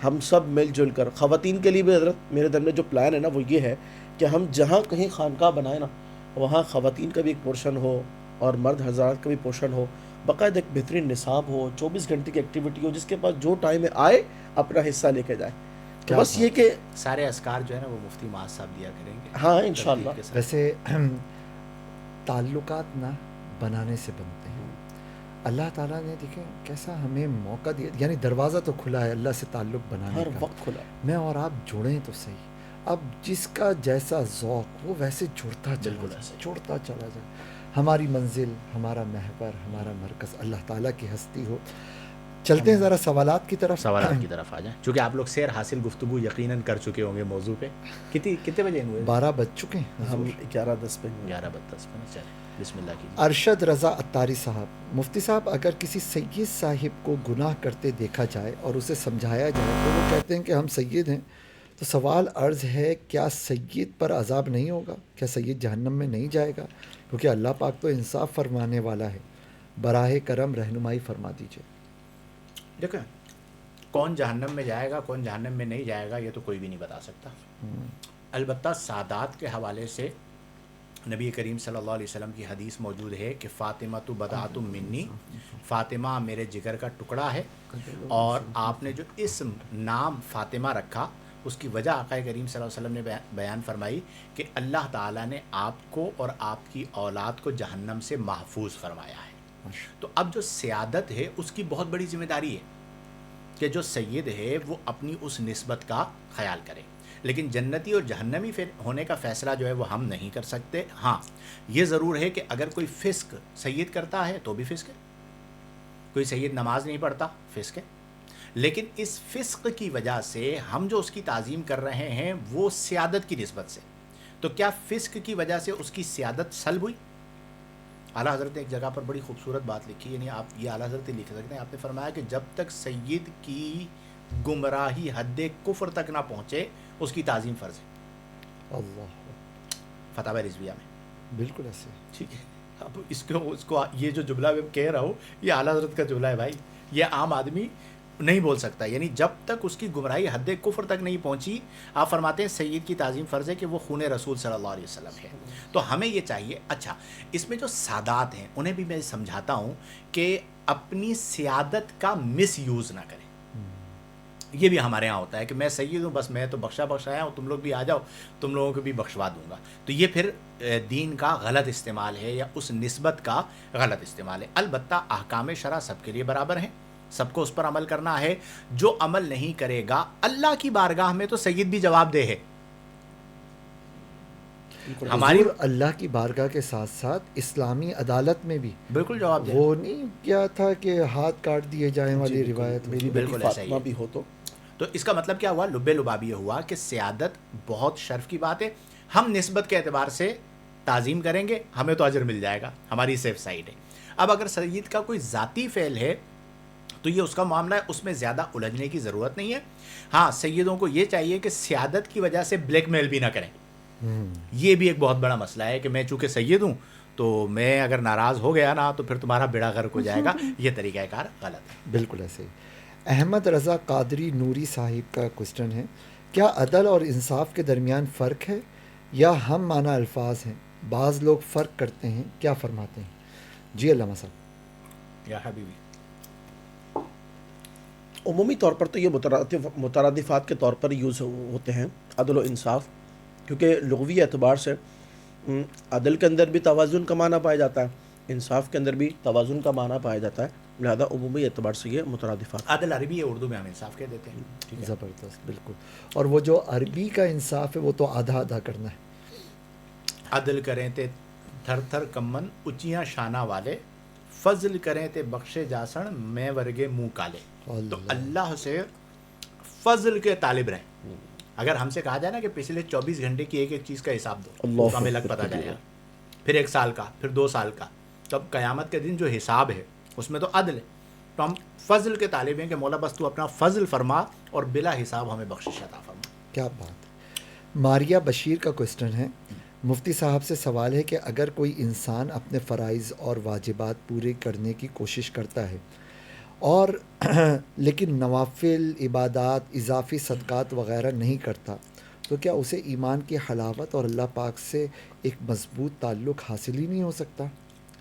Speaker 2: ہم سب مل جل کر. خواتین کے لیے بھی حضرت میرے دل میں جو پلان ہے نا وہ یہ ہے کہ ہم جہاں کہیں خانقاہ بنائیں نا، وہاں خواتین کا بھی ایک پورشن ہو اور مرد حضرات کا بھی پورشن ہو، باقاعدہ ایک بہترین نصاب ہو، 24 گھنٹے کی ایکٹیویٹی ہو، جس کے پاس جو ٹائم میں آئے اپنا حصہ لے کے جائے. تو بس یہ کہ
Speaker 3: سارے اذکار جو ہے نا وہ مفتی معاذ صاحب دیا کریں گے.
Speaker 2: ہاں انشاءاللہ.
Speaker 1: ویسے تعلقات نہ بنانے سے بنتے ہیں. اللہ تعالیٰ نے دیکھیں کیسا ہمیں موقع دیا، یعنی دروازہ تو کھلا ہے اللہ سے تعلق بنانے
Speaker 2: ہر
Speaker 1: کا،
Speaker 2: وقت کھلا.
Speaker 1: میں اور آپ جڑیں تو صحیح. اب جس کا جیسا ذوق وہ ویسے جڑتا چلا جائے. ہماری منزل، ہمارا محور، ہمارا مرکز اللہ تعالیٰ کی ہستی ہو. چلتے ہیں ذرا سوالات کی طرف
Speaker 3: آ جائیں، چونکہ آپ لوگ سیر حاصل گفتگو یقیناً کر چکے ہوں گے موضوع پہ. کتنے بجے ہوئے؟
Speaker 1: 12 بج چکے ہیں.
Speaker 2: ہم 11:10 پہ.
Speaker 3: 11:10 پہ. چلیں بسم اللہ کیجیے.
Speaker 1: ارشد رضا اتاری صاحب، مفتی صاحب اگر کسی سید صاحب کو گناہ کرتے دیکھا جائے اور اسے سمجھایا جائے تو وہ کہتے ہیں کہ ہم سید ہیں، تو سوال عرض ہے کیا سید پر عذاب نہیں ہوگا؟ کیا سید جہنم میں نہیں جائے گا؟ کیونکہ اللہ پاک تو انصاف فرمانے والا ہے. براہ کرم رہنمائی فرما دیجیے.
Speaker 3: دیکھیں، کون جہنم میں جائے گا کون جہنم میں نہیں جائے گا یہ تو کوئی بھی نہیں بتا سکتا. البتہ سادات کے حوالے سے نبی کریم صلی اللہ علیہ وسلم کی حدیث موجود ہے کہ فاطمہ تو بدعۃ منی، فاطمہ میرے جگر کا ٹکڑا ہے. اور آپ نے جو اسم نام فاطمہ رکھا اس کی وجہ آقا کریم صلی اللہ علیہ وسلم نے بیان فرمائی کہ اللہ تعالیٰ نے آپ کو اور آپ کی اولاد کو جہنم سے محفوظ فرمایا ہے. تو اب جو سیادت ہے اس کی بہت بڑی ذمہ داری ہے کہ جو سید ہے وہ اپنی اس نسبت کا خیال کرے. لیکن جنتی اور جہنمی ہونے کا فیصلہ جو ہے وہ ہم نہیں کر سکتے. ہاں یہ ضرور ہے کہ اگر کوئی فسق سید کرتا ہے تو بھی فسق ہے. کوئی سید نماز نہیں پڑھتا، فسق ہے. لیکن اس فسق کی وجہ سے ہم جو اس کی تعظیم کر رہے ہیں وہ سیادت کی نسبت سے، تو کیا فسق کی وجہ سے اس کی سیادت سلب ہوئی؟ اعلیٰ حضرت نے ایک جگہ پر بڑی خوبصورت بات لکھی، یعنی آپ یہ اعلیٰ حضرت لکھ سکتے ہیں. آپ نے فرمایا کہ جب تک سید کی گمراہی حد کفر تک نہ پہنچے اس کی تعظیم فرض ہے.
Speaker 1: اللہ
Speaker 3: فتاوی رضویہ میں
Speaker 1: بالکل ایسے.
Speaker 3: ٹھیک ہے. اب اس کو یہ جو جملہ میں کہہ رہا ہوں یہ اعلیٰ حضرت کا جملہ ہے بھائی، یہ عام آدمی نہیں بول سکتا. یعنی جب تک اس کی گمراہی حد کفر تک نہیں پہنچی، آپ فرماتے ہیں سید کی تعظیم فرض ہے کہ وہ خون رسول صلی اللہ علیہ وسلم ہے. تو ہمیں یہ چاہیے. اچھا، اس میں جو سادات ہیں انہیں بھی میں سمجھاتا ہوں کہ اپنی سیادت کا مس یوز نہ کریں. یہ بھی ہمارے ہاں ہوتا ہے کہ میں سید ہوں، بس میں تو بخشایا ہوں، تم لوگ بھی آ جاؤ، تم لوگوں کو بھی بخشوا دوں گا. تو یہ پھر دین کا غلط استعمال ہے یا اس نسبت کا غلط استعمال ہے. البتہ احکام شرع سب کے لیے برابر ہیں، سب کو اس پر عمل کرنا ہے. جو عمل نہیں کرے گا اللہ کی بارگاہ میں تو سید بھی جواب دہ ہے.
Speaker 1: ہماری اللہ کی بارگاہ کے ساتھ ساتھ اسلامی عدالت میں بھی
Speaker 3: بالکل جواب دہ.
Speaker 1: وہ نہیں کیا تھا کہ ہاتھ کاٹ دیے جائیں والی روایت
Speaker 2: میری
Speaker 3: بالکل
Speaker 2: فاطمہ بھی ہو
Speaker 3: تو اس کا مطلب کیا ہوا؟ لب لباب یہ ہوا کہ سیادت بہت شرف کی بات ہے. ہم نسبت کے اعتبار سے تعظیم کریں گے، ہمیں تو اجر مل جائے گا، ہماری سیف سائڈ ہے. اب اگر سید کا کوئی ذاتی فعل ہے تو یہ اس کا معاملہ ہے، اس میں زیادہ الجھنے کی ضرورت نہیں ہے. ہاں سیدوں کو یہ چاہیے کہ سیادت کی وجہ سے بلیک میل بھی نہ کریں. یہ بھی ایک بہت بڑا مسئلہ ہے کہ میں چونکہ سید ہوں تو میں اگر ناراض ہو گیا نا تو پھر تمہارا بیڑا غرق ہو جائے گا. یہ طریقہ کار غلط ہے.
Speaker 1: بالکل ایسے ہی. احمد رضا قادری نوری صاحب کا کوسچن ہے، کیا عدل اور انصاف کے درمیان فرق ہے یا ہم معنی الفاظ ہیں؟ بعض لوگ فرق کرتے ہیں، کیا فرماتے ہیں؟ جی علامہ صاحب.
Speaker 3: یا حبیبی،
Speaker 2: عمومی طور پر تو یہ مترادفات کے طور پر یوز ہوتے ہیں عدل و انصاف، کیونکہ لغوی اعتبار سے عدل کے اندر بھی توازن کا معنی پایا جاتا ہے، انصاف کے اندر بھی توازن کا معنی پایا جاتا ہے، لہذا عمومی اعتبار سے یہ مترادفات۔
Speaker 3: عدل عربی ہے، اردو میں ہم انصاف کہہ دیتے ہیں، ٹھیک ہے۔
Speaker 1: زبردست، بالکل۔ اور وہ جو عربی کا انصاف ہے وہ تو آدھا آدھا کرنا ہے۔
Speaker 3: عدل کریں تے تھر تھر کمن اچیاں شانہ والے، فضل کریں تے بخشے جاسن میں ورگے منہ کالے۔ تو اللہ سے فضل کے طالب رہیں۔ اگر ہم سے کہا جائے نا کہ پچھلے 24 گھنٹے کی ایک ایک چیز کا حساب دو،
Speaker 2: اللہ
Speaker 3: تو ہمیں لگ پتہ جائے گا، پھر 1 سال کا، پھر 2 سال کا، تو اب قیامت کے دن جو حساب ہے اس میں تو عدل ہے، تو ہم فضل کے طالب ہیں کہ مولا بس تو اپنا فضل فرما اور بلا حساب ہمیں بخشش عطا فرما۔
Speaker 1: کیا بات ہے۔ ماریہ بشیر کا کوسچن ہے، مفتی صاحب سے سوال ہے کہ اگر کوئی انسان اپنے فرائض اور واجبات پورے کرنے کی کوشش کرتا ہے اور لیکن نوافل، عبادات، اضافی صدقات وغیرہ نہیں کرتا، تو کیا اسے ایمان کی حلاوت اور اللہ پاک سے ایک مضبوط تعلق حاصل ہی نہیں ہو سکتا؟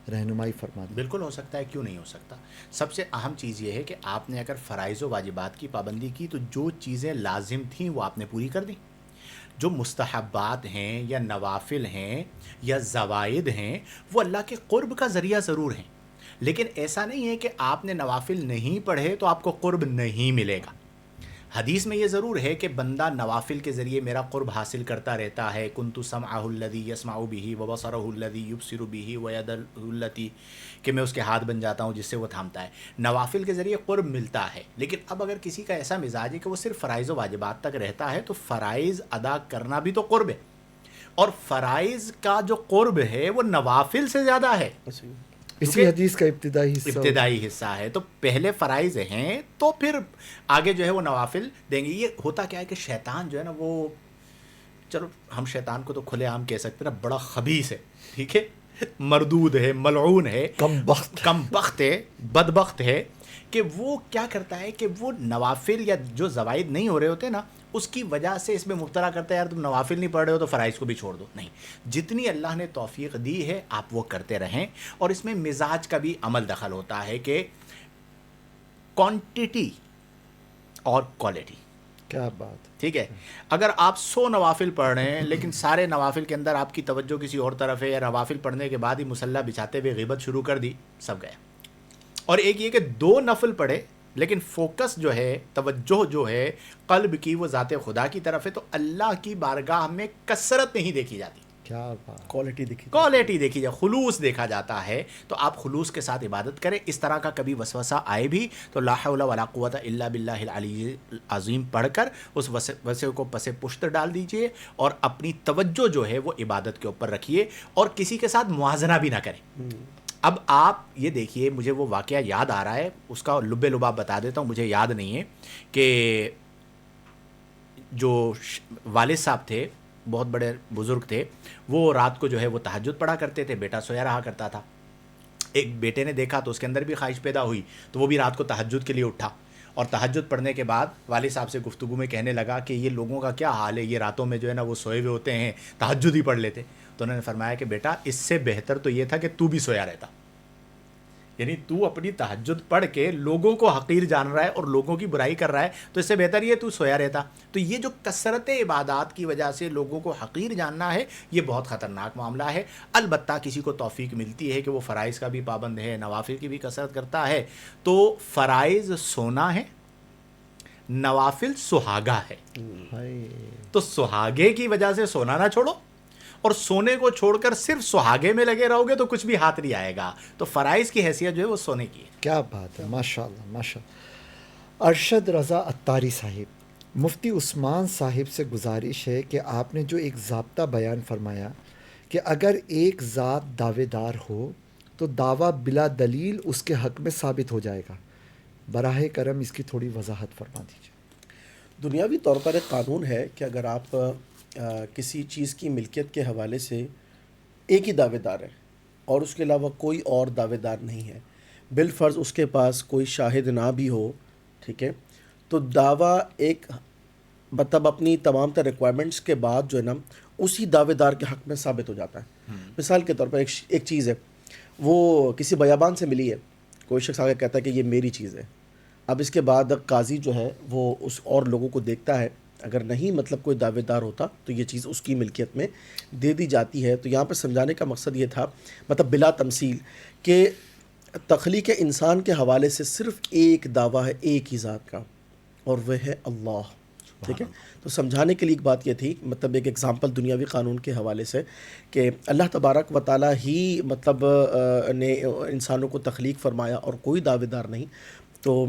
Speaker 1: رہنمائی فرما دیں۔
Speaker 3: بالکل ہو سکتا ہے، کیوں نہیں ہو سکتا۔ سب سے اہم چیز یہ ہے کہ آپ نے اگر فرائض و واجبات کی پابندی کی تو جو چیزیں لازم تھیں وہ آپ نے پوری کر دیں۔ جو مستحبات ہیں یا نوافل ہیں یا زوائد ہیں وہ اللہ کے قرب کا ذریعہ ضرور ہیں، لیکن ایسا نہیں ہے کہ آپ نے نوافل نہیں پڑھے تو آپ کو قرب نہیں ملے گا۔ حدیث میں یہ ضرور ہے کہ بندہ نوافل کے ذریعے میرا قرب حاصل کرتا رہتا ہے۔ کنت سمعہ الذی یسمع بہ وبصرہ الذی یبصر بہ ویدہ التی، کہ میں اس کے ہاتھ بن جاتا ہوں جس سے وہ تھامتا ہے۔ نوافل کے ذریعے قرب ملتا ہے، لیکن اب اگر کسی کا ایسا مزاج ہے کہ وہ صرف فرائض و واجبات تک رہتا ہے تو فرائض ادا کرنا بھی تو قرب ہے، اور فرائض کا جو قرب ہے وہ نوافل سے زیادہ ہے،
Speaker 1: اسی حدیث کا ابتدائی
Speaker 3: حصہ ہے۔ تو پہلے فرائض ہیں تو پھر آگے جو ہے وہ نوافل دیں گے۔ یہ ہوتا کیا ہے کہ شیطان جو ہے نا وہ، چلو ہم شیطان کو تو کھلے عام کہہ سکتے ہیں نا، بڑا خبیث ہے، ٹھیک ہے، مردود ہے، ملعون ہے، کم بخت ہے، بدبخت ہے، کہ وہ کیا کرتا ہے کہ وہ نوافل یا جو زوائد نہیں ہو رہے ہوتے نا اس کی وجہ سے اس میں مبتلا کرتا ہے، یار تم نوافل نہیں پڑھ رہے ہو تو فرائض کو بھی چھوڑ دو۔ نہیں، جتنی اللہ نے توفیق دی ہے آپ وہ کرتے رہیں، اور اس میں مزاج کا بھی عمل دخل ہوتا ہے کہ کوانٹٹی اور کوالٹی۔
Speaker 1: کیا بات،
Speaker 3: ٹھیک ہے، اگر آپ 100 نوافل پڑھ رہے ہیں لیکن سارے نوافل کے اندر آپ کی توجہ کسی اور طرف ہے، یا نوافل پڑھنے کے بعد ہی مصلی بچھاتے ہوئے غیبت شروع کر دی، سب گیا۔ اور ایک یہ کہ 2 نفل پڑھے لیکن فوکس جو ہے، توجہ جو ہے قلب کی وہ ذات خدا کی طرف ہے، تو اللہ کی بارگاہ میں کثرت نہیں دیکھی جاتی،
Speaker 1: کیا بات،
Speaker 2: کوالٹی
Speaker 3: دیکھی جائے، خلوص دیکھا جاتا ہے۔ تو آپ خلوص کے ساتھ عبادت کریں۔ اس طرح کا کبھی وسوسہ آئے بھی تو لا حول ولا قوت الا باللہ العلی العظیم پڑھ کر اس وسوسے کو پس پشت ڈال دیجئے، اور اپنی توجہ جو ہے وہ عبادت کے اوپر رکھیے، اور کسی کے ساتھ موازنہ بھی نہ کریں۔ اب آپ یہ دیکھیے، مجھے وہ واقعہ یاد آ رہا ہے، اس کا لب لباب بتا دیتا ہوں، مجھے یاد نہیں ہے، کہ جو والد صاحب تھے، بہت بڑے بزرگ تھے، وہ رات کو جو ہے وہ تہجد پڑھا کرتے تھے، بیٹا سویا رہا کرتا تھا۔ ایک بیٹے نے دیکھا تو اس کے اندر بھی خواہش پیدا ہوئی، تو وہ بھی رات کو تہجد کے لیے اٹھا، اور تہجد پڑھنے کے بعد والد صاحب سے گفتگو میں کہنے لگا کہ یہ لوگوں کا کیا حال ہے، یہ راتوں میں جو ہے نا وہ سوئے ہوئے ہوتے ہیں، تہجد ہی پڑھ لیتے۔ تو انہوں نے فرمایا کہ بیٹا اس سے بہتر تو یہ تھا کہ تو بھی سویا رہتا، یعنی تو اپنی تہجد پڑھ کے لوگوں کو حقیر جان رہا ہے اور لوگوں کی برائی کر رہا ہے، تو اس سے بہتر یہ تو سویا رہتا۔ تو یہ جو کثرت عبادات کی وجہ سے لوگوں کو حقیر جاننا ہے، یہ بہت خطرناک معاملہ ہے۔ البتہ کسی کو توفیق ملتی ہے کہ وہ فرائض کا بھی پابند ہے، نوافل کی بھی کثرت کرتا ہے، تو فرائض سونا ہے، نوافل سہاگا ہے۔ تو سہاگے کی وجہ سے سونا نہ چھوڑو، اور سونے کو چھوڑ کر صرف سہاگے میں لگے رہو گے تو کچھ بھی ہاتھ نہیں آئے گا۔ تو فرائض کی حیثیت جو ہے وہ سونے کی ہے۔
Speaker 1: کیا بات ہے، ماشاء اللہ ماشاء اللہ۔ ارشد رضا اتاری صاحب، مفتی عثمان صاحب سے گزارش ہے کہ آپ نے جو ایک ضابطہ بیان فرمایا کہ اگر ایک ذات دعوے دار ہو تو دعویٰ بلا دلیل اس کے حق میں ثابت ہو جائے گا، براہ کرم اس کی تھوڑی وضاحت فرما دیجیے۔
Speaker 2: دنیاوی طور پر ایک قانون ہے کہ اگر آپ کسی چیز کی ملکیت کے حوالے سے ایک ہی دعوے دار ہے اور اس کے علاوہ کوئی اور دعوے دار نہیں ہے، بالفرض اس کے پاس کوئی شاہد نہ بھی ہو، ٹھیک ہے، تو دعویٰ ایک مطلب اپنی تمام تر ریکوائرمنٹس کے بعد جو ہے نا اسی دعوے دار کے حق میں ثابت ہو جاتا ہے۔ مثال کے طور پر ایک چیز ہے، وہ کسی بیابان سے ملی ہے، کوئی شخص آگے کہتا ہے کہ یہ میری چیز ہے۔ اب اس کے بعد قاضی جو ہے وہ اس اور لوگوں کو دیکھتا ہے، اگر نہیں مطلب کوئی دعوے دار ہوتا تو یہ چیز اس کی ملکیت میں دے دی جاتی ہے. تو یہاں پہ سمجھانے کا مقصد یہ تھا مطلب بلا تمثیل کہ تخلیق انسان کے حوالے سے صرف ایک دعویٰ ہے ایک ہی ذات کا اور وہ ہے اللہ. ٹھیک ہے, تو سمجھانے کے لیے ایک بات یہ تھی مطلب ایک ایگزامپل دنیاوی قانون کے حوالے سے کہ اللہ تبارک و تعالیٰ ہی مطلب نے انسانوں کو تخلیق فرمایا اور کوئی دعوے دار نہیں. تو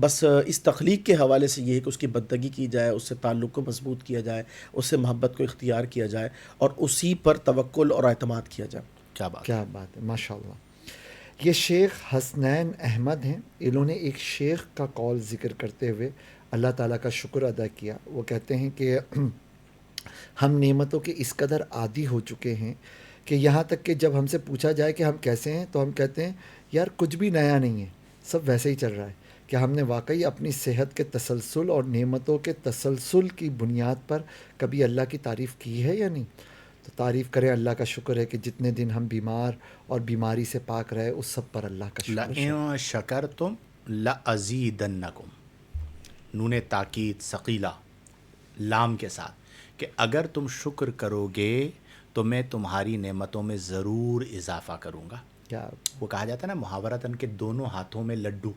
Speaker 2: بس اس تخلیق کے حوالے سے یہ ہے کہ اس کی بندگی کی جائے, اس سے تعلق کو مضبوط کیا جائے, اس سے محبت کو اختیار کیا جائے اور اسی پر توکل اور اعتماد کیا جائے.
Speaker 3: کیا بات
Speaker 1: کیا بات ہے, ماشاء اللہ. یہ شیخ حسنین احمد ہیں. انہوں نے ایک شیخ کا قول ذکر کرتے ہوئے اللہ تعالیٰ کا شکر ادا کیا. وہ کہتے ہیں کہ ہم نعمتوں کے اس قدر عادی ہو چکے ہیں کہ یہاں تک کہ جب ہم سے پوچھا جائے کہ ہم کیسے ہیں تو ہم کہتے ہیں یار کچھ بھی نیا نہیں ہے, سب ویسے ہی چل رہا ہے. کہ ہم نے واقعی اپنی صحت کے تسلسل اور نعمتوں کے تسلسل کی بنیاد پر کبھی اللہ کی تعریف کی ہے یا نہیں؟ تو تعریف کریں, اللہ کا شکر ہے کہ جتنے دن ہم بیمار اور بیماری سے پاک رہے اس سب پر اللہ کا شکر ہے.
Speaker 3: لَإِن شَكَرْتُمْ لَأَزِيدَنَّكُمْ, نون تاکید ثقیلہ لام کے ساتھ, کہ اگر تم شکر کرو گے تو میں تمہاری نعمتوں میں ضرور اضافہ کروں گا.
Speaker 1: کیا
Speaker 3: وہ کہا جاتا ہے نا محاورتاً کہ دونوں ہاتھوں میں لڈو.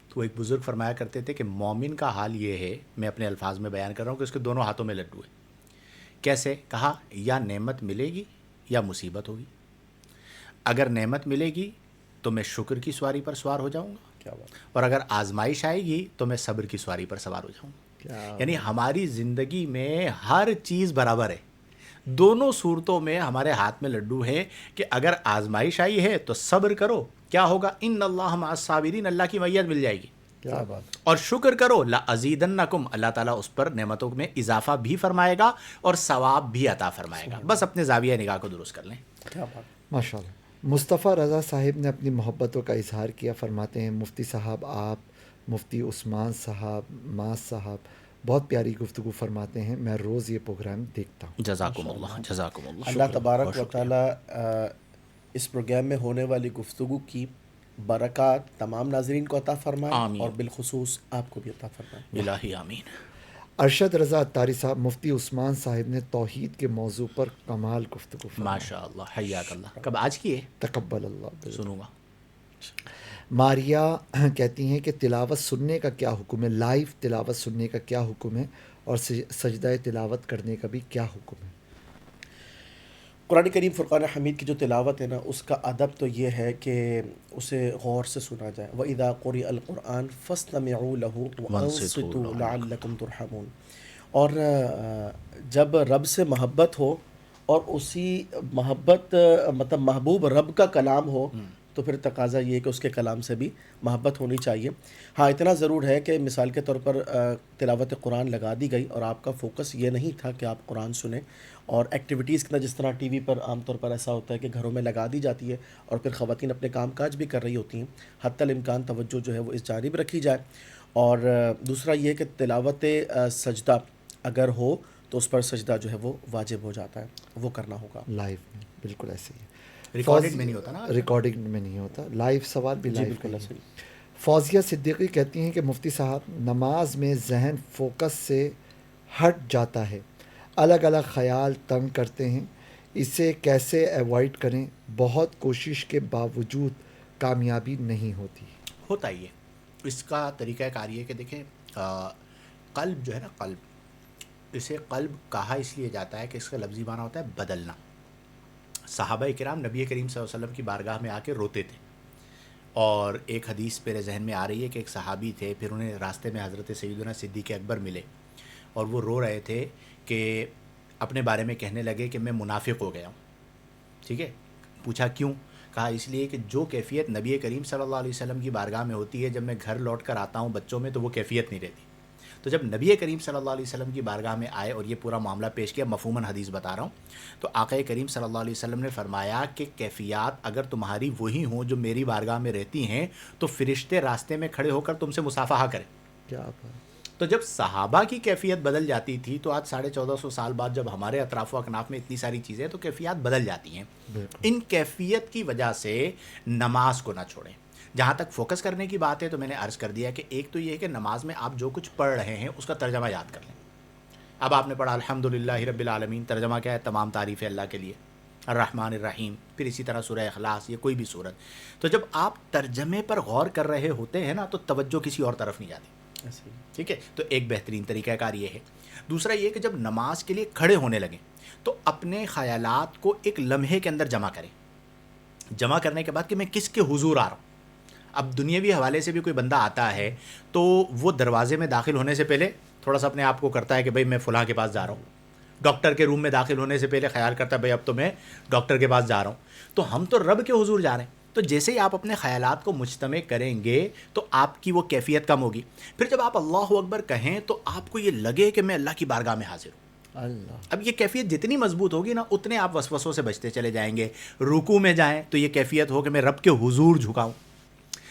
Speaker 3: تو ایک بزرگ فرمایا کرتے تھے کہ مومن کا حال یہ ہے, میں اپنے الفاظ میں بیان کر رہا ہوں, کہ اس کے دونوں ہاتھوں میں لڈو ہے. کیسے؟ کہا یا نعمت ملے گی یا مصیبت ہوگی. اگر نعمت ملے گی تو میں شکر کی سواری پر سوار ہو جاؤں گا,
Speaker 2: کیا بات,
Speaker 3: اور اگر آزمائش آئے گی تو میں صبر کی سواری پر سوار ہو جاؤں گا.
Speaker 1: کیا
Speaker 3: یعنی ہماری زندگی میں ہر چیز برابر ہے. دونوں صورتوں میں ہمارے ہاتھ میں لڈو ہے کہ اگر آزمائش آئی ہے تو صبر کرو, کیا ہوگا, ان اللہ مع الصابرین, اللہ کی معیت مل جائے گی.
Speaker 1: کیا بات.
Speaker 3: اور شکر کرو لَأَزِيدَنَّكُمْ, اللہ تعالیٰ اس پر نعمتوں میں اضافہ بھی فرمائے گا اور ثواب بھی عطا فرمائے گا. بس اپنے زاویہ نگاہ کو درست کر لیں.
Speaker 2: کیا بات.
Speaker 1: ماشاء اللہ. مصطفیٰ رضا صاحب نے اپنی محبتوں کا اظہار کیا. فرماتے ہیں مفتی صاحب آپ, مفتی عثمان صاحب, ماس صاحب, بہت پیاری گفتگو فرماتے ہیں. میں روز یہ پروگرام دیکھتا ہوں.
Speaker 3: جزاکم اللہ, جزاکم اللہ.
Speaker 2: اللہ تبارک و تعالیٰ اس پروگرام میں ہونے والی گفتگو کی برکات تمام ناظرین کو عطا فرمائے
Speaker 3: آمین.
Speaker 2: اور بالخصوص آپ کو بھی عطا فرمائے.
Speaker 3: الہی آمین.
Speaker 1: ارشد رضا اتاری صاحب, مفتی عثمان صاحب نے توحید کے موضوع پر کمال گفتگو فرمائی.
Speaker 3: ماشاء اللہ, حیاک اللہ. کب آج کی ہے؟
Speaker 1: تقبل اللہ.
Speaker 3: سنوں گا.
Speaker 1: ماریا کہتی ہیں کہ تلاوت سننے کا کیا حکم ہے, لائیو تلاوت سننے کا کیا حکم ہے, اور سجدہ تلاوت کرنے کا بھی کیا حکم ہے؟
Speaker 2: قرآن کریم فرقان حمید کی جو تلاوت ہے نا, اس کا ادب تو یہ ہے کہ اسے غور سے سنا جائے. وَإِذَا قُرِئَ الْقُرْآنُ فَاسْتَمِعُوا لَهُ وَأَنصِتُوا لَعَلَّكُمْ تُرْحَمُونَ. اور جب رب سے محبت ہو اور اسی محبت مطلب محبوب رب کا کلام ہو تو پھر تقاضا یہ ہے کہ اس کے کلام سے بھی محبت ہونی چاہیے. ہاں اتنا ضرور ہے کہ مثال کے طور پر تلاوت قرآن لگا دی گئی اور آپ کا فوکس یہ نہیں تھا کہ آپ قرآن سنیں, اور ایکٹیویٹیز کی جس طرح ٹی وی پر عام طور پر ایسا ہوتا ہے کہ گھروں میں لگا دی جاتی ہے اور پھر خواتین اپنے کام کاج بھی کر رہی ہوتی ہیں, حتی الامکان توجہ جو ہے وہ اس جانب رکھی جائے. اور دوسرا یہ کہ تلاوت سجدہ اگر ہو تو اس پر سجدہ جو ہے وہ واجب ہو جاتا ہے, وہ کرنا ہوگا.
Speaker 1: لائیو میں بالکل ایسے ہی ہے.
Speaker 3: ریکارڈڈ میں نہیں ہوتا نا,
Speaker 1: ریکارڈنگ میں نہیں ہوتا, لائیو سوال بھی
Speaker 2: جی
Speaker 1: لائیو
Speaker 2: بالکل
Speaker 1: کا.
Speaker 2: صحیح.
Speaker 1: فوزیہ صدیقی کہتی ہیں کہ مفتی صاحب نماز میں ذہن فوکس سے ہٹ جاتا ہے, الگ الگ خیال تنگ کرتے ہیں, اسے کیسے ایوائڈ کریں؟ بہت کوشش کے باوجود کامیابی نہیں ہوتی.
Speaker 3: ہوتا ہی ہے. اس کا طریقہ کار یہ ہے کہ دیکھیں قلب جو ہے نا, قلب, اسے قلب کہا اس لیے جاتا ہے کہ اس کا لفظی معنی ہوتا ہے بدلنا. صحابہ کرام نبی کریم صلی اللہ علیہ وسلم کی بارگاہ میں آ کے روتے تھے, اور ایک حدیث میرے ذہن میں آ رہی ہے کہ ایک صحابی تھے, پھر انہیں راستے میں حضرت سیدنا صدیق اکبر ملے اور وہ رو رہے تھے کہ اپنے بارے میں کہنے لگے کہ میں منافق ہو گیا ہوں. ٹھیک ہے, پوچھا کیوں؟ کہا اس لیے کہ جو کیفیت نبی کریم صلی اللہ علیہ وسلم کی بارگاہ میں ہوتی ہے جب میں گھر لوٹ کر آتا ہوں بچوں میں, تو وہ کیفیت نہیں رہتی. تو جب نبی کریم صلی اللہ علیہ وسلم کی بارگاہ میں آئے اور یہ پورا معاملہ پیش کیا, مفہوماً حدیث بتا رہا ہوں, تو آقا کریم صلی اللہ علیہ وسلم نے فرمایا کہ کیفیات اگر تمہاری وہی ہوں جو میری بارگاہ میں رہتی ہیں تو فرشتے راستے میں کھڑے ہو کر تم سے مصافحہ کریں.
Speaker 1: کیا بات.
Speaker 3: تو جب صحابہ کی کیفیت بدل جاتی تھی تو آج 1450 سال بعد جب ہمارے اطراف و اکناف میں اتنی ساری چیزیں تو کیفیات بدل جاتی ہیں. ان کیفیت کی وجہ سے نماز کو نہ چھوڑیں. جہاں تک فوکس کرنے کی بات ہے تو میں نے عرض کر دیا کہ ایک تو یہ ہے کہ نماز میں آپ جو کچھ پڑھ رہے ہیں اس کا ترجمہ یاد کر لیں. اب آپ نے پڑھا الحمدللہ رب العالمین، ترجمہ کیا ہے؟ تمام تعریفیں اللہ کے لیے، الرحمن الرحیم، پھر اسی طرح سورہ اخلاص، یہ کوئی بھی صورت. تو جب آپ ترجمے پر غور کر رہے ہوتے ہیں نا تو توجہ کسی اور طرف نہیں جاتی.
Speaker 2: ایسے ہی.
Speaker 3: ٹھیک ہے، تو ایک بہترین طریقہ کار یہ ہے. دوسرا یہ کہ جب نماز کے لیے کھڑے ہونے لگیں تو اپنے خیالات کو ایک لمحے کے اندر جمع کریں. جمع کرنے کے بعد کہ میں کس کے حضور آ رہا ہوں. اب دنیاوی حوالے سے بھی کوئی بندہ آتا ہے تو وہ دروازے میں داخل ہونے سے پہلے تھوڑا سا اپنے آپ کو کرتا ہے کہ بھئی میں فلاں کے پاس جا رہا ہوں. ڈاکٹر کے روم میں داخل ہونے سے پہلے خیال کرتا ہے بھئی اب تو میں ڈاکٹر کے پاس جا رہا ہوں. تو ہم تو رب کے حضور جا رہے ہیں. تو جیسے ہی آپ اپنے خیالات کو مجتمع کریں گے تو آپ کی وہ کیفیت کم ہوگی. پھر جب آپ اللہ اکبر کہیں تو آپ کو یہ لگے کہ میں اللہ کی بارگاہ میں حاضر ہوں.
Speaker 1: اللہ.
Speaker 3: اب یہ کیفیت جتنی مضبوط ہوگی نا اتنے آپ وسوسوں سے بچتے چلے جائیں گے. رکوع میں جائیں تو یہ کیفیت ہو کہ میں رب کے حضور جھکاؤں.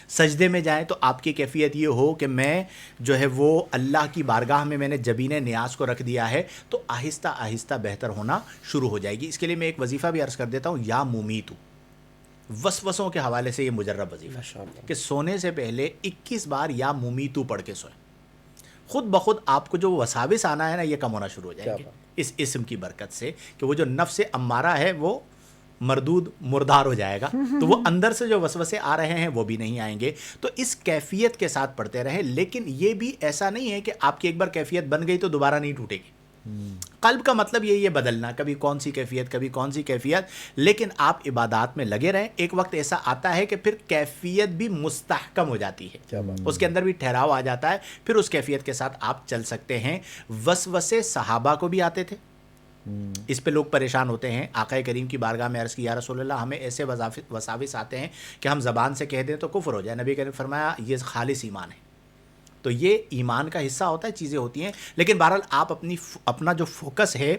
Speaker 3: سجدے میں جائیں تو آپ کی کیفیت یہ ہو کہ میں جو ہے وہ اللہ کی بارگاہ میں نے جبین نیاز کو رکھ دیا ہے. تو آہستہ آہستہ بہتر ہونا شروع ہو جائے گی. اس کے لیے میں ایک وظیفہ بھی عرض کر دیتا ہوں، یا مومیتو، وسوسوں کے حوالے سے یہ مجرب وظیفہ
Speaker 2: ماشاءاللہ.
Speaker 3: کہ سونے سے پہلے 21 بار یا مومیتو پڑھ کے سوئیں. خود بخود آپ کو جو وساوس آنا ہے نا یہ کم ہونا شروع ہو جائیں گے اس اسم کی برکت سے، کہ وہ جو نفس امارہ ہے وہ مردود مردار ہو جائے گا. تو وہ اندر سے جو وسوسے آ رہے ہیں وہ بھی نہیں آئیں گے. تو اس کیفیت کے ساتھ پڑھتے رہیں. لیکن یہ بھی ایسا نہیں ہے کہ آپ کی ایک بار کیفیت بن گئی تو دوبارہ نہیں ٹوٹے گی. قلب کا مطلب یہی ہے بدلنا، کبھی کون سی کیفیت کبھی کون سی کیفیت. لیکن آپ عبادات میں لگے رہیں. ایک وقت ایسا آتا ہے کہ پھر کیفیت بھی مستحکم ہو جاتی ہے، اس کے اندر بھی ٹھہراؤ آ جاتا ہے. پھر اس کیفیت کے ساتھ آپ چل سکتے ہیں. وسوسے صحابہ کو بھی آتے تھے، اس پہ لوگ پریشان ہوتے ہیں. آقا کریم کی بارگاہ میں عرض کی یا رسول اللہ ہمیں ایسے وساوس آتے ہیں کہ ہم زبان سے کہہ دیں تو کفر ہو جائے. نبی کریم فرمایا یہ خالص ایمان ہے. تو یہ ایمان کا حصہ ہوتا ہے، چیزیں ہوتی ہیں. لیکن بہرحال آپ اپنا جو فوکس ہے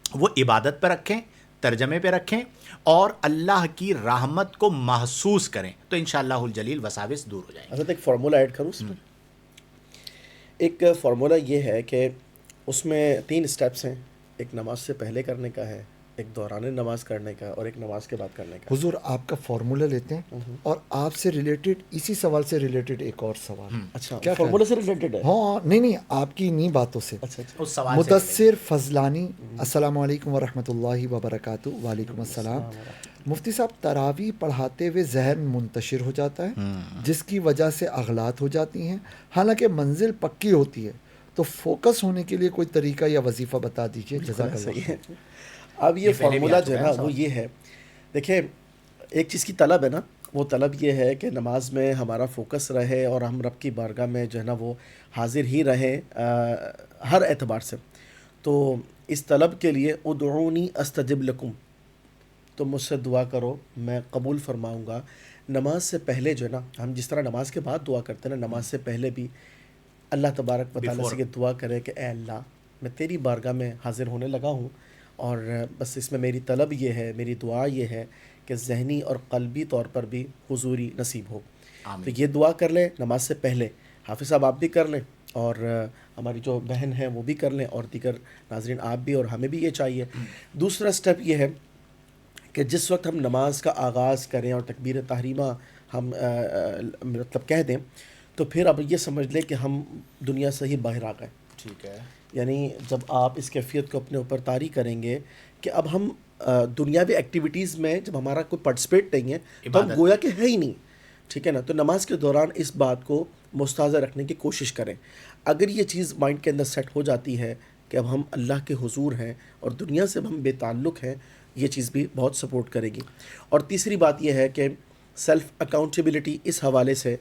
Speaker 3: وہ عبادت پہ رکھیں، ترجمے پہ رکھیں اور اللہ کی رحمت کو محسوس کریں تو انشاءاللہ الجلیل وساوس دور ہو جائیں گے.
Speaker 2: حضرت ایک فارمولہ ایڈ کروں اس میں. ایک فارمولہ یہ ہے کہ اس میں 3 اسٹیپس ہیں. ایک نماز سے پہلے کرنے کا ہے، ایک دوران نماز کرنے کا، اور ایک نماز کے بعد کرنے کا.
Speaker 1: حضور آپ کا فارمولہ لیتے ہیں اور آپ سے ریلیٹڈ اسی سوال سے ریلیٹڈ ایک اور سوال.
Speaker 2: اچھا،
Speaker 1: کیا
Speaker 2: فارمولہ سے ریلیٹڈ ہے؟
Speaker 1: ہاں نہیں آپ کی انہی باتوں سے.
Speaker 2: اچھا اچھا.
Speaker 3: اس سوال سے
Speaker 1: مدثر فضلانی السلام علیکم ورحمۃ اللہ وبرکاتہ. وعلیکم السلام. مفتی صاحب تراویح پڑھاتے ہوئے ذہن منتشر ہو جاتا ہے جس کی وجہ سے اغلاط ہو جاتی ہیں، حالانکہ منزل پکی ہوتی ہے. تو فوکس ہونے کے لیے کوئی طریقہ یا وظیفہ بتا دیجیے. جزاک اللہ.
Speaker 2: صحیح ہے. اب یہ فارمولہ جو ہے نا وہ یہ ہے، دیکھیں ایک چیز کی طلب ہے نا، وہ طلب یہ ہے کہ نماز میں ہمارا فوکس رہے اور ہم رب کی بارگاہ میں جو ہے نا وہ حاضر ہی رہیں ہر اعتبار سے. تو اس طلب کے لیے ادعونی استجب لکم، تو مجھ سے دعا کرو میں قبول فرماؤں گا. نماز سے پہلے جو ہے نا ہم جس طرح نماز کے بعد دعا کرتے ہیں نا، نماز سے پہلے بھی اللہ تبارک و تعالیٰ سے یہ دعا کرے کہ اے اللہ میں تیری بارگاہ میں حاضر ہونے لگا ہوں، اور بس اس میں میری طلب یہ ہے، میری دعا یہ ہے کہ ذہنی اور قلبی طور پر بھی حضوری نصیب ہو. تو یہ دعا کر لیں نماز سے پہلے. حافظ صاحب آپ بھی کر لیں اور ہماری جو بہن ہیں وہ بھی کر لیں، اور دیگر ناظرین آپ بھی، اور ہمیں بھی یہ چاہیے. دوسرا سٹیپ یہ ہے کہ جس وقت ہم نماز کا آغاز کریں اور تکبیر تحریمہ ہم مطلب کہہ دیں تو پھر اب یہ سمجھ لیں کہ ہم دنیا سے ہی باہر آ گئے.
Speaker 3: ٹھیک ہے.
Speaker 2: یعنی جب آپ اس کیفیت کو اپنے اوپر طاری کریں گے کہ اب ہم دنیاوی ایکٹیویٹیز میں جب ہمارا کوئی پارٹیسپیٹ نہیں ہے تو ہم گویا کہ ہے ہی نہیں. ٹھیک ہے نا. تو نماز کے دوران اس بات کو مستحضر رکھنے کی کوشش کریں. اگر یہ چیز مائنڈ کے اندر سیٹ ہو جاتی ہے کہ اب ہم اللہ کے حضور ہیں اور دنیا سے ہم بے تعلق ہیں، یہ چیز بھی بہت سپورٹ کرے گی. اور تیسری بات یہ ہے کہ سیلف اکاؤنٹیبلٹی اس حوالے سے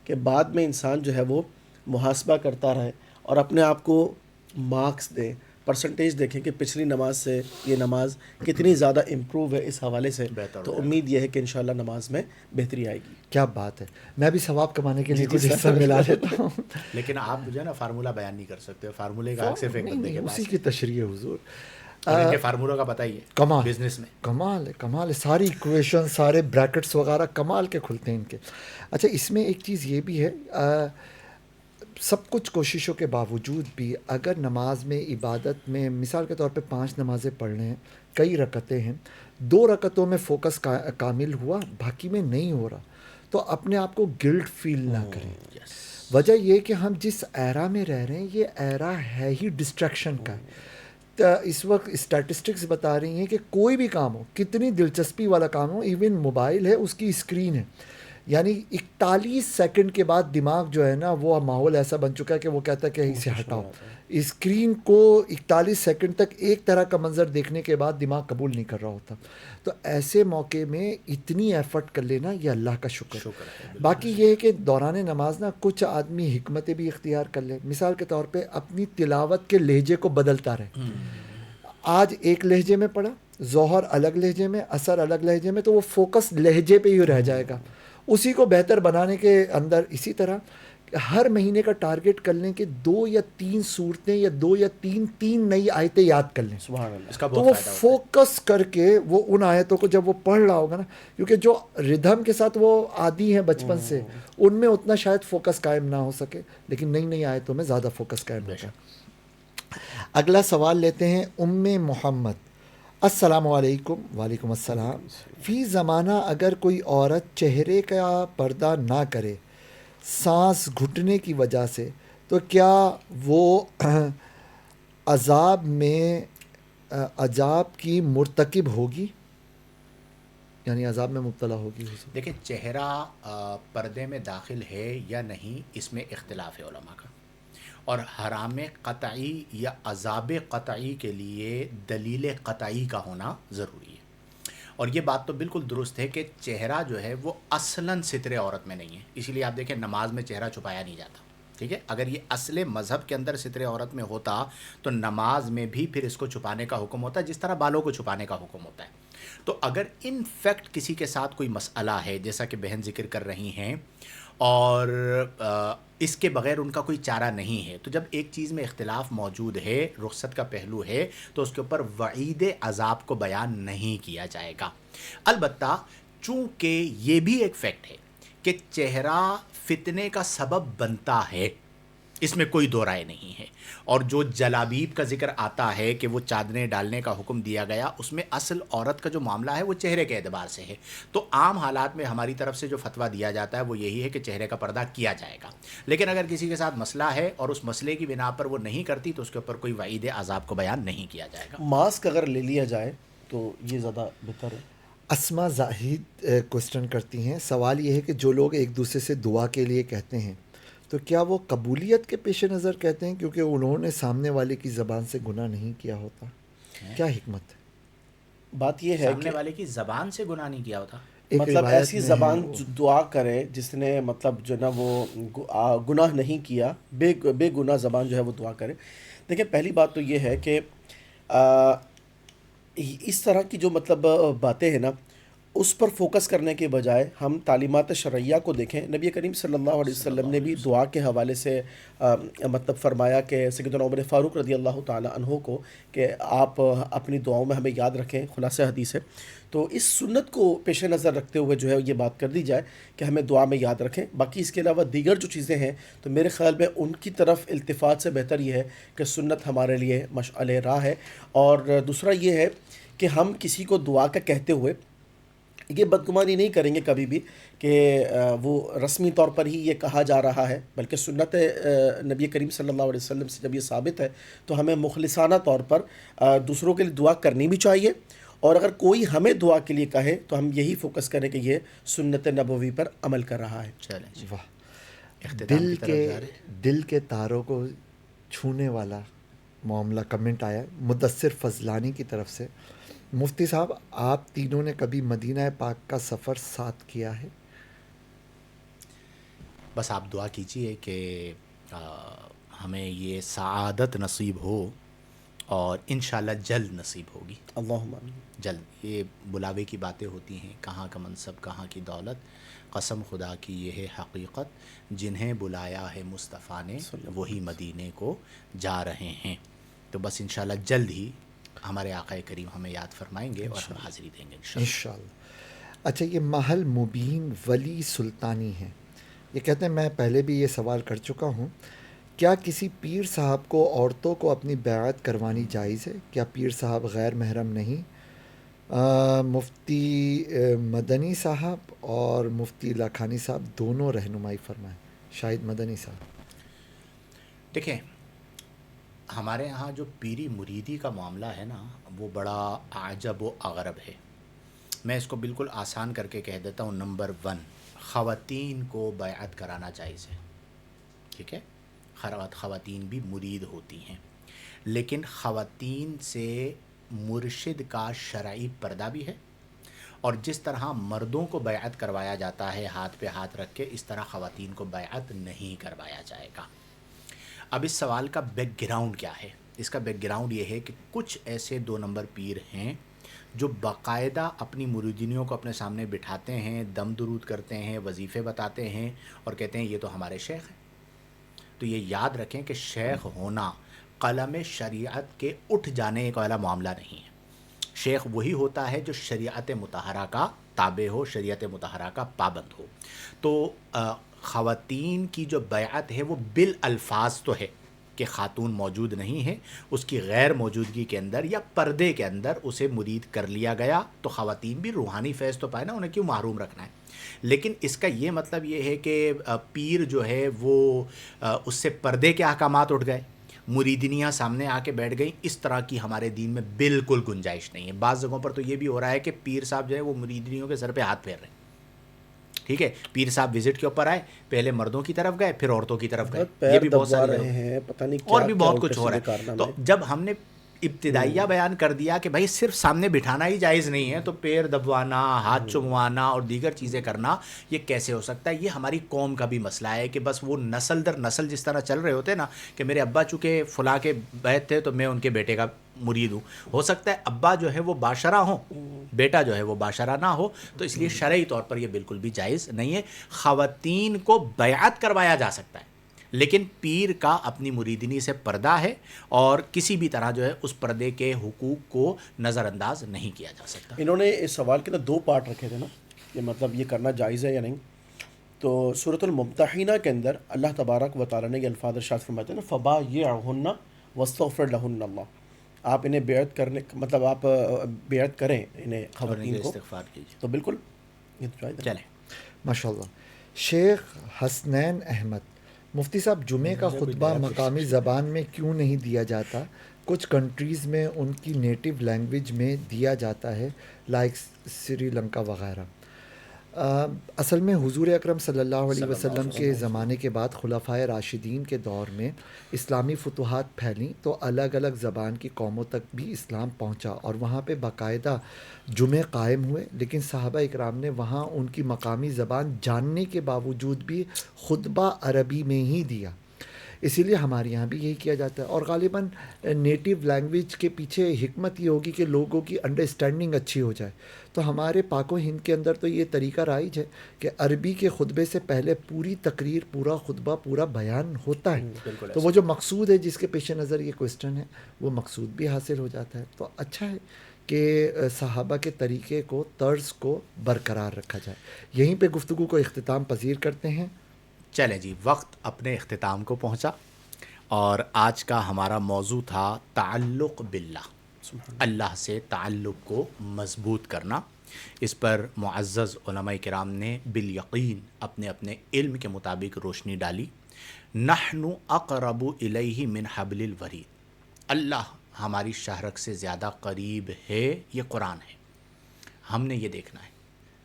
Speaker 2: کہ بعد میں انسان جو ہے وہ محاسبہ کرتا رہے اور اپنے آپ کو مارکس دے، پرسنٹیج دیکھیں کہ پچھلی نماز سے یہ نماز کتنی زیادہ امپروو ہے اس حوالے سے. تو امید یہ ہے کہ انشاءاللہ نماز میں بہتری آئے گی.
Speaker 1: کیا بات ہے. میں بھی ثواب کمانے کے لیے کچھ حصہ ملا لیتا ہوں.
Speaker 3: لیکن آپ جو ہے نا فارمولہ بیان نہیں کر سکتے. فارمولے کا صرف ایک بندے کے پاس
Speaker 1: اسی کی تشریح ہے حضور.
Speaker 3: ان کے فارمولوں کا پتہ ہی ہے.
Speaker 1: کمال
Speaker 3: بزنس میں
Speaker 1: کمال ہے، کمال ہے. ساری ایکویشن، سارے بریکٹس وغیرہ کمال کے کھلتے ہیں ان کے. اچھا اس میں ایک چیز یہ بھی ہے، سب کچھ کوششوں کے باوجود بھی اگر نماز میں عبادت میں مثال کے طور پہ 5 نمازیں پڑھنے ہیں، کئی رکعتیں ہیں، 2 رکعتوں میں فوکس کامل ہوا، باقی میں نہیں ہو رہا، تو اپنے آپ کو گلٹ فیل نہ کریں. وجہ یہ کہ ہم جس ایرا میں رہ رہے ہیں یہ ایرا ہے ہی ڈسٹریکشن کا ہے۔ اس وقت اسٹیٹسٹکس بتا رہی ہیں کہ کوئی بھی کام ہو، کتنی دلچسپی والا کام ہو، ایون موبائل ہے اس کی اسکرین ہے، یعنی 41 سیکنڈ کے بعد دماغ جو ہے نا وہ ماحول ایسا بن چکا ہے کہ وہ کہتا ہے کہ اسے ہٹاؤ۔ اسکرین کو 41 سیکنڈ تک ایک طرح کا منظر دیکھنے کے بعد دماغ قبول نہیں کر رہا ہوتا۔ تو ایسے موقع میں اتنی ایفرٹ کر لینا یہ اللہ کا شکر ہے۔ باقی یہ ہے کہ دوران نماز نا کچھ آدمی حکمتیں بھی اختیار کر لے، مثال کے طور پہ اپنی تلاوت کے لہجے کو بدلتا رہے۔ آج ایک لہجے میں پڑھا، ظہر الگ لہجے میں، عصر الگ لہجے میں، تو وہ فوکس لہجے پہ ہی رہ جائے گا۔ اسی کو بہتر بنانے کے اندر اسی طرح ہر مہینے کا ٹارگٹ کر لیں کہ 2 یا 3 صورتیں یا 2 یا 3 نئی آیتیں یاد کر لیں۔
Speaker 2: سبحان اللہ۔
Speaker 3: اس کا
Speaker 1: تو
Speaker 3: بہت
Speaker 1: وہ
Speaker 3: فائدہ ہوتا ہے۔
Speaker 1: فوکس کر کے وہ ان آیتوں کو جب وہ پڑھ رہا ہوگا نا، کیونکہ جو ردھم کے ساتھ وہ عادی ہیں بچپن سے، ان میں اتنا شاید فوکس قائم نہ ہو سکے، لیکن نئی نئی آیتوں میں زیادہ فوکس قائم ہوگا۔ اگلا سوال لیتے ہیں ام محمد۔ السلام علیکم۔ وعلیکم السلام۔ فی زمانہ اگر کوئی عورت چہرے کا پردہ نہ کرے سانس گھٹنے کی وجہ سے، تو کیا وہ عذاب کی مرتکب ہوگی، یعنی عذاب میں مبتلا ہوگی؟
Speaker 3: دیکھیں، چہرہ پردے میں داخل ہے یا نہیں، اس میں اختلاف ہے علماء کا، اور حرام قطعی یا عذاب قطعی کے لیے دلیل قطعی کا ہونا ضروری ہے۔ اور یہ بات تو بالکل درست ہے کہ چہرہ جو ہے وہ اصلاً ستر عورت میں نہیں ہے، اسی لیے آپ دیکھیں نماز میں چہرہ چھپایا نہیں جاتا، ٹھیک ہے؟ اگر یہ اصل مذہب کے اندر ستر عورت میں ہوتا تو نماز میں بھی پھر اس کو چھپانے کا حکم ہوتا، جس طرح بالوں کو چھپانے کا حکم ہوتا ہے۔ تو اگر ان فیکٹ کسی کے ساتھ کوئی مسئلہ ہے، جیسا کہ بہن ذکر کر رہی ہیں، اور اس کے بغیر ان کا کوئی چارہ نہیں ہے، تو جب ایک چیز میں اختلاف موجود ہے، رخصت کا پہلو ہے، تو اس کے اوپر وعید عذاب کو بیان نہیں کیا جائے گا۔ البتہ چونکہ یہ بھی ایک فیکٹ ہے کہ چہرہ فتنے کا سبب بنتا ہے، اس میں کوئی دو رائے نہیں ہے، اور جو جلابیب کا ذکر آتا ہے کہ وہ چادریں ڈالنے کا حکم دیا گیا، اس میں اصل عورت کا جو معاملہ ہے وہ چہرے کے اعتبار سے ہے۔ تو عام حالات میں ہماری طرف سے جو فتویٰ دیا جاتا ہے وہ یہی ہے کہ چہرے کا پردہ کیا جائے گا، لیکن اگر کسی کے ساتھ مسئلہ ہے اور اس مسئلے کی بنا پر وہ نہیں کرتی تو اس کے اوپر کوئی وعید عذاب کو بیان نہیں کیا جائے گا۔
Speaker 2: ماسک اگر لے لیا جائے تو یہ زیادہ بہتر ہے۔
Speaker 1: اسما زاہد کوسچن کرتی ہیں، سوال یہ ہے کہ جو لوگ ایک دوسرے سے دعا کے لیے کہتے ہیں تو کیا وہ قبولیت کے پیش نظر کہتے ہیں کیونکہ انہوں نے سامنے والے کی زبان سے گناہ نہیں کیا ہوتا؟ کیا حکمت ہے؟
Speaker 2: بات یہ ہے
Speaker 3: سامنے
Speaker 2: کہ
Speaker 3: والے کی زبان سے گناہ نہیں کیا ہوتا،
Speaker 1: ایک
Speaker 2: مطلب
Speaker 1: روایت
Speaker 2: ایسی
Speaker 1: میں
Speaker 2: زبان
Speaker 1: ہے
Speaker 2: جو دعا کرے جس نے مطلب جو نا وہ گناہ نہیں کیا، بے گناہ زبان جو ہے وہ دعا کرے۔ دیکھیں، پہلی بات تو یہ ہے کہ اس طرح کی جو مطلب باتیں ہیں نا، اس پر فوکس کرنے کے بجائے ہم تعلیمات شرعیہ کو دیکھیں۔ نبی کریم صلی اللہ علیہ وسلم نے بھی دعا کے حوالے سے مطلب فرمایا کہ سیدنا عمر فاروق رضی اللہ تعالی عنہ کو کہ آپ اپنی دعاؤں میں ہمیں یاد رکھیں، خلاصہ حدیث ہے۔ تو اس سنت کو پیش نظر رکھتے ہوئے جو ہے یہ بات کر دی جائے کہ ہمیں دعا میں یاد رکھیں۔ باقی اس کے علاوہ دیگر جو چیزیں ہیں تو میرے خیال میں ان کی طرف التفات سے بہتر یہ ہے کہ سنت ہمارے لیے مشعل راہ ہے۔ اور دوسرا یہ ہے کہ ہم کسی کو دعا کا کہتے ہوئے یہ بدگمانی نہیں کریں گے کبھی بھی کہ وہ رسمی طور پر ہی یہ کہا جا رہا ہے، بلکہ سنت نبی کریم صلی اللہ علیہ وسلم سے جب یہ ثابت ہے تو ہمیں مخلصانہ طور پر دوسروں کے لیے دعا کرنی بھی چاہیے، اور اگر کوئی ہمیں دعا کے لیے کہے تو ہم یہی فوکس کریں کہ یہ سنت نبوی پر عمل کر رہا ہے۔
Speaker 3: چلیں جی،
Speaker 1: واہ،
Speaker 3: اختتام
Speaker 1: دل
Speaker 3: کی طرف
Speaker 1: کے
Speaker 3: جا رہے ہیں۔
Speaker 1: دل کے تاروں کو چھونے والا معاملہ کمنٹ آیا مدثر فضلانی کی طرف سے۔ مفتی صاحب، آپ تینوں نے کبھی مدینہ پاک کا سفر ساتھ کیا ہے؟
Speaker 3: بس آپ دعا کیجئے کہ ہمیں یہ سعادت نصیب ہو، اور انشاءاللہ جلد نصیب ہوگی،
Speaker 2: اللہم آمین۔
Speaker 3: جلد۔ یہ بلاوے کی باتیں ہوتی ہیں، کہاں کا منصب کہاں کی دولت، قسم خدا کی یہ ہے حقیقت، جنہیں بلایا ہے مصطفیٰ نے وہی مدینے کو جا رہے ہیں۔ تو بس انشاءاللہ جلد ہی ہمارے آقا کریم ہمیں یاد فرمائیں گے اور ہم حاضری دیں گے انشاءاللہ۔
Speaker 1: انشاءاللہ۔ اچھا، یہ محل مبین ولی سلطانی ہیں، یہ کہتے ہیں میں پہلے بھی یہ سوال کر چکا ہوں، کیا کسی پیر صاحب کو عورتوں کو اپنی بیعت کروانی جائز ہے؟ کیا پیر صاحب غیر محرم نہیں؟ مفتی مدنی صاحب اور مفتی لاکھانی صاحب دونوں رہنمائی فرمائیں۔ شاہد مدنی صاحب.
Speaker 3: دیکھیں، ہمارے ہاں جو پیری مریدی کا معاملہ ہے نا، وہ بڑا عجب و اغرب ہے. میں اس کو بالکل آسان کر کے کہہ دیتا ہوں. نمبر 1، خواتین کو بیعت کرانا جائز ہے. ٹھیک ہے، خواتین بھی مرید ہوتی ہیں، لیکن خواتین سے مرشد کا شرعی پردہ بھی ہے، اور جس طرح مردوں کو بیعت کروایا جاتا ہے ہاتھ پہ ہاتھ رکھ کے، اس طرح خواتین کو بیعت نہیں کروایا جائے گا. اب اس سوال کا بیک گراؤنڈ کیا ہے؟ اس کا بیک گراؤنڈ یہ ہے کہ کچھ ایسے 2 نمبر پیر ہیں جو باقاعدہ اپنی مریدینیوں کو اپنے سامنے بٹھاتے ہیں، دم درود کرتے ہیں، وظیفے بتاتے ہیں، اور کہتے ہیں یہ تو ہمارے شیخ ہیں. تو یہ یاد رکھیں کہ شیخ ہونا قلم شریعت کے اٹھ جانے والا معاملہ نہیں ہے. شیخ وہی ہوتا ہے جو شریعت مطہرہ کا تابع ہو، شریعت مطہرہ کا پابند ہو. تو خواتین کی جو بیعت ہے وہ بالالفاظ تو ہے کہ خاتون موجود نہیں ہے، اس کی غیر موجودگی کے اندر یا پردے کے اندر اسے مرید کر لیا گیا تو خواتین بھی روحانی فیض تو پائے نا، انہیں کیوں محروم رکھنا ہے. لیکن اس کا یہ مطلب یہ ہے کہ پیر جو ہے وہ اس سے پردے کے احکامات اٹھ گئے، مریدنیاں سامنے آ کے بیٹھ گئیں. اس طرح کی ہمارے دین میں بالکل گنجائش نہیں ہے. بعض جگہوں پر تو یہ بھی ہو رہا ہے کہ پیر صاحب جو ہے وہ مریدنیوں کے سر پہ ہاتھ پھیر رہے ہیں. ٹھیک ہے، پیر صاحب وزٹ کے اوپر آئے، پہلے مردوں کی طرف گئے پھر عورتوں کی طرف گئے. یہ
Speaker 2: پیر
Speaker 3: بھی بہت
Speaker 2: دبوا
Speaker 3: ساری
Speaker 2: رہے
Speaker 3: جگہ
Speaker 2: ہیں، پتہ نہیں
Speaker 3: اور
Speaker 2: کیا
Speaker 3: بھی
Speaker 2: کیا
Speaker 3: بہت
Speaker 2: الٹے
Speaker 3: کچھ ہو رہا
Speaker 2: سیدھے
Speaker 3: ہے.
Speaker 2: کارنامے.
Speaker 3: تو جب ہم نے ابتدائیہ بیان کر دیا کہ بھائی صرف سامنے بٹھانا ہی جائز نہیں ہے، تو پیر دبوانا، ہاتھ چموانا اور دیگر چیزیں کرنا یہ کیسے ہو سکتا ہے؟ یہ ہماری قوم کا بھی مسئلہ ہے کہ بس وہ نسل در نسل جس طرح چل رہے ہوتے ہیں نا کہ میرے ابا چونکہ فلاں کے بیت تھے تو میں ان کے بیٹے کا مرید ہوں. ہو سکتا ہے ابا جو ہے وہ باشرہ ہوں، بیٹا جو ہے وہ باشرہ نہ ہو. تو اس لیے شرعی طور پر یہ بالکل بھی جائز نہیں ہے. خواتین کو بیعت کروایا جا سکتا ہے، لیکن پیر کا اپنی مریدنی سے پردہ ہے، اور کسی بھی طرح جو ہے اس پردے کے حقوق کو نظر انداز نہیں کیا جا سکتا.
Speaker 2: انہوں نے اس سوال کے اندر 2 پارٹ رکھے تھے نا، کہ مطلب یہ کرنا جائز ہے یا نہیں. تو سورۃ الممتحنہ کے اندر اللہ تبارک و تعالیٰ نے یہ الفاظ ارشاد فرماتے ہیں نا، فبایعہن واستغفر لہن اللہ. آپ انہیں بیعت کرنے، مطلب آپ بیعت کریں انہیں خواتین کو،
Speaker 3: استغفار کیجیے.
Speaker 2: تو بالکل یہ تو جائز ہے.
Speaker 3: چلیں،
Speaker 1: ماشاء اللہ. شیخ حسنین احمد، مفتی صاحب جمعے کا خطبہ مقامی زبان میں کیوں نہیں دیا جاتا؟ کچھ کنٹریز میں ان کی نیٹو لینگویج میں دیا جاتا ہے، لائک سری لنکا وغیرہ. اصل میں حضور اکرم صلی اللہ علیہ وسلم کے زمانے کے بعد خلفائے راشدین کے دور میں اسلامی فتوحات پھیلیں تو الگ الگ زبان کی قوموں تک بھی اسلام پہنچا، اور وہاں پہ باقاعدہ جمعے قائم ہوئے. لیکن صحابہ اکرام نے وہاں ان کی مقامی زبان جاننے کے باوجود بھی خطبہ عربی میں ہی دیا. اسی لیے ہمارے یہاں بھی یہی کیا جاتا ہے. اور غالباً نیٹیو لینگویج کے پیچھے حکمت یہ ہوگی کہ لوگوں کی انڈرسٹینڈنگ اچھی ہو جائے. تو ہمارے پاک و ہند کے اندر تو یہ طریقہ رائج ہے کہ عربی کے خطبے سے پہلے پوری تقریر، پورا خطبہ، پورا بیان ہوتا ہے. تو وہ جو مقصود ہے جس کے پیش نظر یہ کوسچن ہے، وہ مقصود بھی حاصل ہو جاتا ہے. تو اچھا ہے کہ صحابہ کے طریقے کو، طرز کو برقرار رکھا جائے. یہیں پہ گفتگو کو اختتام پذیر کرتے ہیں.
Speaker 3: چلیں جی، وقت اپنے اختتام کو پہنچا، اور آج کا ہمارا موضوع تھا تعلق باللہ، اللہ سے تعلق کو مضبوط کرنا. اس پر معزز علماء کرام نے بالیقین اپنے اپنے علم کے مطابق روشنی ڈالی. نحن اقرب الیہ من حبل الورید، اللہ ہماری شہرک سے زیادہ قریب ہے، یہ قرآن ہے. ہم نے یہ دیکھنا ہے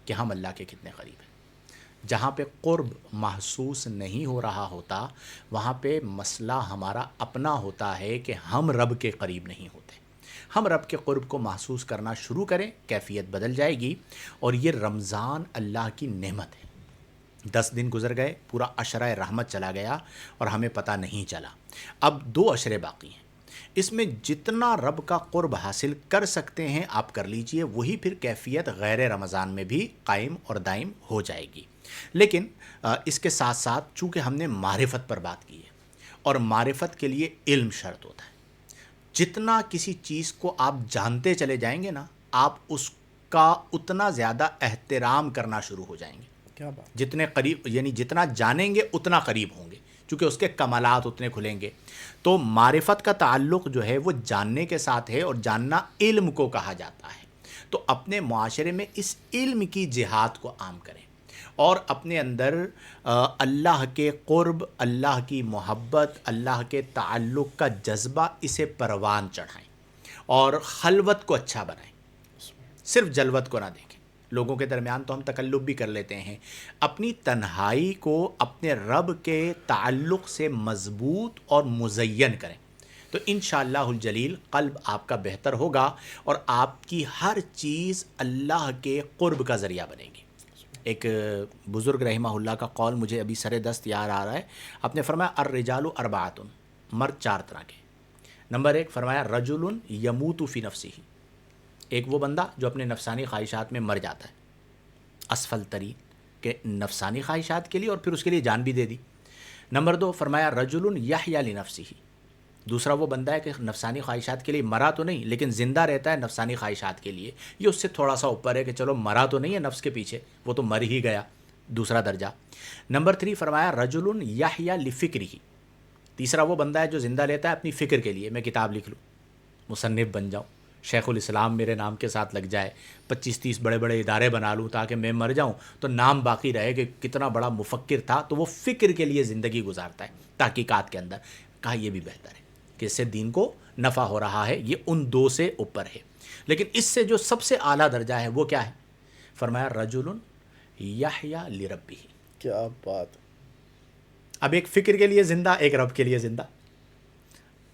Speaker 3: کہ ہم اللہ کے کتنے قریب ہیں. جہاں پہ قرب محسوس نہیں ہو رہا ہوتا، وہاں پہ مسئلہ ہمارا اپنا ہوتا ہے کہ ہم رب کے قریب نہیں ہوتے. ہم رب کے قرب کو محسوس کرنا شروع کریں، کیفیت بدل جائے گی. اور یہ رمضان اللہ کی نعمت ہے. 10 دن گزر گئے، پورا عشرہ رحمت چلا گیا اور ہمیں پتہ نہیں چلا. اب 2 عشرے باقی ہیں. اس میں جتنا رب کا قرب حاصل کر سکتے ہیں آپ کر لیجئے، وہی پھر کیفیت غیر رمضان میں بھی قائم اور دائم ہو جائے گی. لیکن اس کے ساتھ ساتھ چونکہ ہم نے معرفت پر بات کی ہے، اور معرفت کے لیے علم شرط ہوتا ہے. جتنا کسی چیز کو آپ جانتے چلے جائیں گے نا، آپ اس کا اتنا زیادہ احترام کرنا شروع ہو جائیں گے.
Speaker 2: کیا بات.
Speaker 3: جتنے قریب، یعنی جتنا جانیں گے اتنا قریب ہوں گے، چونکہ اس کے کمالات اتنے کھلیں گے. تو معرفت کا تعلق جو ہے وہ جاننے کے ساتھ ہے، اور جاننا علم کو کہا جاتا ہے. تو اپنے معاشرے میں اس علم کی جہاد کو عام کریں. اور اپنے اندر اللہ کے قرب، اللہ کی محبت، اللہ کے تعلق کا جذبہ اسے پروان چڑھائیں اور خلوت کو اچھا بنائیں، صرف جلوت کو نہ دیکھیں۔ لوگوں کے درمیان تو ہم تکلف بھی کر لیتے ہیں، اپنی تنہائی کو اپنے رب کے تعلق سے مضبوط اور مزین کریں، تو انشاءاللہ الجلیل قلب آپ کا بہتر ہوگا اور آپ کی ہر چیز اللہ کے قرب کا ذریعہ بنے گی۔ ایک بزرگ رحمہ اللہ کا قول مجھے ابھی سر دست یاد آ رہا ہے، آپ نے فرمایا الرجال اربعۃ، مرد 4 طرح کے۔ نمبر 1 فرمایا رجل یموت فی نفسہ، ایک وہ بندہ جو اپنے نفسانی خواہشات میں مر جاتا ہے، اسفل ترین کہ نفسانی خواہشات کے لیے اور پھر اس کے لیے جان بھی دے دی۔ نمبر 2 فرمایا رجل یحییٰ لنفسہ، دوسرا وہ بندہ ہے کہ نفسانی خواہشات کے لیے مرا تو نہیں لیکن زندہ رہتا ہے نفسانی خواہشات کے لیے، یہ اس سے تھوڑا سا اوپر ہے کہ چلو مرا تو نہیں ہے نفس کے پیچھے، وہ تو مر ہی گیا، دوسرا درجہ۔ نمبر 3 فرمایا رجل یحییٰ لفکرہ، تیسرا وہ بندہ ہے جو زندہ لیتا ہے اپنی فکر کے لیے، میں کتاب لکھ لوں، مصنف بن جاؤں، شیخ الاسلام میرے نام کے ساتھ لگ جائے، 25-30 بڑے بڑے ادارے بنا لوں تاکہ میں مر جاؤں تو نام باقی رہے کہ کتنا بڑا مفکر تھا، تو وہ فکر کے لیے زندگی گزارتا ہے تحقیقات کے اندر۔ کہا یہ بھی بہتر ہے کہ اس سے دین کو نفع ہو رہا ہے، یہ ان 2 سے اوپر ہے۔ لیکن اس سے جو سب سے اعلیٰ درجہ ہے وہ کیا ہے؟ فرمایا رجل یحییٰ لربہ،
Speaker 2: کیا بات!
Speaker 3: اب ایک فکر کے لیے زندہ، ایک رب کے لیے زندہ۔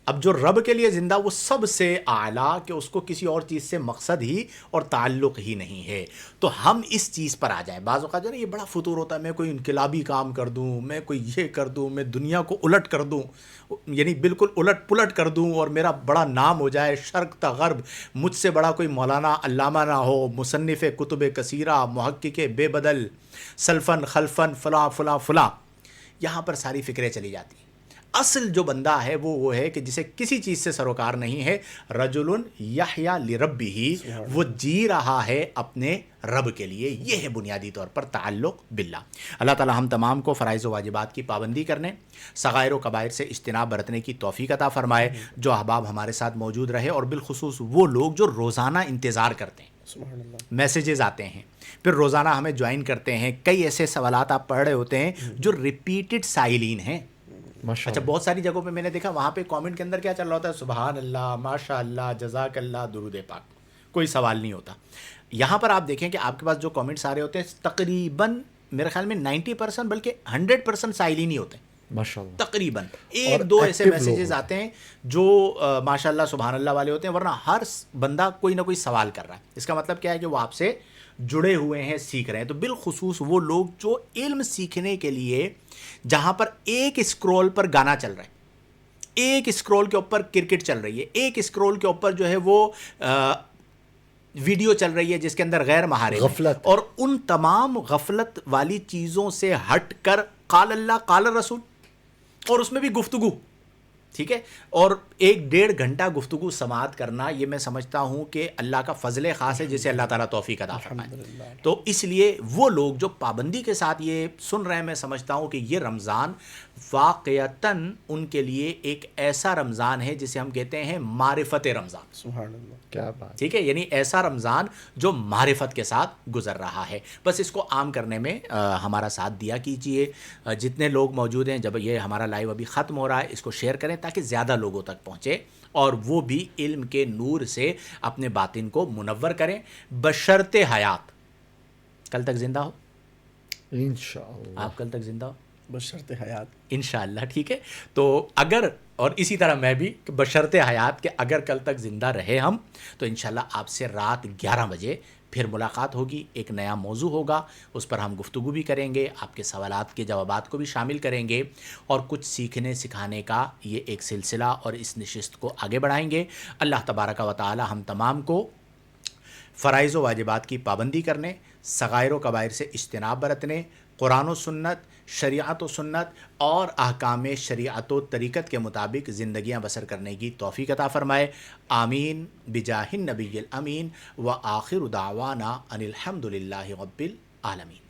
Speaker 3: اب جو رب کے لیے زندہ وہ سب سے اعلیٰ کہ اس کو کسی اور چیز سے مقصد ہی اور تعلق ہی نہیں ہے، تو ہم اس چیز پر آ جائیں۔ بعض اوقات جو ہے نا یہ بڑا فطور ہوتا ہے، میں کوئی انقلابی کام کر دوں، میں کوئی یہ کر دوں، میں دنیا کو الٹ کر دوں، یعنی بالکل الٹ پلٹ کر دوں اور میرا بڑا نام ہو جائے شرق تا غرب، مجھ سے بڑا کوئی مولانا علامہ نہ ہو، مصنف کتب کثیرہ، محقق بے بدل، سلفن خلفن فلاں فلاں فلاں، یہاں پر ساری فکریں چلی جاتی ہیں۔ اصل جو بندہ ہے وہ ہے کہ جسے کسی چیز سے سروکار نہیں ہے، رجل یحییٰ لربہ، وہ جی رہا ہے اپنے رب کے لیے، یہ ہے بنیادی طور پر تعلق باللہ۔ اللہ تعالی ہم تمام کو فرائض و واجبات کی پابندی کرنے، صغائر و کبائر سے اجتناب برتنے کی توفیق عطا فرمائے۔ جو احباب ہمارے ساتھ موجود رہے اور بالخصوص وہ لوگ جو روزانہ انتظار کرتے ہیں،
Speaker 2: سبحان اللہ،
Speaker 3: میسیجز آتے ہیں، پھر روزانہ ہمیں جوائن کرتے ہیں، کئی ایسے سوالات آپ پڑھ رہے ہوتے ہیں جو ریپیٹڈ سائلین ہیں۔ اچھا بہت ساری جگہوں پہ میں نے دیکھا وہاں پہ کامنٹ کے اندر کیا چل رہا ہوتا ہے؟ سبحان اللہ، ماشاء اللہ، جزاک اللہ، درود پاک، کوئی سوال نہیں ہوتا۔ یہاں پر آپ دیکھیں کہ آپ کے پاس جو کامنٹس آ رہے ہوتے ہیں تقریباً میرے خیال میں 90% بلکہ 100% سائلین ہی ہوتے ہیں،
Speaker 1: ماشاءاللہ،
Speaker 3: تقریباً 1-2 ایسے میسیجز آتے ہیں جو ماشاء اللہ سبحان اللہ والے ہوتے ہیں، ورنہ ہر بندہ کوئی نہ کوئی سوال کر رہا ہے۔ اس کا مطلب کیا ہے کہ وہ آپ سے جڑے ہوئے ہیں، سیکھ رہے ہیں۔ تو بالخصوص وہ لوگ جو علم سیکھنے کے لیے جہاں پر ایک اسکرول پر گانا چل رہا ہے، ایک اسکرول کے اوپر کرکٹ چل رہی ہے، ایک اسکرول کے اوپر جو ہے وہ ویڈیو چل رہی ہے جس کے اندر غیر محارم
Speaker 1: غفلت،
Speaker 3: اور ان تمام غفلت والی چیزوں سے ہٹ کر قال اللہ قال الرسول، اور اس میں بھی گفتگو، ٹھیک ہے، اور 1-1.5 گھنٹہ گفتگو سماعت کرنا، یہ میں سمجھتا ہوں کہ اللہ کا فضل خاص ہے جسے اللہ تعالیٰ توفیق عطا فرمائے۔ تو اس لیے وہ لوگ جو پابندی کے ساتھ یہ سن رہے ہیں، میں سمجھتا ہوں کہ یہ رمضان واقعتاً ان کے لیے ایک ایسا رمضان ہے جسے ہم کہتے ہیں معرفت رمضان۔
Speaker 2: سبحان اللہ،
Speaker 1: کیا بات!
Speaker 3: ٹھیک ہے، یعنی ایسا رمضان جو معرفت کے ساتھ گزر رہا ہے۔ بس اس کو عام کرنے میں ہمارا ساتھ دیا کیجئے۔ جتنے لوگ موجود ہیں، جب یہ ہمارا لائیو ابھی ختم ہو رہا ہے، اس کو شیئر کریں تاکہ زیادہ لوگوں تک پہنچے اور وہ بھی علم کے نور سے اپنے باطن کو منور کریں، بشرط حیات کل تک زندہ ہو،
Speaker 1: انشاءاللہ،
Speaker 3: آپ کل تک زندہ ہو
Speaker 2: بشرط حیات،
Speaker 3: انشاءاللہ، ٹھیک ہے۔ تو اگر، اور اسی طرح میں بھی کہ بشرط حیات کہ اگر کل تک زندہ رہے ہم، تو انشاءاللہ آپ سے رات 11 بجے پھر ملاقات ہوگی، ایک نیا موضوع ہوگا، اس پر ہم گفتگو بھی کریں گے، آپ کے سوالات کے جوابات کو بھی شامل کریں گے اور کچھ سیکھنے سکھانے کا یہ ایک سلسلہ اور اس نشست کو آگے بڑھائیں گے۔ اللہ تبارک و تعالی ہم تمام کو فرائض و واجبات کی پابندی کرنے، صغائر و کبائر سے اجتناب برتنے، قرآن و سنت، شریعت و سنت اور احکام شریعت و طریقت کے مطابق زندگیاں بسر کرنے کی توفیق عطا فرمائے۔ آمین بجاہ النبی الامین، وآخر دعوانا ان الحمد للہ رب العالمین۔